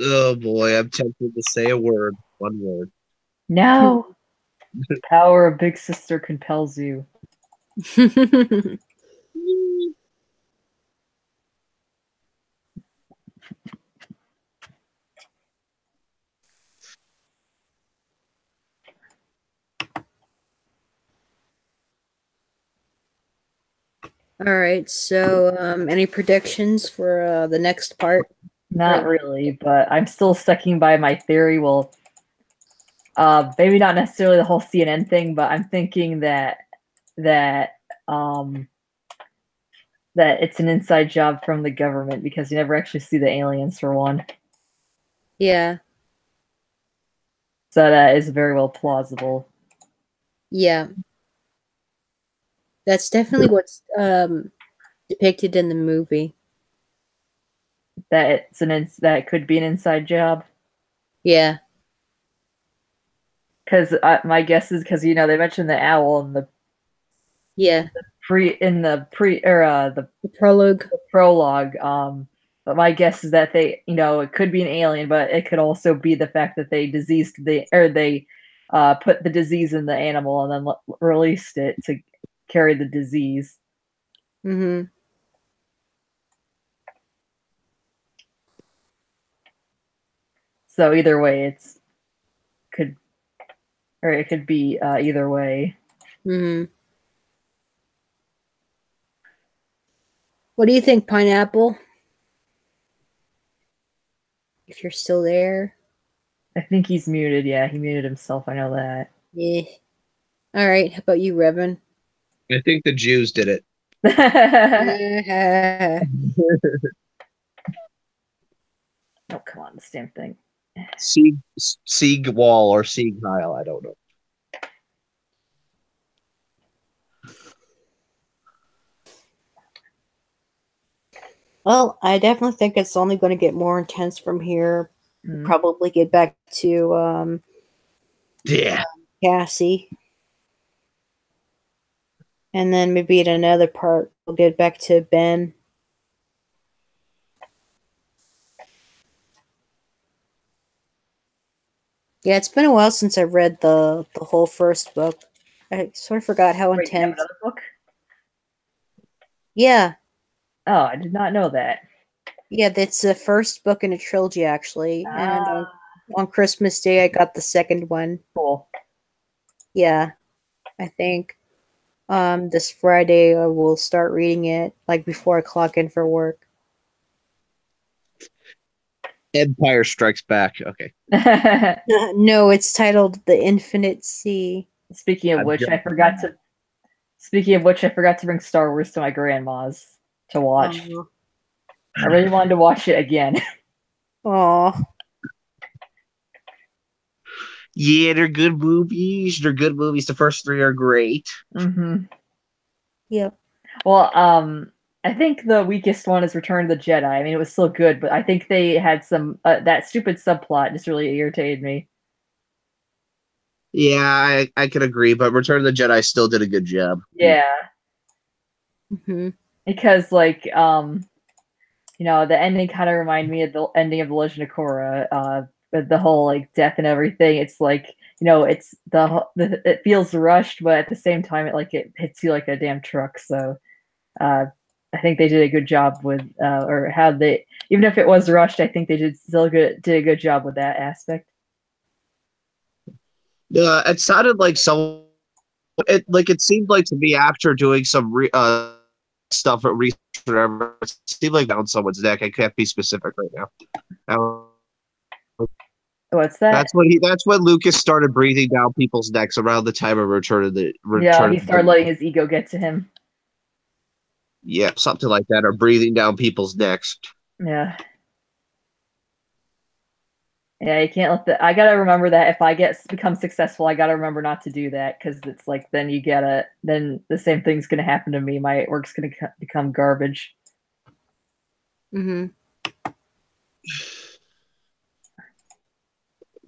[SPEAKER 12] Oh boy, I'm tempted to say a word. One word.
[SPEAKER 6] No. Power of Big Sister compels you.
[SPEAKER 1] All right. So, any predictions for the next part?
[SPEAKER 6] Not really, but I'm still sticking by my theory. Well, maybe not necessarily the whole CNN thing, but I'm thinking that it's an inside job from the government because you never actually see the aliens for one.
[SPEAKER 1] Yeah.
[SPEAKER 6] So that is very well plausible.
[SPEAKER 1] Yeah. That's definitely what's depicted in the movie.
[SPEAKER 6] That that could be an inside job.
[SPEAKER 1] Yeah.
[SPEAKER 6] Because my guess is because they mentioned the owl in the prologue. But my guess is that it could be an alien, but it could also be the fact that they put the disease in the animal and then released it to carry the disease.
[SPEAKER 1] Mm-hmm.
[SPEAKER 6] So either way, it could be either way.
[SPEAKER 1] Mm-hmm. What do you think, Pineapple? If you're still there.
[SPEAKER 6] I think he's muted. Yeah, he muted himself. I know that.
[SPEAKER 1] Yeah. All right. How about you, Revan?
[SPEAKER 12] I think the Jews did it.
[SPEAKER 6] Oh, come on, the same thing.
[SPEAKER 12] Sieg Wall or Sieg Heil, I don't know.
[SPEAKER 1] Well, I definitely think it's only going to get more intense from here. Probably get back to Cassie. And then maybe at another part, we'll get back to Ben. Yeah, it's been a while since I read the whole first book. I sort of forgot how
[SPEAKER 6] Wait, you have
[SPEAKER 1] intense.
[SPEAKER 6] another book?
[SPEAKER 1] Yeah,
[SPEAKER 6] Oh, I did not know that.
[SPEAKER 1] yeah, that's the first book in a trilogy actually, and
[SPEAKER 6] Ah,
[SPEAKER 1] on Christmas Day I got the second one.
[SPEAKER 6] cool.
[SPEAKER 1] Yeah, I think this Friday I will start reading it like before I clock in for work.
[SPEAKER 12] Empire Strikes Back. Okay.
[SPEAKER 1] No, it's titled The Infinite Sea.
[SPEAKER 6] Speaking of
[SPEAKER 12] I'm
[SPEAKER 6] which,
[SPEAKER 12] just-
[SPEAKER 6] I forgot to. Speaking of which, I forgot to bring Star Wars to my grandma's to watch. I really wanted to watch it again.
[SPEAKER 1] Aw.
[SPEAKER 12] Yeah, they're good movies. They're good movies. The first three are great.
[SPEAKER 6] Mm-hmm.
[SPEAKER 1] Yep.
[SPEAKER 6] Well, I think the weakest one is Return of the Jedi. I mean, it was still good, but I think they had some that stupid subplot just really irritated me.
[SPEAKER 12] Yeah, I could agree, but Return of the Jedi still did a good job.
[SPEAKER 6] Yeah,
[SPEAKER 1] Mm-hmm.
[SPEAKER 6] because like you know, the ending kind of reminded me of the ending of The Legend of Korra. With the whole like death and everything. It's like, you know, it's it feels rushed, but at the same time, it hits you like a damn truck. So I think they did a good job with, or how they, even if it was rushed, I think they did a good job with that aspect.
[SPEAKER 12] It sounded like it seemed like to me after doing some stuff at research or whatever, it seemed like down someone's neck. I can't be specific right now.
[SPEAKER 6] What's that?
[SPEAKER 12] That's when Lucas started breathing down people's necks around the time of
[SPEAKER 6] Yeah, he started letting his ego get to him.
[SPEAKER 12] Yeah, something like that, or breathing down people's necks.
[SPEAKER 6] Yeah. Yeah, you can't let the. I gotta remember that if I become successful, I gotta remember not to do that because it's like then the same thing's gonna happen to me. My work's gonna become garbage.
[SPEAKER 1] Mm-hmm.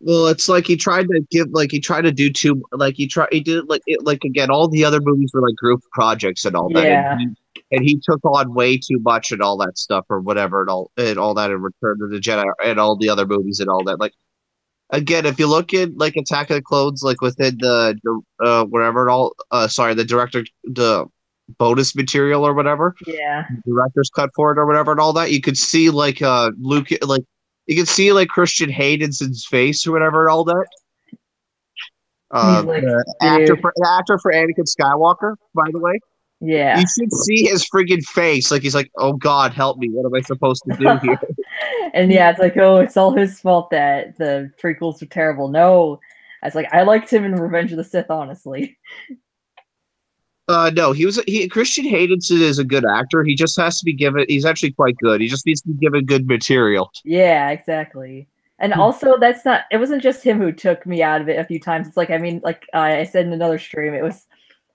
[SPEAKER 12] Well, it's like he tried to do too, he did again, all the other movies were like group projects and all that,
[SPEAKER 6] Yeah.
[SPEAKER 12] and he took on way too much and all that stuff or whatever and all that in Return of the Jedi and all the other movies and all that. Like again, if you look at like Attack of the Clones, like within the whatever it all, the bonus material or whatever,
[SPEAKER 6] Yeah.
[SPEAKER 12] director's cut for it or whatever and all that, you could see like Luke like. You can see like Christian Hayden's face or whatever and all that.
[SPEAKER 6] Like,
[SPEAKER 12] the actor for Anakin Skywalker, by the way.
[SPEAKER 6] Yeah.
[SPEAKER 12] You should see his friggin' face. Like he's like, "Oh God, help me! What am I supposed to do here?"
[SPEAKER 6] And yeah, it's like, oh, it's all his fault that the prequels are terrible. No, I was like, I liked him in Revenge of the Sith, honestly.
[SPEAKER 12] No, Christian Hayden is a good actor. He just has to be given. He's actually quite good. He just needs to be given good material.
[SPEAKER 6] Yeah, exactly. And also, it wasn't just him who took me out of it a few times. It's like, I mean, like I said in another stream, it was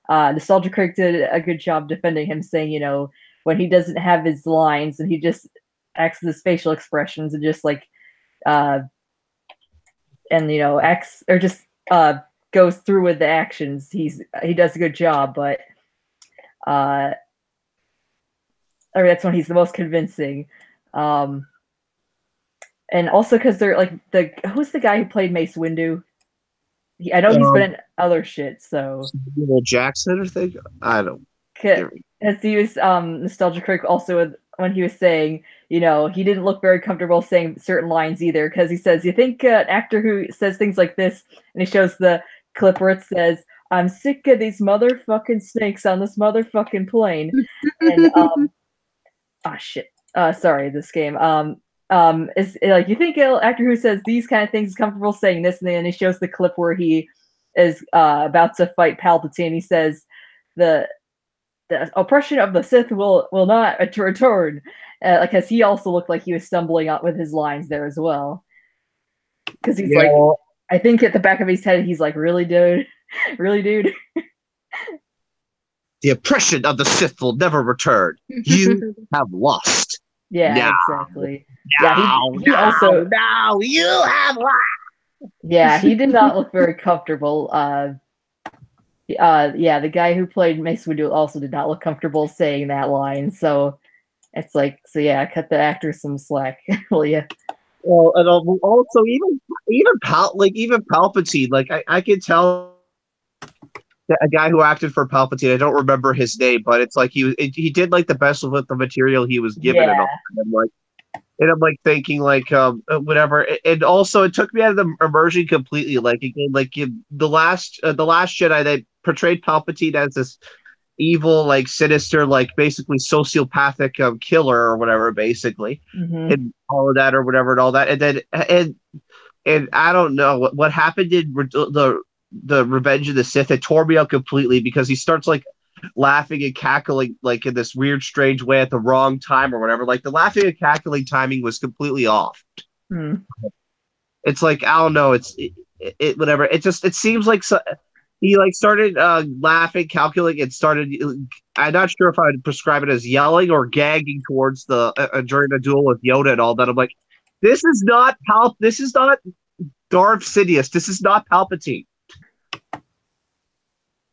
[SPEAKER 6] Nostalgia Critic did a good job defending him, saying, you know, when he doesn't have his lines and he just acts with his facial expressions and just like, and you know, acts or just goes through with the actions, he does a good job, but or that's when he's the most convincing. And also because they're like who's the guy who played Mace Windu? I know he's been in other shit, so
[SPEAKER 12] Samuel Jackson, I think. I don't.
[SPEAKER 6] As he was Nostalgia Critic also when he was saying, you know, he didn't look very comfortable saying certain lines either because he says, "You think an actor who says things like this," and he shows the clip where it says, "I'm sick of these motherfucking snakes on this motherfucking plane," and sorry, this game. Is like, you think an actor who says these kind of things is comfortable saying this, and then he shows the clip where he is about to fight Palpatine. He says the oppression of the Sith will not return, because he also looked like he was stumbling out with his lines there as well. Because he's like, I think at the back of his head, he's like, really, dude, really, dude.
[SPEAKER 12] The oppression of the Sith will never return. You have lost.
[SPEAKER 6] Yeah,
[SPEAKER 12] now.
[SPEAKER 6] Exactly.
[SPEAKER 12] Now,
[SPEAKER 6] he also
[SPEAKER 12] now you have lost.
[SPEAKER 6] Yeah, he did not look very comfortable. Yeah, the guy who played Mace Windu also did not look comfortable saying that line. So it's like, yeah, cut the actor some slack. Well, yeah.
[SPEAKER 12] Well, and also even Palpatine, like I can tell a guy who acted for Palpatine. I don't remember his name, but it's like he did like the best with the material he was given and all. And I'm like thinking like whatever. And also it took me out of the immersion completely. Like again, like the last Jedi, they portrayed Palpatine as this evil, like sinister, like basically sociopathic killer or whatever, basically, and all of that or whatever and all that. And then and I don't know what happened in the Revenge of the Sith. It tore me out completely because he starts like laughing and cackling like in this weird, strange way at the wrong time or whatever. Like the laughing and cackling timing was completely off. It's like I don't know. It whatever. It seems like he like started laughing, calculating, and started. I'm not sure if I would prescribe it as yelling or gagging towards the during the duel with Yoda and all that. I'm like, this is not This is not Darth Sidious. This is not Palpatine.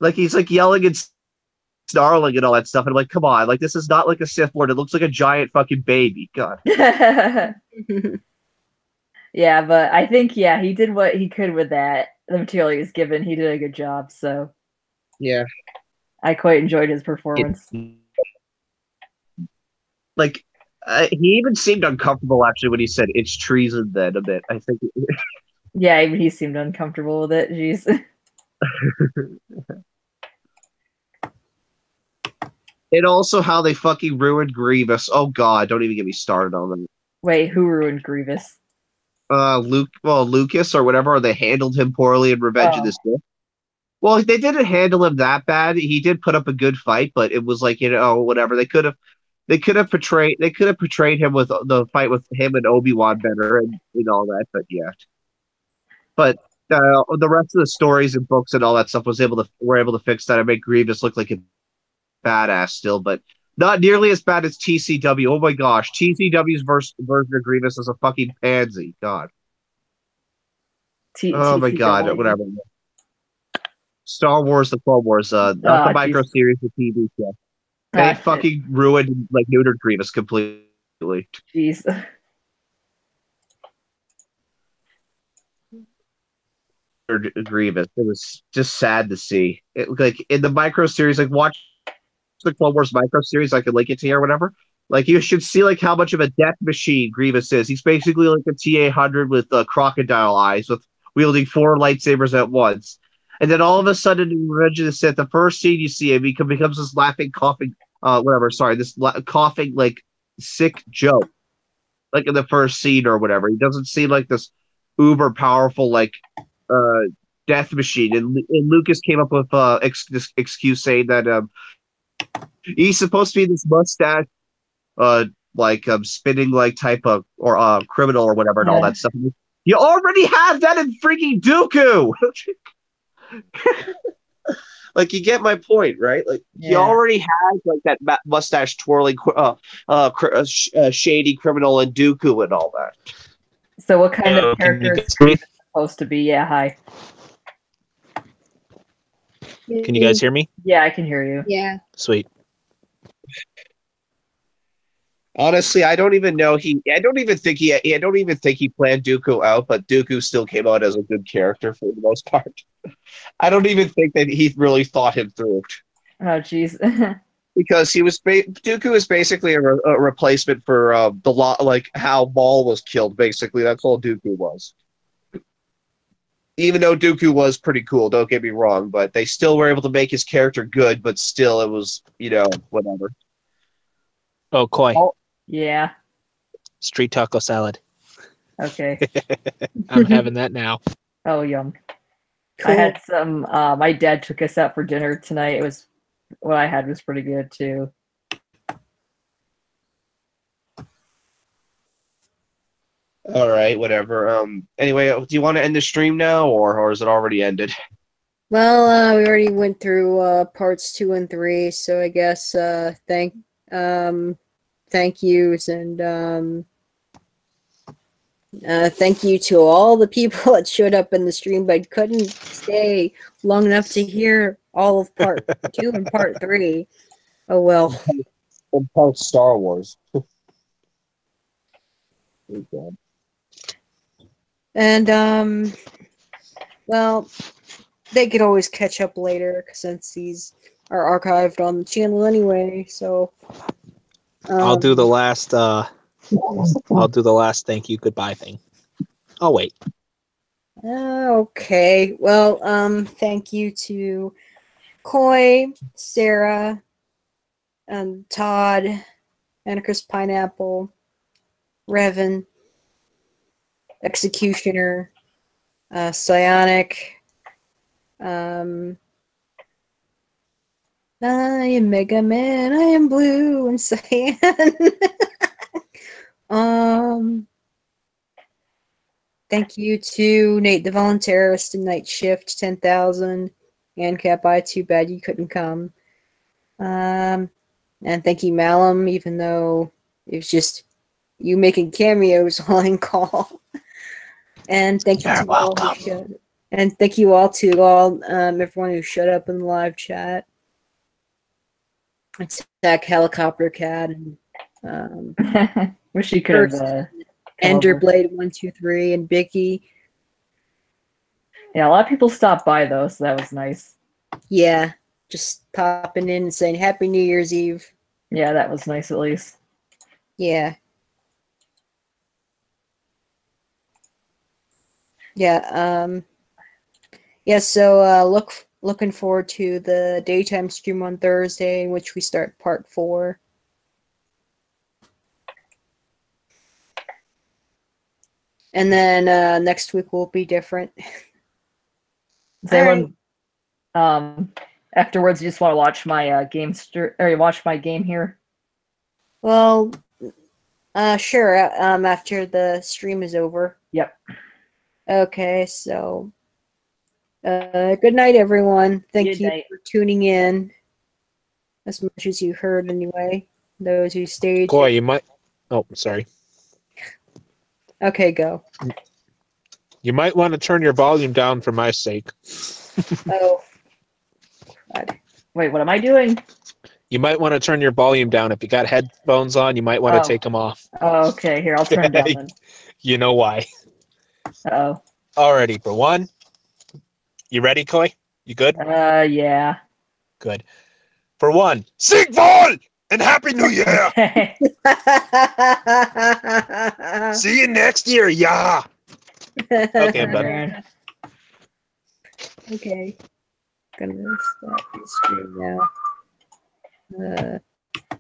[SPEAKER 12] Like he's like yelling and snarling and all that stuff. And I'm like, come on, like this is not like a Sith Lord. It looks like a giant fucking baby. God.
[SPEAKER 6] Yeah, but I think he did what he could with that. The material he was given, he did a good job. So
[SPEAKER 12] yeah,
[SPEAKER 6] I quite enjoyed his performance.
[SPEAKER 12] Like he even seemed uncomfortable actually when he said it's treason. Then a bit, I think.
[SPEAKER 6] Yeah, even he seemed uncomfortable with it. Jeez.
[SPEAKER 12] And also how they fucking ruined Grievous. Oh god, don't even get me started on them.
[SPEAKER 6] Wait, who ruined Grievous?
[SPEAKER 12] Lucas or whatever, or they handled him poorly in Revenge of the Sith. Well, they didn't handle him that bad. He did put up a good fight, but it was like, whatever. They could have portrayed him with the fight with him and Obi-Wan better and all that, but yeah. But the rest of the stories and books and all that stuff were able to fix that and make Grievous look like a badass still, but not nearly as bad as TCW. Oh my gosh, TCW's version of Grievous is a fucking pansy. God. Oh my god, whatever. Star Wars, the Clone Wars, not the micro series, the TV show. They fucking ruined, like, neutered Grievous completely.
[SPEAKER 6] Jeez.
[SPEAKER 12] Grievous. It was just sad to see. Like in the micro series, like watch the Clone Wars micro series. I could link it to you or whatever. Like you should see like how much of a death machine Grievous is. He's basically like a T-800 with crocodile eyes, with wielding 4 lightsabers at once. And then all of a sudden in Revenge of the Sith, the first scene you see him, he becomes this laughing, coughing, coughing like sick joke, like in the first scene or whatever. He doesn't seem like this uber powerful like death machine. And Lucas came up with this excuse saying that he's supposed to be this mustache, spinning like type of or criminal or whatever and all that stuff. You already have that in freaking Dooku. Like you get my point, right? Like he already has like that mustache twirling, shady criminal in Dooku and all that.
[SPEAKER 6] So what kind of character is Grievous supposed to be? Yeah, hi.
[SPEAKER 13] Can you guys hear me?
[SPEAKER 6] Yeah, I can hear you.
[SPEAKER 1] Yeah.
[SPEAKER 13] Sweet.
[SPEAKER 12] Honestly, I don't even think he planned Dooku out, but Dooku still came out as a good character for the most part. I don't even think that he really thought him through.
[SPEAKER 6] Oh, jeez.
[SPEAKER 12] Because Dooku is basically a replacement for like how Maul was killed. Basically, that's all Dooku was. Even though Dooku was pretty cool, don't get me wrong, but they still were able to make his character good. But still, it was whatever.
[SPEAKER 13] Oh, Koi.
[SPEAKER 6] Yeah.
[SPEAKER 13] Street taco salad.
[SPEAKER 6] Okay.
[SPEAKER 13] I'm having that now.
[SPEAKER 6] Oh, yum.
[SPEAKER 1] Cool.
[SPEAKER 6] I had some. My dad took us out for dinner tonight. It was what I had was pretty good too.
[SPEAKER 12] All right, whatever. Anyway, do you want to end the stream now, or is it already ended?
[SPEAKER 1] Well, we already went through parts 2 and 3, so I guess thank yous and thank you to all the people that showed up in the stream but couldn't stay long enough to hear all of part 2 and part 3. Oh well.
[SPEAKER 12] And part Star Wars.
[SPEAKER 1] And well, they could always catch up later since these are archived on the channel anyway. So
[SPEAKER 13] I'll do the last. I'll do the last thank you goodbye thing. I'll wait.
[SPEAKER 1] Okay. Well, thank you to Koi, Sarah, Todd, Anarchist Pineapple, Revan, Executioner, Psionic, I am Mega Man, I am Blue, and Cyan. Thank you to Nate the Voluntarist and Night Shift 10,000, Ancap, I too bad you couldn't come. And thank you, Malum, even though it was just you making cameos on call. And thank you to all who showed. And thank you all to everyone who showed up in the live chat. It's Zach Helicopter Cat and
[SPEAKER 6] wish you could have
[SPEAKER 1] Enderblade 123 and Bicky.
[SPEAKER 6] Yeah, a lot of people stopped by though, so that was nice.
[SPEAKER 1] Yeah, just popping in and saying Happy New Year's Eve.
[SPEAKER 6] Yeah, that was nice at least.
[SPEAKER 1] Yeah. Yeah, so looking forward to the daytime stream on Thursday in which we start part 4. And then next week will be different.
[SPEAKER 6] Does anyone afterwards you just want to watch my watch my game here?
[SPEAKER 1] Well, sure, after the stream is over.
[SPEAKER 6] Yep.
[SPEAKER 1] Okay, so good night, everyone. Thank you for tuning in. As much as you heard, anyway. Those who stayed.
[SPEAKER 13] Boy, you might. Oh, sorry.
[SPEAKER 1] Okay, go.
[SPEAKER 13] You might want to turn your volume down for my sake.
[SPEAKER 1] Oh. God.
[SPEAKER 6] Wait, what am I doing?
[SPEAKER 13] You might want to turn your volume down. If you got headphones on, you might want to take them off.
[SPEAKER 6] Oh, okay. Here, I'll turn down then.
[SPEAKER 13] You know why.
[SPEAKER 6] Uh-oh.
[SPEAKER 13] Alrighty, for one. You ready, Koi? You good?
[SPEAKER 6] Yeah.
[SPEAKER 13] Good. For one, Sigval and Happy New Year! See you next year, yeah! Okay, I'm done.
[SPEAKER 1] Okay. Gonna start the stream now.